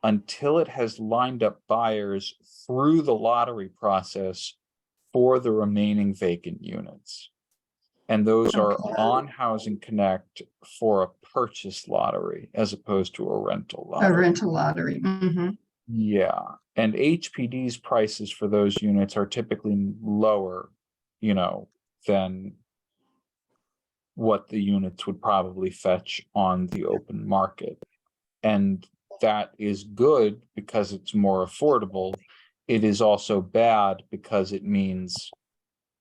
until it has lined up buyers through the lottery process for the remaining vacant units. And those are on Housing Connect for a purchase lottery as opposed to a rental lottery. A rental lottery. Mm-hmm. Yeah. And HPD's prices for those units are typically lower, you know, than what the units would probably fetch on the open market. And that is good because it's more affordable. It is also bad because it means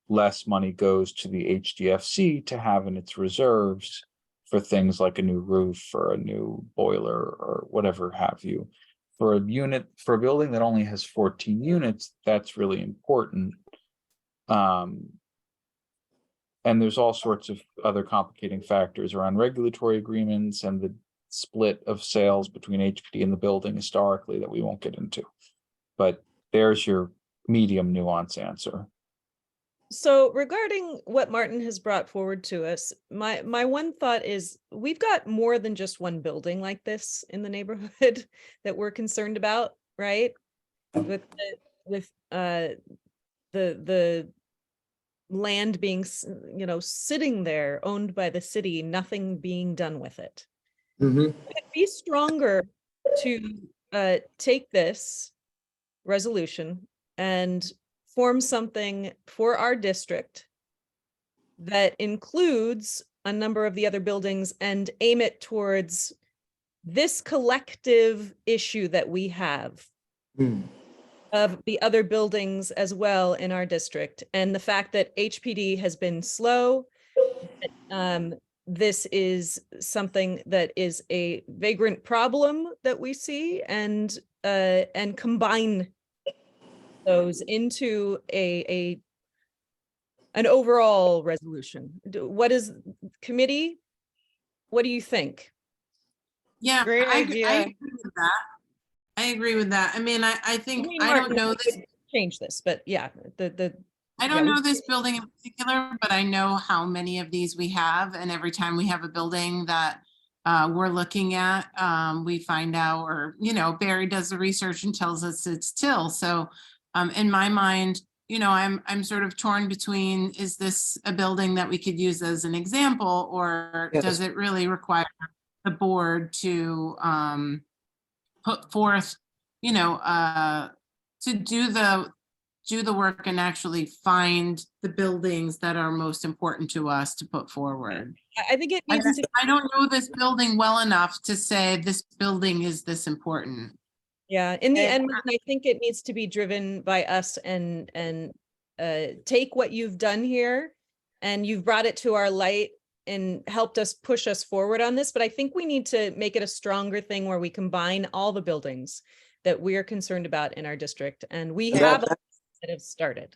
less money goes to the HDFC to have in its reserves for things like a new roof or a new boiler or whatever have you. For a unit, for a building that only has 14 units, that's really important. And there's all sorts of other complicating factors around regulatory agreements and the split of sales between HPD and the building historically that we won't get into. But there's your medium nuance answer. So regarding what Martin has brought forward to us, my one thought is we've got more than just one building like this in the neighborhood that we're concerned about, right? With the land being, sitting there, owned by the city, nothing being done with it. Would it be stronger to take this resolution and form something for our district that includes a number of the other buildings and aim it towards this collective issue that we have of the other buildings as well in our district, and the fact that HPD has been slow. This is something that is a vagrant problem that we see, and combine those into an overall resolution. What is committee? What do you think? Yeah, Great I idea. agree with that. I agree with that. I mean, I think, I don't know this. Change this, but yeah, I don't know this building in particular, but I know how many of these we have. And every time we have a building that we're looking at, we find out, or, Barry does the research and tells us it's Till. So in my mind, I'm sort of torn between, is this a building that we could use as an example, or does it really require the board to put forth, to do the work and actually find the buildings that are most important to us to put forward. I think it needs to. I don't know this building well enough to say this building is this important. Yeah, in the end, I think it needs to be driven by us and take what you've done here and you've brought it to our light and helped us push us forward on this. But I think we need to make it a stronger thing where we combine all the buildings that we're concerned about in our district. And we have that have started.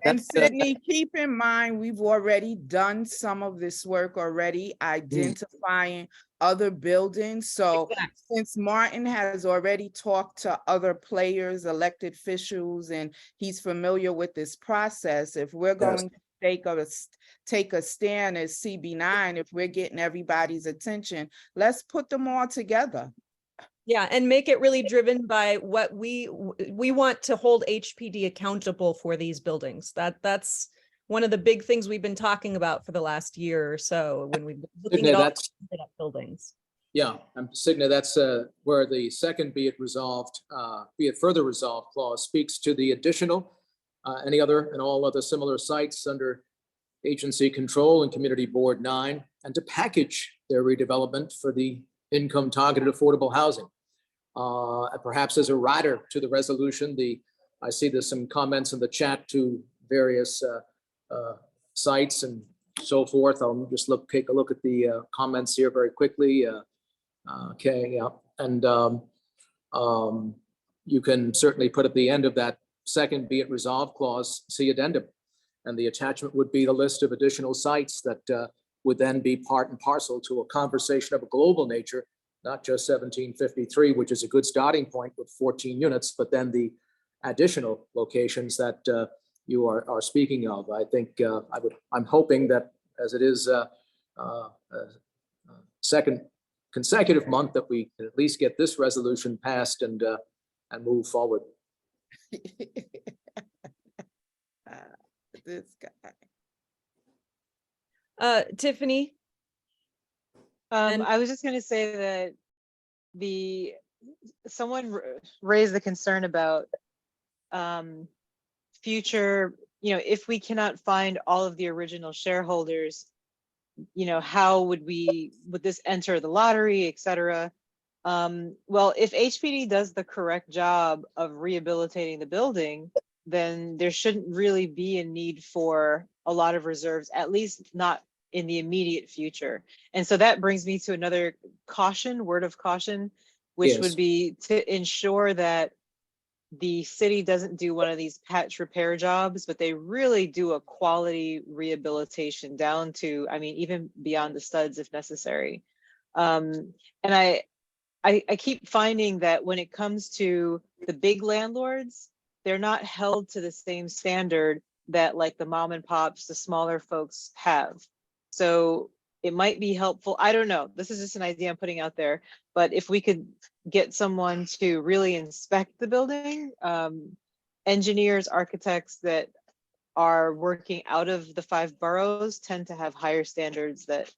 And Sydney, keep in mind, we've already done some of this work already, identifying other buildings. So since Martin has already talked to other players, elected officials, and he's familiar with this process, if we're going to take a stand as CB9, if we're getting everybody's attention, let's put them all together. Yeah, and make it really driven by what we want to hold HPD accountable for these buildings. That's one of the big things we've been talking about for the last year or so when we've been looking at all the buildings. Yeah, Signa, that's where the second be it further resolved clause speaks to the additional, any other and all other similar sites under agency control and community board 9, and to package their redevelopment for the income targeted affordable housing. Perhaps as a rider to the resolution, I see there's some comments in the chat to various sites and so forth. I'll just take a look at the comments here very quickly. Okay, yeah, and you can certainly put at the end of that second be it resolved clause, see addendum, and the attachment would be the list of additional sites that would then be part and parcel to a conversation of a global nature, not just 1753, which is a good starting point with 14 units, but then the additional locations that you are speaking of. I think I'm hoping that as it is second consecutive month that we can at least get this resolution passed and move forward. This guy. Tiffany. I was just going to say that someone raised the concern about future, if we cannot find all of the original shareholders, how would this enter the lottery, et cetera? Well, if HPD does the correct job of rehabilitating the building, then there shouldn't really be a need for a lot of reserves, at least not in the immediate future. And so that brings me to another word of caution, which Yes. would be to ensure that the city doesn't do one of these patch repair jobs, but they really do a quality rehabilitation down to, I mean, even beyond the studs if necessary. And I keep finding that when it comes to the big landlords, they're not held to the same standard that like the mom and pops, the smaller folks have. So it might be helpful. I don't know. This is just an idea I'm putting out there. But if we could get someone to really inspect the building, engineers, architects that are working out of the 5 boroughs tend to have higher standards that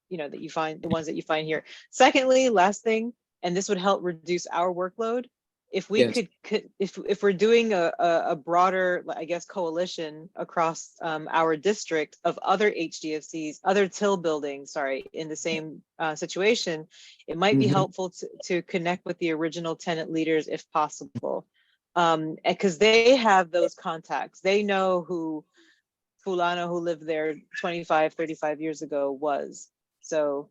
that you find, the ones that you find here. Secondly, last thing, and this would help reduce our workload, if we Yes. could if we're doing a broader, I guess, coalition across our district of other HDFCs, other till buildings, sorry, in the same situation, it might be Mhm. helpful to connect with the original tenant leaders if possible, because they have those contacts. They know who Fulano who lived there 25, 35 years ago was. So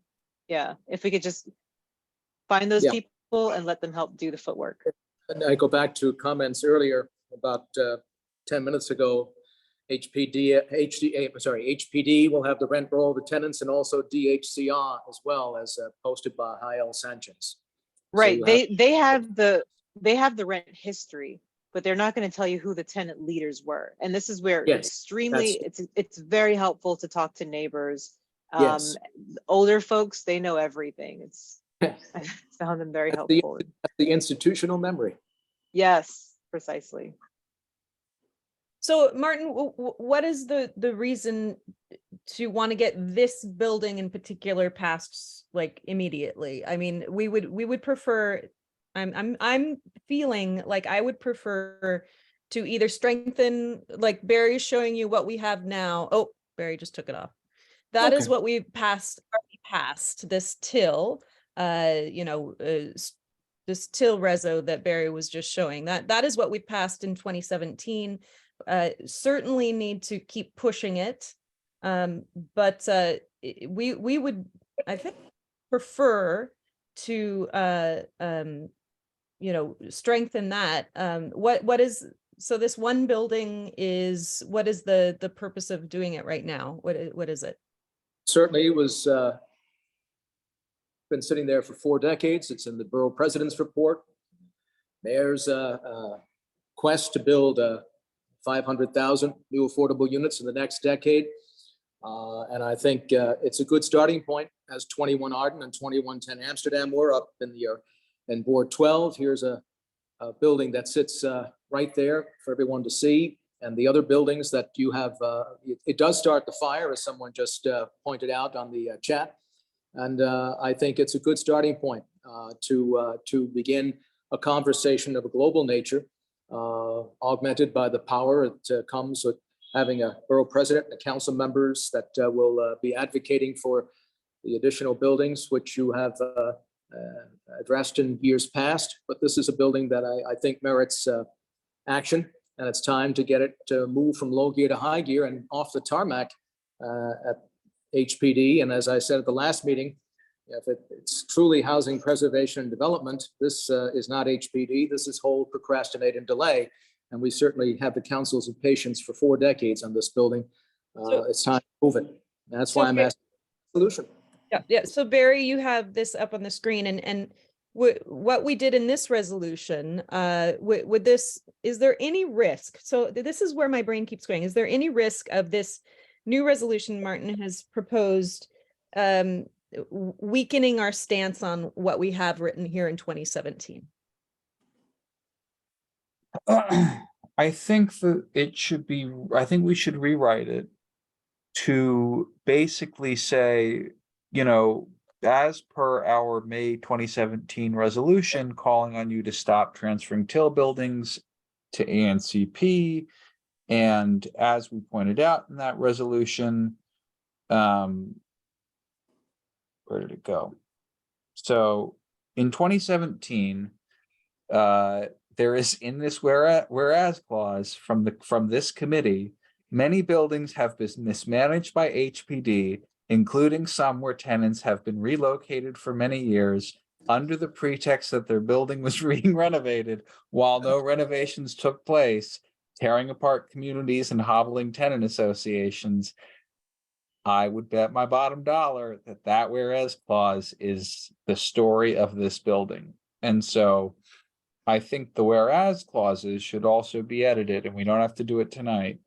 yeah, if we could just find those Yeah. people and let them help do the footwork. And I go back to comments earlier about 10 minutes ago. HPD will have the rent roll, the tenants, and also DHCR as well, as posted by Jael Sanchez. Right, you have- they have the rent history, but they're not going to tell you who the tenant leaders were. And this is where Yes, extremely, it's very helpful to talk to neighbors. Yes. Older folks, they know everything. I found them very helpful. The institutional memory. Yes, precisely. So Martin, what is the reason to want to get this building in particular passed like immediately? I mean, we would prefer, I'm feeling like I would prefer to either strengthen, like Barry's showing you what we have now. Oh, Barry just took it off. That is Okay. what we already passed this till, this till reso that Barry was just showing. That is what we passed in 2017. Certainly need to keep pushing it. But we would, I think, prefer to strengthen that. What is, so this one building is, what is the purpose of doing it right now? What is it? Certainly it was been sitting there for 4 decades. It's in the borough president's report. Mayor's quest to build 500,000 new affordable units in the next decade. And I think it's a good starting point, as 21 Arden and 2110 Amsterdam were up in the in Board 12. Here's a building that sits right there for everyone to see. And the other buildings that you have, it does start the fire, as someone just pointed out on the chat. And I think it's a good starting point to begin a conversation of a global nature, augmented by the power that comes with having a borough president and council members that will be advocating for the additional buildings, which you have addressed in years past. But this is a building that I think merits action. And it's time to get it to move from low gear to high gear and off the tarmac at HPD. And as I said at the last meeting, if it's truly housing preservation and development, this is not HPD. This is hold, procrastinate, and delay. And we certainly have the councils of patience for 4 decades on this building. It's time to move it. And that's why I'm asking for a solution. Yeah. So Barry, you have this up on the screen, and what we did in this resolution, with this, is there any risk? So this is where my brain keeps going. Is there any risk of this new resolution Martin has proposed weakening our stance on what we have written here in 2017? I think that it should be, I think we should rewrite it to basically say, as per our May 2017 resolution, calling on you to stop transferring till buildings to ANCP. And as we pointed out in that resolution, where did it go? So in 2017, there is in this whereas clause from this committee, many buildings have been mismanaged by HPD, including some where tenants have been relocated for many years under the pretext that their building was being renovated while no renovations took place, tearing apart communities and hobbling tenant associations. I would bet my bottom dollar that whereas clause is the story of this building. And so I think the whereas clauses should also be edited, and we don't have to do it tonight,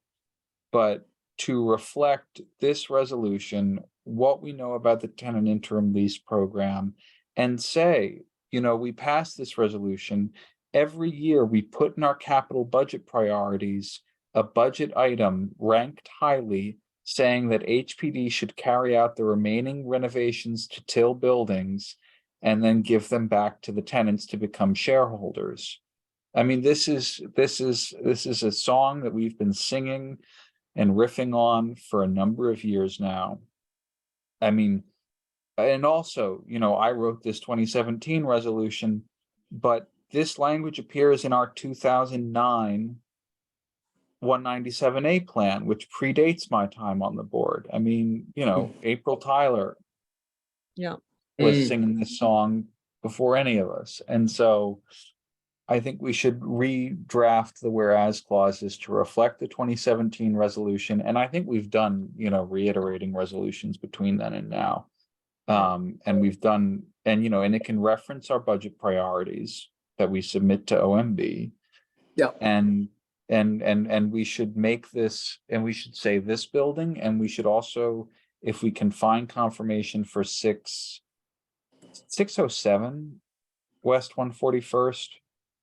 but to reflect this resolution, what we know about the tenant interim lease program, and say, we passed this resolution. Every year we put in our capital budget priorities a budget item ranked highly saying that HPD should carry out the remaining renovations to Till buildings and then give them back to the tenants to become shareholders. I mean, this is a song that we've been singing and riffing on for a number of years now. I mean, and also, I wrote this 2017 resolution, but this language appears in our 2009 197A plan, which predates my time on the board. I mean, April Tyler was singing this song before any of us. And so I think we should redraft the whereas clauses to reflect the 2017 resolution. And I think we've done, reiterating resolutions between then and now. And we've done, and it can reference our budget priorities that we submit to OMB. Yeah. And we should make this, and we should say this building, and we should also, if we can find confirmation for 607 West 141st.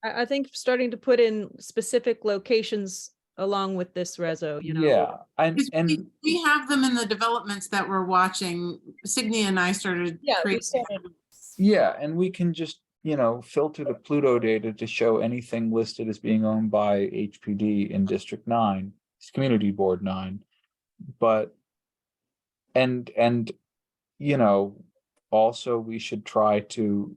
I think starting to put in specific locations along with this reso, Yeah, and we have them in the developments that we're watching. Signia and I started. Yeah, and we can just, filter the Pluto data to show anything listed as being owned by HPD in District 9, it's Community Board 9. But, and also we should try to,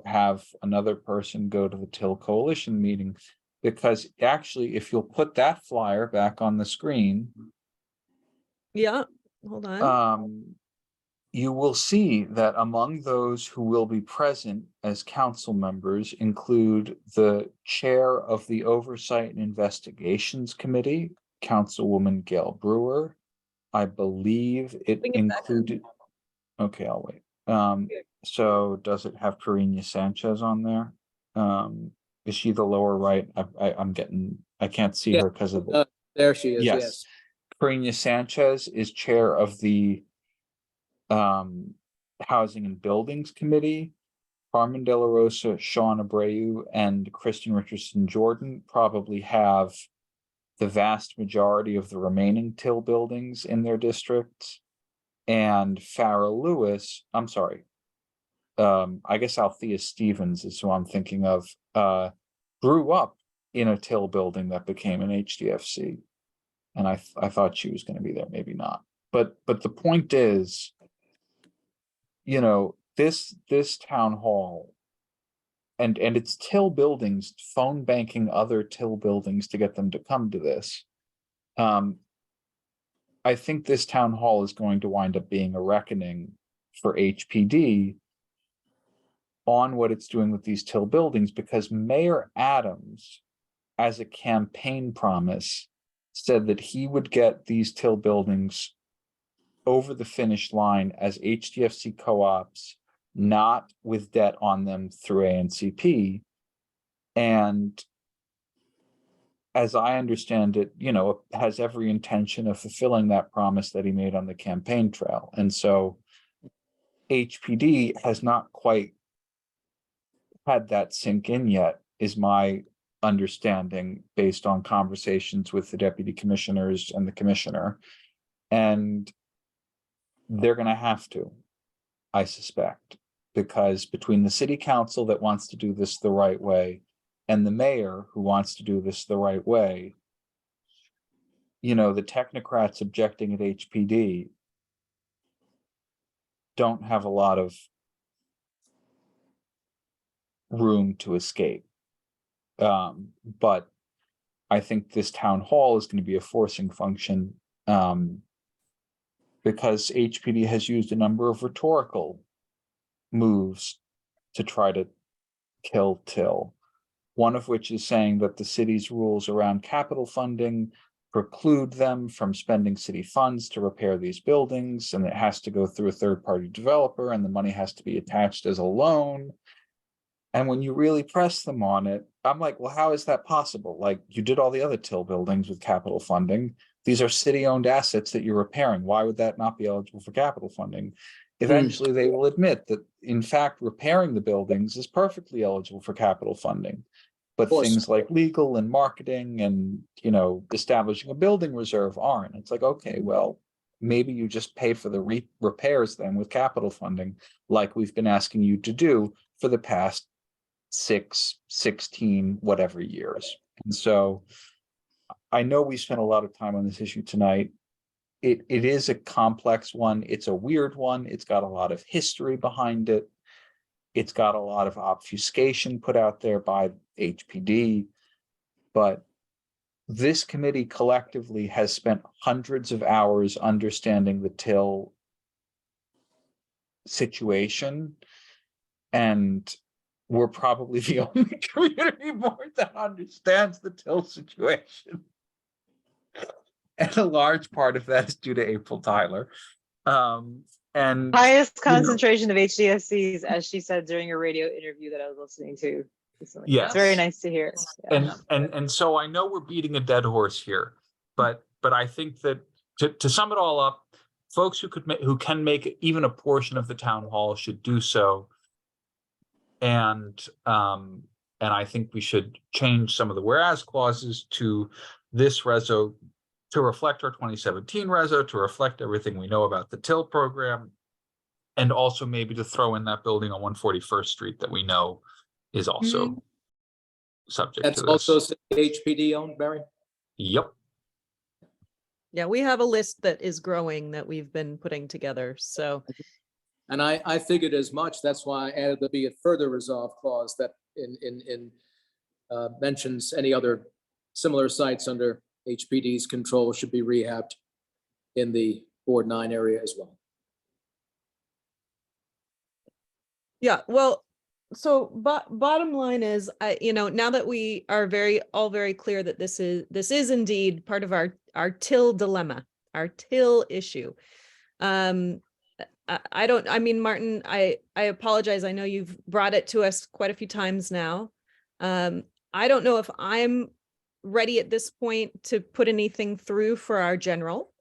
have another person go to the Till Coalition meeting, because actually, if you'll put that flyer back on the screen. Yeah, hold on. You will see that among those who will be present as council members include the chair of the Oversight and Investigations Committee, Councilwoman Gail Brewer. I believe it included. Okay, I'll wait. So does it have Karina Sanchez on there? Is she the lower right? I can't see her because of the. There she is. Yes. Karina Sanchez is chair of the Housing and Buildings Committee. Carmen De La Rosa, Sean Abreu, and Kristen Richardson Jordan probably have the vast majority of the remaining Till buildings in their districts. And Farrah Lewis, I'm sorry, I guess Althea Stevens is who I'm thinking of, grew up in a Till building that became an HDFC. And I thought she was going to be there, maybe not. But the point is, this town hall and it's Till buildings, phone banking other Till buildings to get them to come to this. I think this town hall is going to wind up being a reckoning for HPD on what it's doing with these Till buildings, because Mayor Adams, as a campaign promise, said that he would get these Till buildings over the finish line as HDFC co-ops, not with debt on them through ANCP. And as I understand it, has every intention of fulfilling that promise that he made on the campaign trail. And so HPD has not quite had that sink in yet, is my understanding based on conversations with the deputy commissioners and the commissioner. And they're going to have to, I suspect, because between the city council that wants to do this the right way and the mayor who wants to do this the right way, the technocrats objecting at HPD don't have a lot of room to escape. But I think this town hall is going to be a forcing function, because HPD has used a number of rhetorical moves to try to kill Till. One of which is saying that the city's rules around capital funding preclude them from spending city funds to repair these buildings, and it has to go through a third-party developer, and the money has to be attached as a loan. And when you really press them on it, I'm like, well, how is that possible? Like, you did all the other Till buildings with capital funding. These are city-owned assets that you're repairing. Why would that not be eligible for capital funding? Eventually, they will admit that, in fact, repairing the buildings is perfectly eligible for capital funding. But things like legal and marketing and, you know, establishing a building reserve aren't. It's like, okay, well, maybe you just pay for the repairs then with capital funding, like we've been asking you to do for the past 6, 16, whatever years. And so I know we spent a lot of time on this issue tonight. It is a complex one. It's a weird one. It's got a lot of history behind it. It's got a lot of obfuscation put out there by HPD, but this committee collectively has spent hundreds of hours understanding the Till situation, and we're probably the only community board that understands the Till situation. And a large part of that is due to April Tyler. And highest concentration of HDSCs, as she said during a radio interview that I was listening to recently. Yes. It's very nice to hear. Yeah. And so I know we're beating a dead horse here, but I think that to sum it all up, folks who can make even a portion of the town hall should do so. And I think we should change some of the whereas clauses to this reso to reflect our 2017 reso, to reflect everything we know about the Till program, and also maybe to throw in that building on 141st Street that we know is also subject That's to this. also HPD owned, Barry? Yep. Yeah, we have a list that is growing that we've been putting together, so. And I figured as much. That's why I added the be it further resolved clause that mentions any other similar sites under HPD's control should be rehabbed in the Board 9 area as well. Yeah, well, so bottom line is, now that we are all very clear that this is indeed part of our Till dilemma, our Till issue. Martin, I apologize. I know you've brought it to us quite a few times now. I don't know if I'm ready at this point to put anything through for our general.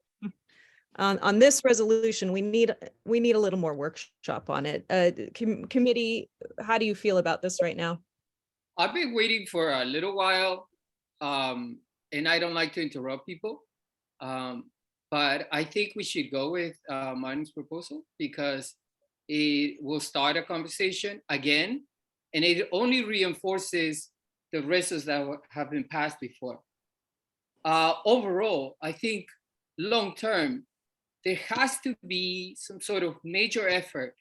On this resolution, we need a little more workshop on it. Committee, how do you feel about this right now? I've been waiting for a little while, and I don't like to interrupt people. But I think we should go with Martin's proposal because it will start a conversation again, and it only reinforces the resos that have been passed before. Overall, I think long-term, there has to be some sort of major effort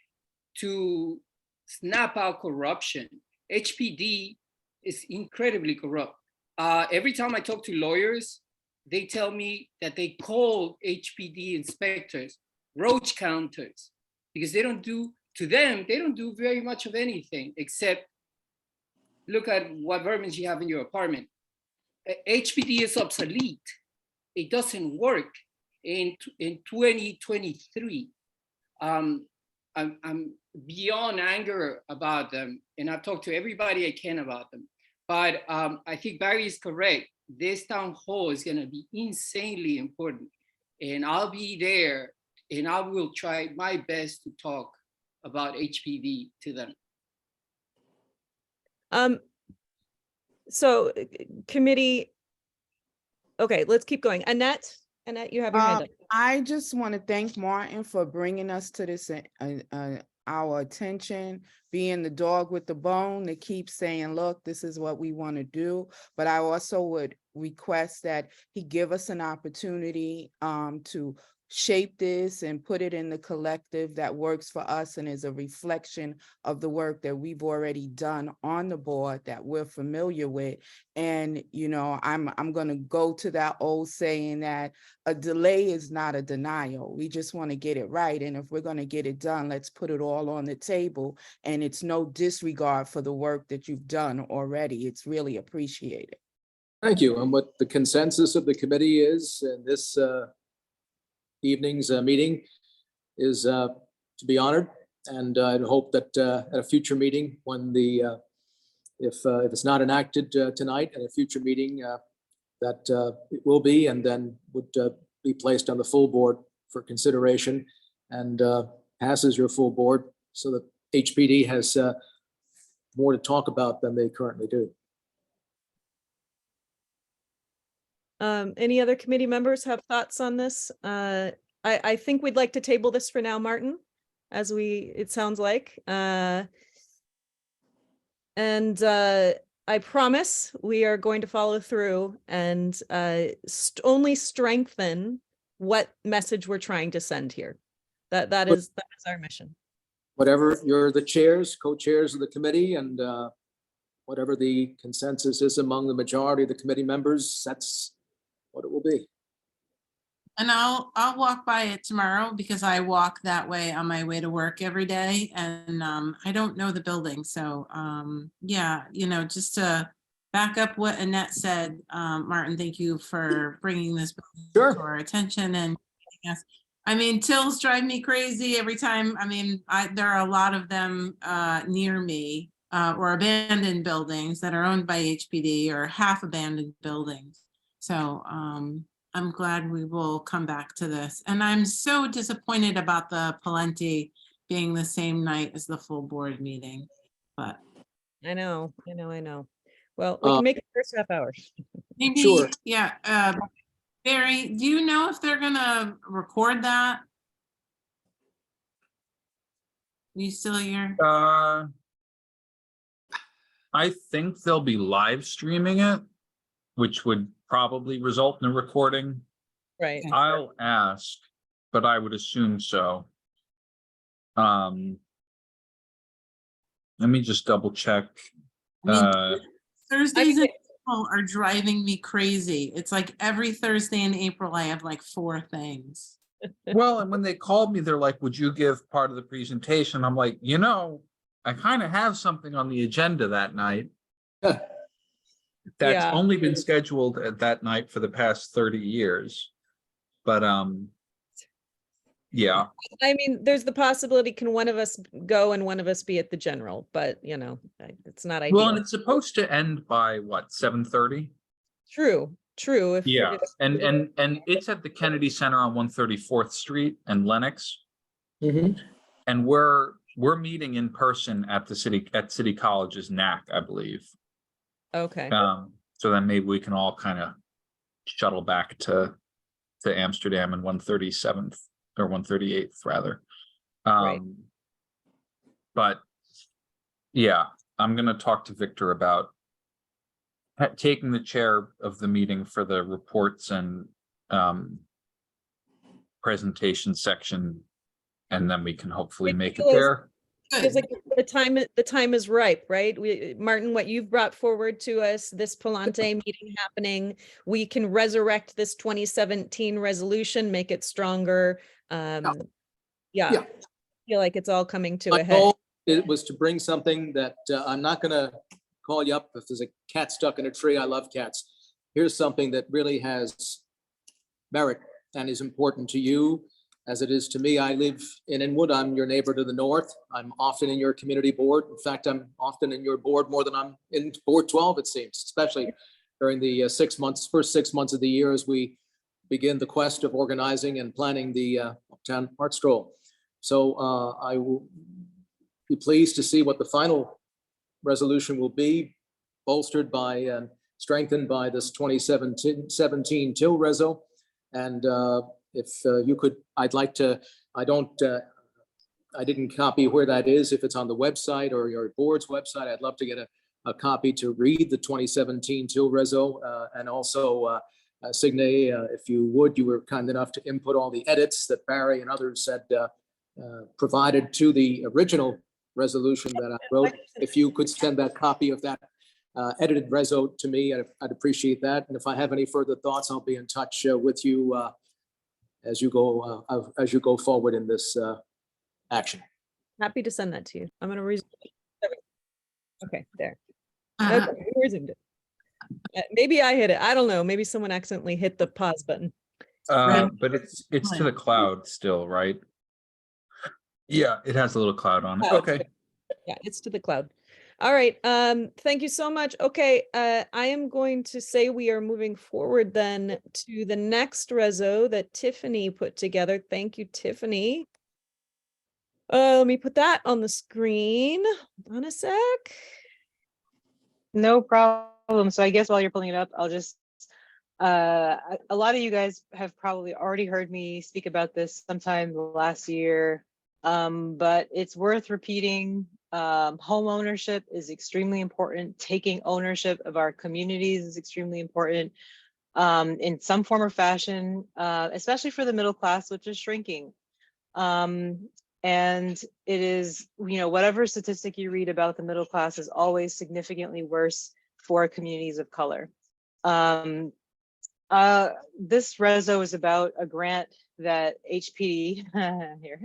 to snap out corruption. HPD is incredibly corrupt. Every time I talk to lawyers, they tell me that they call HPD inspectors roach counters because they don't do very much of anything except look at what vermin you have in your apartment. HPD is obsolete. It doesn't work in 2023. I'm beyond anger about them, and I've talked to everybody I can about them. But I think Barry is correct. This town hall is going to be insanely important, and I'll be there, and I will try my best to talk about HPD to them. So committee, okay, let's keep going. Annette, you have your hand up. I just want to thank Martin for bringing us to this, our attention, being the dog with the bone that keeps saying, look, this is what we want to do. But I also would request that he give us an opportunity to shape this and put it in the collective that works for us and is a reflection of the work that we've already done on the board that we're familiar with. And, you know, I'm going to go to that old saying that a delay is not a denial. We just want to get it right. And if we're going to get it done, let's put it all on the table. And it's no disregard for the work that you've done already. It's really appreciated. Thank you. And what the consensus of the committee is in this evening's meeting is to be honored. And I'd hope that at a future meeting, when if it's not enacted tonight, at a future meeting that it will be, and then would be placed on the full board for consideration and passes your full board so that HPD has more to talk about than they currently do. Any other committee members have thoughts on this? I think we'd like to table this for now, Martin, as it sounds like. And I promise we are going to follow through and only strengthen what message we're trying to send here. That is our mission. Whatever, you're the chairs, co-chairs of the committee, and whatever the consensus is among the majority of the committee members, that's what it will be. And I'll walk by it tomorrow because I walk that way on my way to work every day, and I don't know the building. So yeah, you know, just to back up what Annette said, Martin, thank you for bringing this to our attention. And yes, I mean, tills drive me crazy every time. I mean, there are a lot of them near me or abandoned buildings that are owned by HPD or half abandoned buildings. So I'm glad we will come back to this. And I'm so disappointed about the Palenti being the same night as the full board meeting, but. I know. Well, we can make it first half hour. Maybe, Sure. Yeah. Barry, do you know if they're gonna record that? You still here? I think they'll be live streaming it, which would probably result in a recording. Right. I'll ask, but I would assume so. Let me just double check. Thursdays in April are driving me crazy. It's like every Thursday in April, I have like 4 things. Well, and when they called me, they're like, would you give part of the presentation? I'm like, you know, I kind of have something on the agenda that night. That's only been scheduled at that night for the past 30 years. But yeah. I mean, there's the possibility, can one of us go and one of us be at the general, but you know, it's not ideal. Well, and it's supposed to end by what, 7:30? True. Yeah, and it's at the Kennedy Center on 134th Street and Lenox. And we're meeting in person at the City College's NAC, I believe. Okay. So then maybe we can all kind of shuttle back to Amsterdam and 137th or 138th rather. Right. But yeah, I'm gonna talk to Victor about taking the chair of the meeting for the reports and presentation section, and then we can hopefully make it there. Feels like the time is ripe, right? Martin, what you've brought forward to us, this Palante meeting happening, we can resurrect this 2017 resolution, make it stronger. Yeah. I feel like it's all coming to a head. It was to bring something that I'm not going to call you up if there's a cat stuck in a tree. I love cats. Here's something that really has merit and is important to you as it is to me. I live in Inwood. I'm your neighbor to the north. I'm often in your community board. In fact, I'm often in your board more than I'm in board 12, it seems, especially during the first 6 months of the year as we begin the quest of organizing and planning the Uptown Art Stroll. So I will be pleased to see what the final resolution will be, bolstered by and strengthened by this 2017 Till Reso. And if you could, I'd like to, I didn't copy where that is, if it's on the website or your board's website. I'd love to get a copy to read the 2017 Till Reso and also Signe, if you would, you were kind enough to input all the edits that Barry and others had provided to the original resolution that I wrote. If you could send that copy of that edited reso to me, I'd appreciate that. And if I have any further thoughts, I'll be in touch with you as you go forward in this action. Happy to send that to you. I'm gonna resume. Okay, there. Uh, Okay, we resumed it. Maybe I hit it. I don't know. Maybe someone accidentally hit the pause button. But it's to the cloud still, right? Yeah, it has a little cloud on it. Oh, Okay. Yeah, it's to the cloud. All right. Thank you so much. Okay, I am going to say we are moving forward then to the next reso that Tiffany put together. Thank you, Tiffany. Let me put that on the screen. Hold on a sec. No problem. So I guess while you're pulling it up, I'll just, a lot of you guys have probably already heard me speak about this sometime last year, but it's worth repeating. Home ownership is extremely important. Taking ownership of our communities is extremely important in some form or fashion, especially for the middle class, which is shrinking. And it is, whatever statistic you read about the middle class is always significantly worse for communities of color. This reso is about a grant that HPD here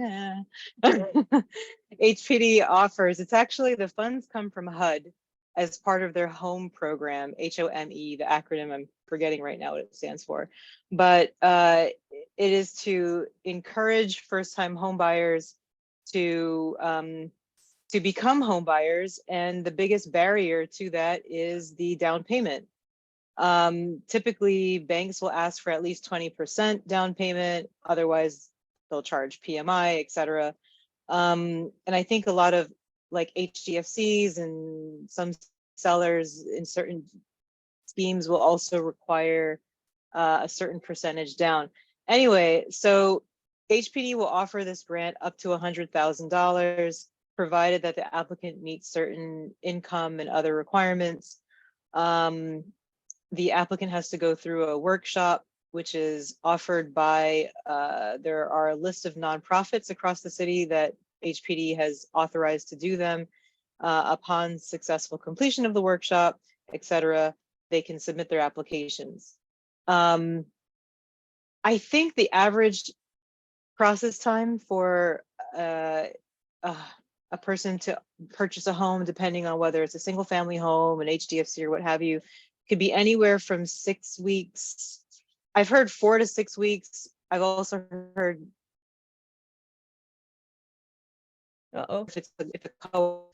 HPD offers. It's actually, the funds come from HUD as part of their home program, HOME, the acronym I'm forgetting right now what it stands for. But it is to encourage first-time home buyers to become home buyers, and the biggest barrier to that is the down payment. Typically, banks will ask for at least 20% down payment, otherwise they'll charge PMI, etc. And I think a lot of like HDFCs and some sellers in certain schemes will also require a certain percentage down. Anyway, so HPD will offer this grant up to $100,000, provided that the applicant meets certain income and other requirements. The applicant has to go through a workshop, which is offered by, there are a list of nonprofits across the city that HPD has authorized to do them. Upon successful completion of the workshop, etc., they can submit their applications. I think the average process time for a person to purchase a home, depending on whether it's a single family home, an HDFC or what have you, could be anywhere from 6 weeks. I've heard 4 to 6 weeks. I've also heard if it's a co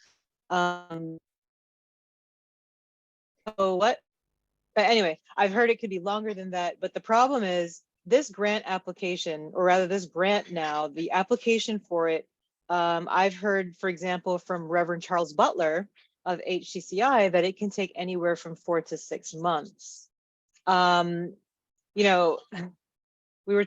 what? But anyway, I've heard it could be longer than that. But the problem is this grant application, or rather this grant now, the application for it, I've heard, for example, from Reverend Charles Butler of HCCI that it can take anywhere from 4 to 6 months. We were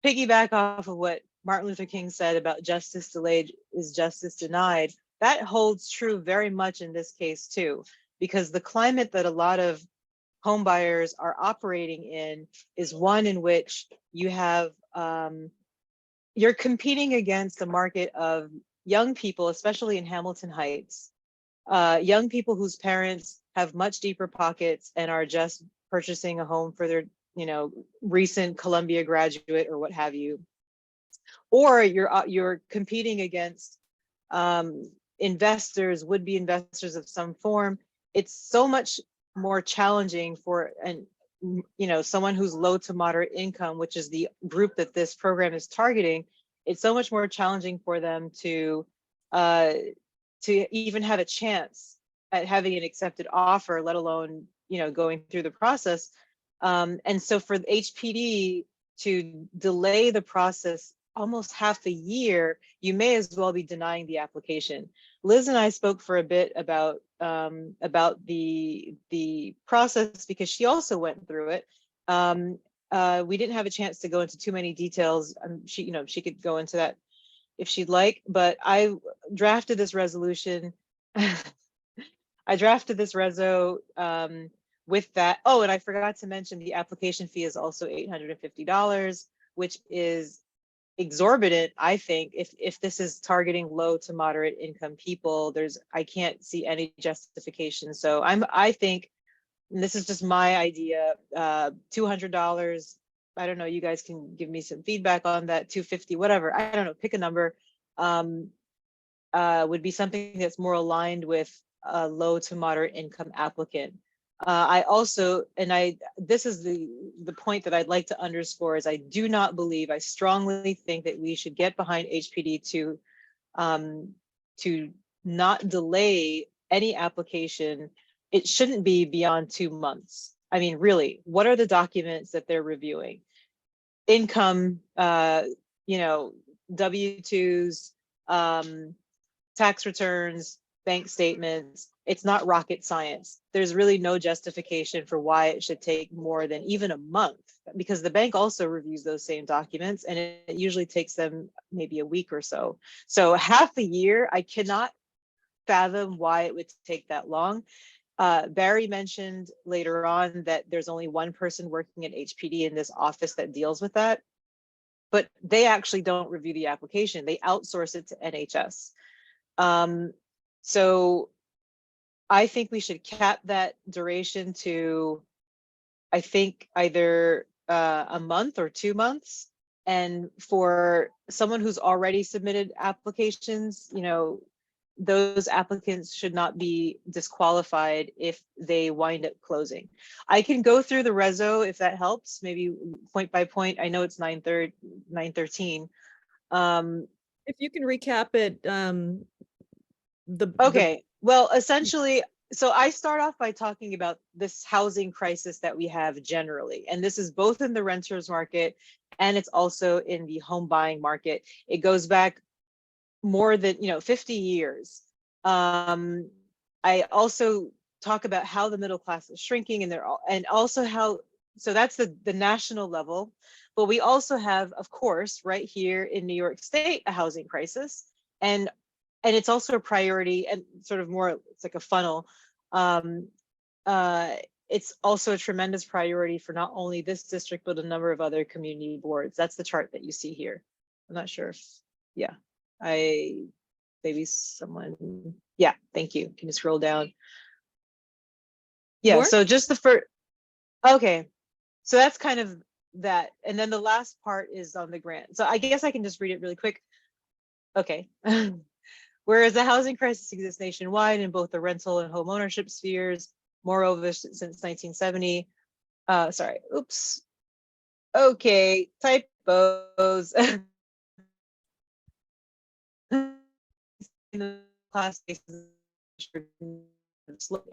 piggyback off of what Martin Luther King said about justice delayed is justice denied. That holds true very much in this case too, because the climate that a lot of home buyers are operating in is one in which you have, you're competing against a market of young people, especially in Hamilton Heights, young people whose parents have much deeper pockets and are just purchasing a home for their, recent Columbia graduate or what have you. Or you're competing against investors, would-be investors of some form. It's so much more challenging for someone who's low to moderate income, which is the group that this program is targeting. It's so much more challenging for them to even have a chance at having an accepted offer, let alone going through the process. And so for the HPD to delay the process almost half a year, you may as well be denying the application. Liz and I spoke for a bit about the process because she also went through it. We didn't have a chance to go into too many details. She could go into that if she'd like, but I drafted this resolution. I drafted this reso with that, oh, and I forgot to mention the application fee is also $850, which is exorbitant, I think. If this is targeting low to moderate income people, I can't see any justification. So I think, and this is just my idea, $200. I don't know, you guys can give me some feedback on that. $250, whatever, I don't know, pick a number. Would be something that's more aligned with a low to moderate income applicant. I also, and this is the point that I'd like to underscore, is I do not believe, I strongly think that we should get behind HPD to not delay any application. It shouldn't be beyond 2 months. I mean, really, what are the documents that they're reviewing? Income, W-2s, tax returns, bank statements. It's not rocket science. There's really no justification for why it should take more than even a month, because the bank also reviews those same documents, and it usually takes them maybe a week or so. So half a year, I cannot fathom why it would take that long. Barry mentioned later on that there's only one person working at HPD in this office that deals with that, but they actually don't review the application. They outsource it to NHS. So I think we should cap that duration to, I think, either a month or 2 months. And for someone who's already submitted applications, those applicants should not be disqualified if they wind up closing. I can go through the reso if that helps, maybe point by point. I know it's 9:13. If you can recap it, Okay, well, essentially, so I start off by talking about this housing crisis that we have generally, and this is both in the renters market and it's also in the home buying market. It goes back more than 50 years. I also talk about how the middle class is shrinking, and also how, so that's the national level, but we also have, of course, right here in New York State, a housing crisis, and it's also a priority, and sort of more, it's like a funnel. It's also a tremendous priority for not only this district, but a number of other community boards. That's the chart that you see here. I'm not sure if, yeah, maybe someone, yeah, thank you. Can you scroll down? Yeah, More? so just the first, okay. So that's kind of that. And then the last part is on the grant. So I guess I can just read it really quick. Okay. Whereas the housing crisis exists nationwide in both the rental and home ownership spheres, moreover, since 1970, sorry, oops. Okay, typos. Class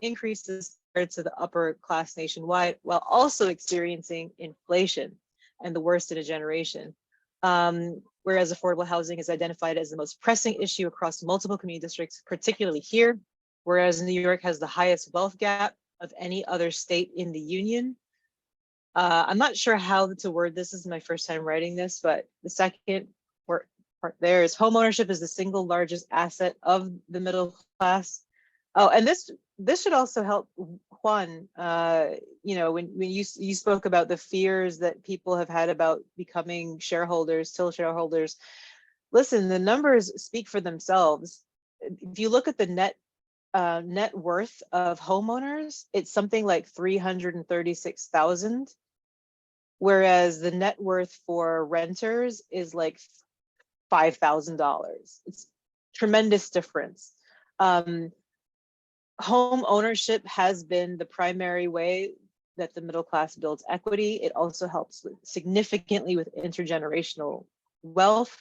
increases to the upper class nationwide, while also experiencing inflation and the worst in a generation. Whereas affordable housing is identified as the most pressing issue across multiple community districts, particularly here, whereas New York has the highest wealth gap of any other state in the union. I'm not sure how to word this. This is my first time writing this, but the second part there is homeownership is the single largest asset of the middle class. Oh, and this should also help Juan. When you spoke about the fears that people have had about becoming shareholders, till shareholders. Listen, the numbers speak for themselves. If you look at the net worth of homeowners, it's something like $336,000, whereas the net worth for renters is like $5,000. It's tremendous difference. Home ownership has been the primary way that the middle class builds equity. It also helps significantly with intergenerational wealth.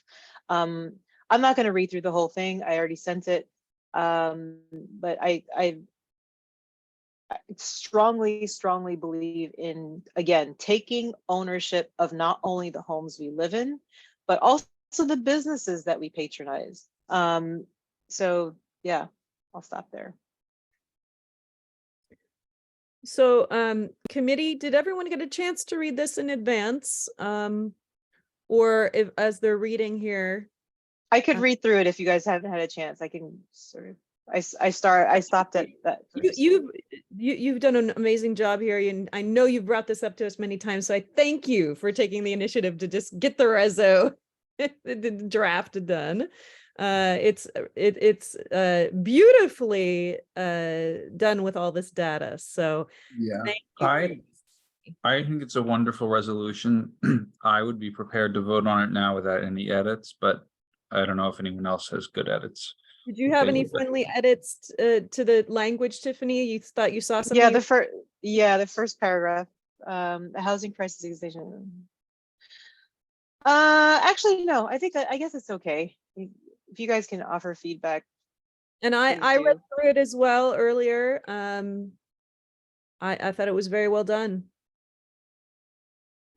I'm not going to read through the whole thing. I already sent it. But I strongly believe in, again, taking ownership of not only the homes we live in, but also the businesses that we patronize. So yeah, I'll stop there. So committee, did everyone get a chance to read this in advance? Or if, as they're reading here? I could read through it if you guys haven't had a chance. I can sort of. I stopped at that. first. You've done an amazing job here, and I know you've brought this up to us many times. So I thank you for taking the initiative to just get the reso the draft done. It's beautifully done with all this data. So Yeah, thank you. I think it's a wonderful resolution. I would be prepared to vote on it now without any edits, but I don't know if anyone else has good edits. Did you have any friendly edits to the language, Tiffany? You thought you saw something? Yeah, the first paragraph, the housing crisis extension. Actually, no, I guess it's okay. If you guys can offer feedback. And I read through it as well earlier. I thought it was very well done.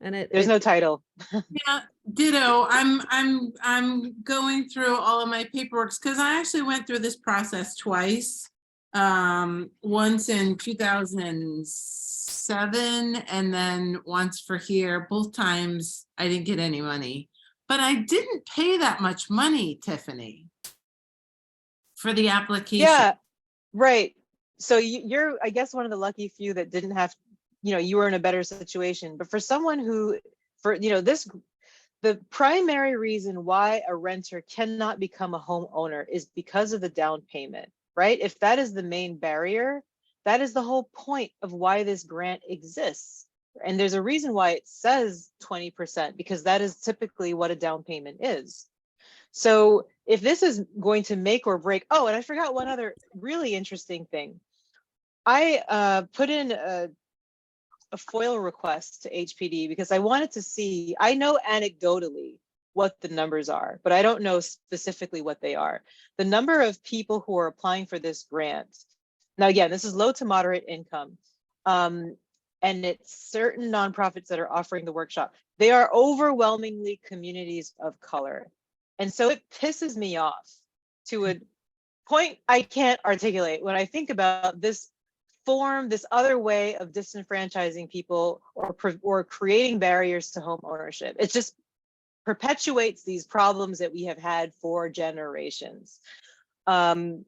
And there's no title. Yeah, ditto. I'm going through all of my paperwork because I actually went through this process twice. Once in 2007 and then once for here. Both times I didn't get any money, but I didn't pay that much money, Tiffany, for the application. Yeah, right. So you're, I guess, one of the lucky few that didn't have, you were in a better situation. But for someone who, the primary reason why a renter cannot become a homeowner is because of the down payment, right? If that is the main barrier, that is the whole point of why this grant exists. And there's a reason why it says 20%, because that is typically what a down payment is. So if this is going to make or break, oh, and I forgot one other really interesting thing. I put in a FOIL request to HPD because I wanted to see, I know anecdotally what the numbers are, but I don't know specifically what they are. The number of people who are applying for this grant. Now, again, this is low to moderate income. And it's certain nonprofits that are offering the workshop. They are overwhelmingly communities of color. And so it pisses me off to a point I can't articulate when I think about this form, this other way of disenfranchising people or creating barriers to home ownership. It just perpetuates these problems that we have had for generations. Sorry.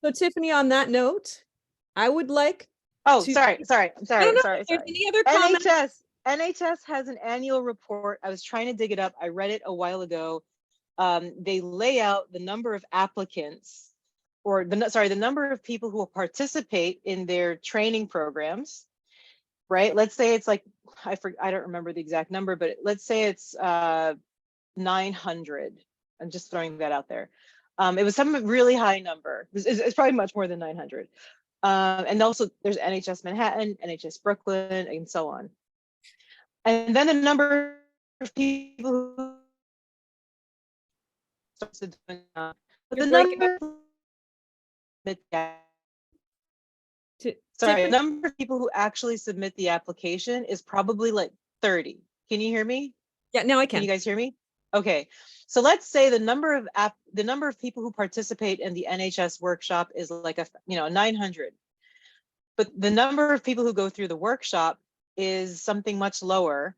So Tiffany, on that note, I would like I'm to- sorry. Any other comments? NHS has an annual report. I was trying to dig it up. I read it a while ago. They lay out the number of applicants, or the number of people who will participate in their training programs, right? Let's say it's like, I don't remember the exact number, but let's say it's 900. I'm just throwing that out there. It was some really high number. It's probably much more than 900. And also there's NHS Manhattan, NHS Brooklyn, and so on. And then the number of people who the number of people who actually submit the application is probably like 30. Can you hear me? Yeah, now I can. Can you guys hear me? Okay, so let's say the number of people who participate in the NHS workshop is like 900, but the number of people who go through the workshop is something much lower.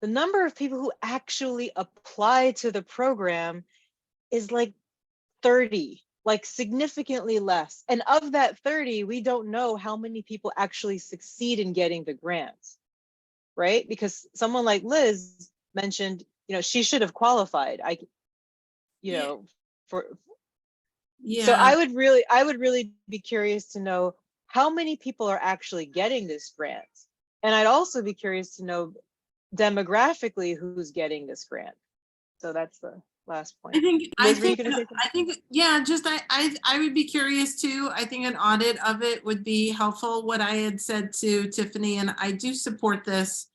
The number of people who actually apply to the program is like 30, like significantly less. And of that 30, we don't know how many people actually succeed in getting the grants, right? Because someone like Liz mentioned, she should have qualified. So I would really be curious to know how many people are actually getting this grant. And I'd also be curious to know demographically who's getting this grant. So that's the last point. I would be curious too. I think an audit of it would be helpful. What I had said to Tiffany, and I do support this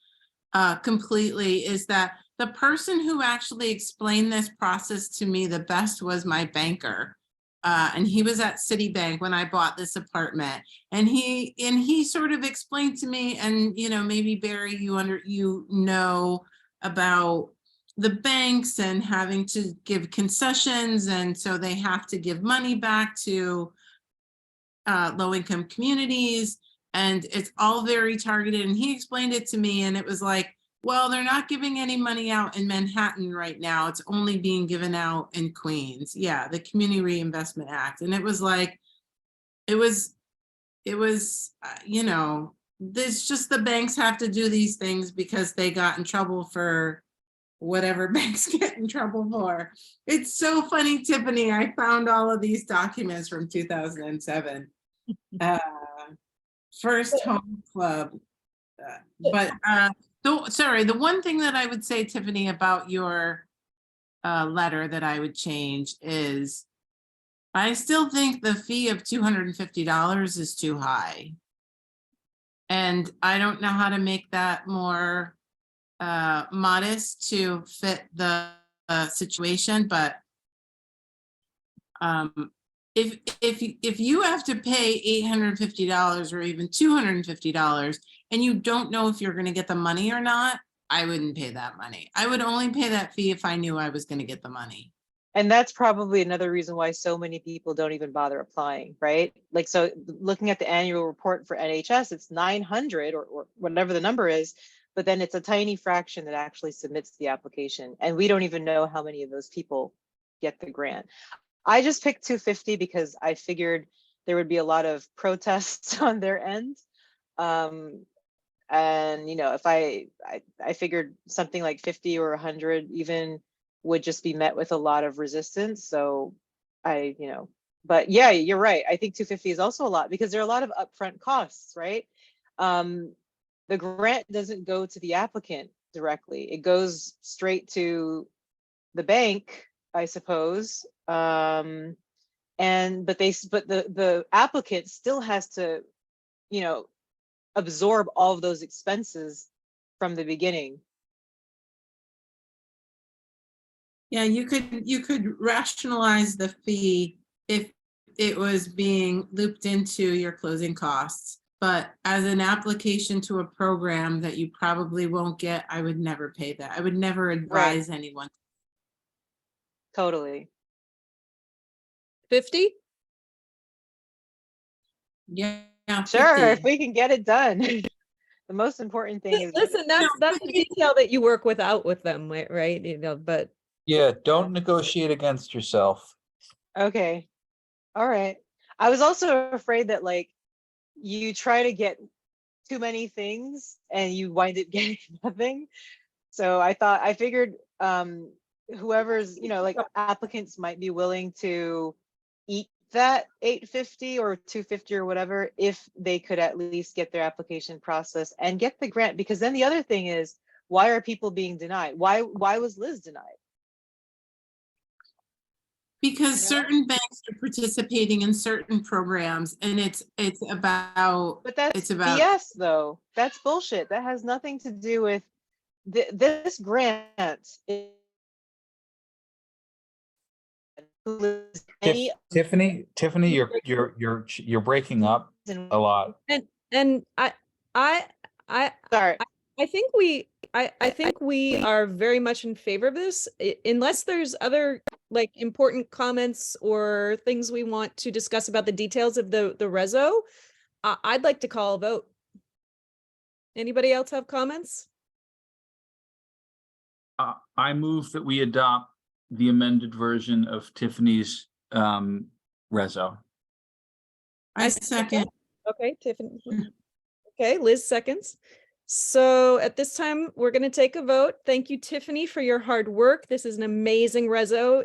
completely, is that the person who actually explained this process to me the best was my banker. And he was at Citibank when I bought this apartment, and he sort of explained to me, and maybe Barry, you know about the banks and having to give concessions, and so they have to give money back to low-income communities, and it's all very targeted. And he explained it to me, and it was like, Well, they're not giving any money out in Manhattan right now. It's only being given out in Queens. Yeah, the Community Reinvestment Act. And it was like, it was, you know, there's just the banks have to do these things because they got in trouble for whatever banks get in trouble for. It's so funny, Tiffany. I found all of these documents from 2007. First Home Club. Sorry, the one thing that I would say, Tiffany, about your letter that I would change is I still think the fee of $250 is too high. And I don't know how to make that more modest to fit the situation, but if you have to pay $850 or even $250 and you don't know if you're going to get the money or not, I wouldn't pay that money. I would only pay that fee if I knew I was going to get the money. And that's probably another reason why so many people don't even bother applying, right? Like, so looking at the annual report for NHS, it's 900 or whatever the number is, but then it's a tiny fraction that actually submits the application. And we don't even know how many of those people get the grant. I just picked 250 because I figured there would be a lot of protests on their end. And, you know, if I figured something like 50 or 100 even would just be met with a lot of resistance. So you know, but yeah, you're right. I think 250 is also a lot because there are a lot of upfront costs, right? The grant doesn't go to the applicant directly. It goes straight to the bank, I suppose. But the applicant still has to, you know, absorb all of those expenses from the beginning. Yeah, you could rationalize the fee if it was being looped into your closing costs. But as an application to a program that you probably won't get, I would never pay that. I would never advise anyone. Totally. 50? Yeah. Sure, 50. if we can get it done. The most important thing is Listen, that's the detail that you work out with them, right? You know, but Yeah, don't negotiate against yourself. okay. All right. I was also afraid that like you try to get too many things and you wind up getting nothing. So I figured whoever's, you know, like applicants might be willing to eat that 850 or 250 or whatever if they could at least get their application processed and get the grant. Because then the other thing is, why are people being denied? Why was Liz denied? Because certain banks are participating in certain programs, and it's about. But that's it's about BS though. That's bullshit. That has nothing to do with this grant. Tiffany, you're breaking up a lot. And sorry. I think we are very much in favor of this, unless there's other like important comments or things we want to discuss about the details of the reso. I'd like to call a vote. Anybody else have comments? I move that we adopt the amended version of Tiffany's reso. I second. Okay, Tiffany. Okay, Liz seconds. So at this time, we're going to take a vote. Thank you, Tiffany, for your hard work. This is an amazing reso.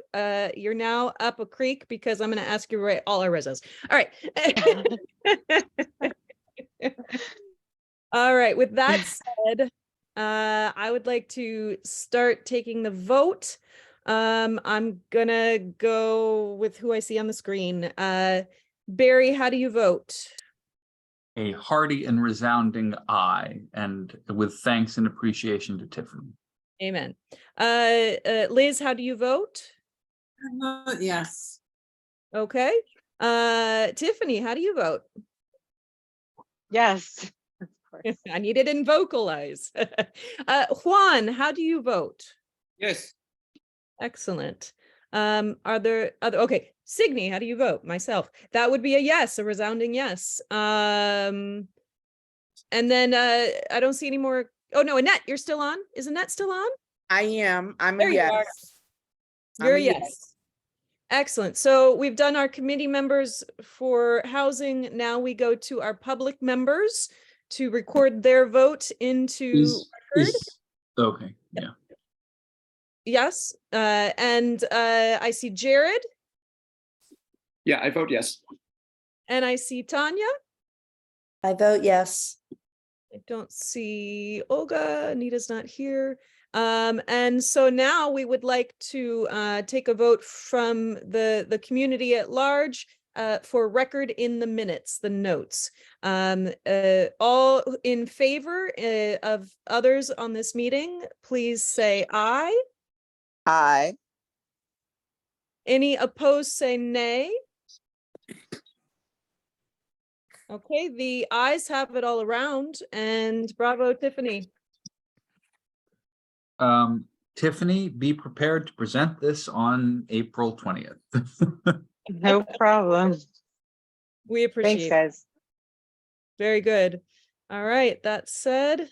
You're now up a creek because I'm going to ask you to write all our resos. All right. All right. With that said, I would like to start taking the vote. I'm going to go with who I see on the screen. Barry, how do you vote? A hearty and resounding aye, and with thanks and appreciation to Tiffany. Amen. Liz, how do you vote? Yes. Okay. Tiffany, how do you vote? Yes. I need it in vocalize. Juan, how do you vote? Yes. Excellent. Are there other, okay, Signe, how do you vote? Myself. That would be a yes, a resounding yes. And then I don't see any more Oh, no, Annette, you're still on? Is Annette still on? I am. I'm There a you are. yes. I'm You're a a yes. Excellent. So we've done our committee members for housing. Now we go to our public members to record their vote into record. Okay, yeah. Yes, and I see Jared Yeah, I vote yes. and I see Tanya. I vote yes. I don't see Olga. Anita's not here. And so now we would like to take a vote from the community at large for record in the minutes, the notes. All in favor of others on this meeting, please say aye. Aye. Any opposed, say nay. Okay, the ayes have it all around, and bravo, Tiffany. Tiffany, be prepared to present this on April 20th. No problem. We Thanks, appreciate it. guys. Very good. All right, that said,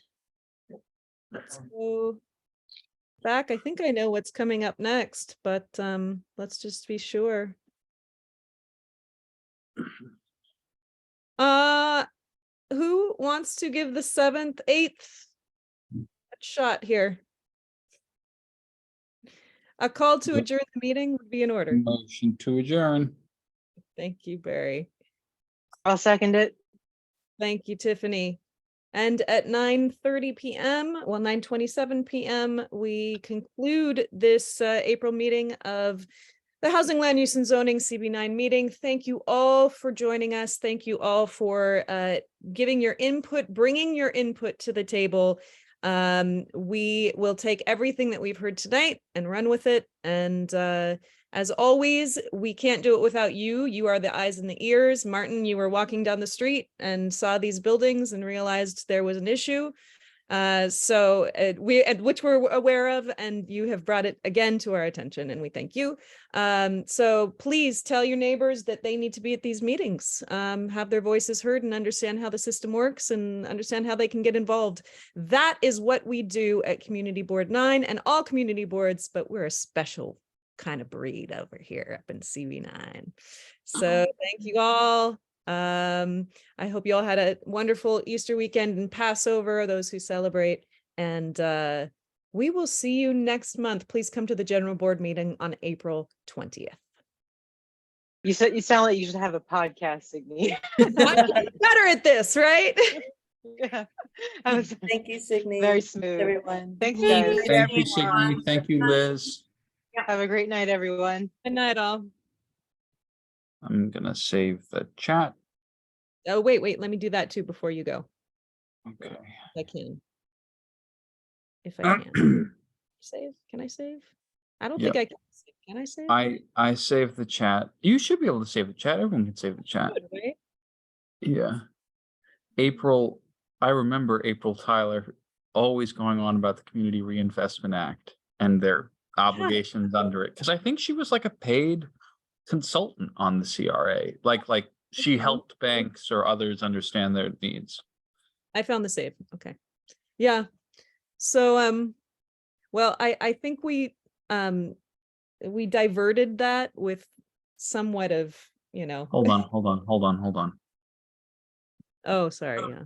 let's go back. I think I know what's coming up next, but let's just be sure. Who wants to give the 7th, 8th shot here? A call to adjourn the meeting would be in order. Motion to adjourn. Thank you, Barry. I'll second it. Thank you, Tiffany. And at 9:30 p.m., well, 9:27 p.m., we conclude this April meeting of the Housing, Land Use and Zoning CB9 meeting. Thank you all for joining us. Thank you all for giving your input, bringing your input to the table. We will take everything that we've heard tonight and run with it. And as always, we can't do it without you. You are the eyes and the ears. Martin, you were walking down the street and saw these buildings and realized there was an issue. Which we're aware of, and you have brought it again to our attention, and we thank you. So please tell your neighbors that they need to be at these meetings, have their voices heard and understand how the system works and understand how they can get involved. That is what we do at Community Board 9 and all community boards, but we're a special kind of breed over here up in CB9. So thank you all. I hope you all had a wonderful Easter weekend and Passover, those who celebrate, and we will see you next month. Please come to the general board meeting on April 20th. You sound like you should have a podcast, Signy. I'm getting better at this, right? Yeah. Thank you, Signy. Very smooth. Everyone. Thanks, guys. Thank you, Signy. Thank you, Liz. Have a great night, everyone. Good night, all. I'm gonna save the chat. Oh, wait, let me do that too before you go. Okay. If I can. If I can. Save? Can I save? I don't think I can. Can I save? I saved the chat. You should be able to save the chat. Everyone can save the chat. Good, right? Yeah. April, I remember April Tyler always going on about the Community Reinvestment Act and their obligations under it. Because I think she was like a paid consultant on the CRA. Like she helped banks or others understand their needs. I found the save. Okay. Yeah. So well, I think we diverted that with somewhat of, Hold on. Oh, sorry, yeah.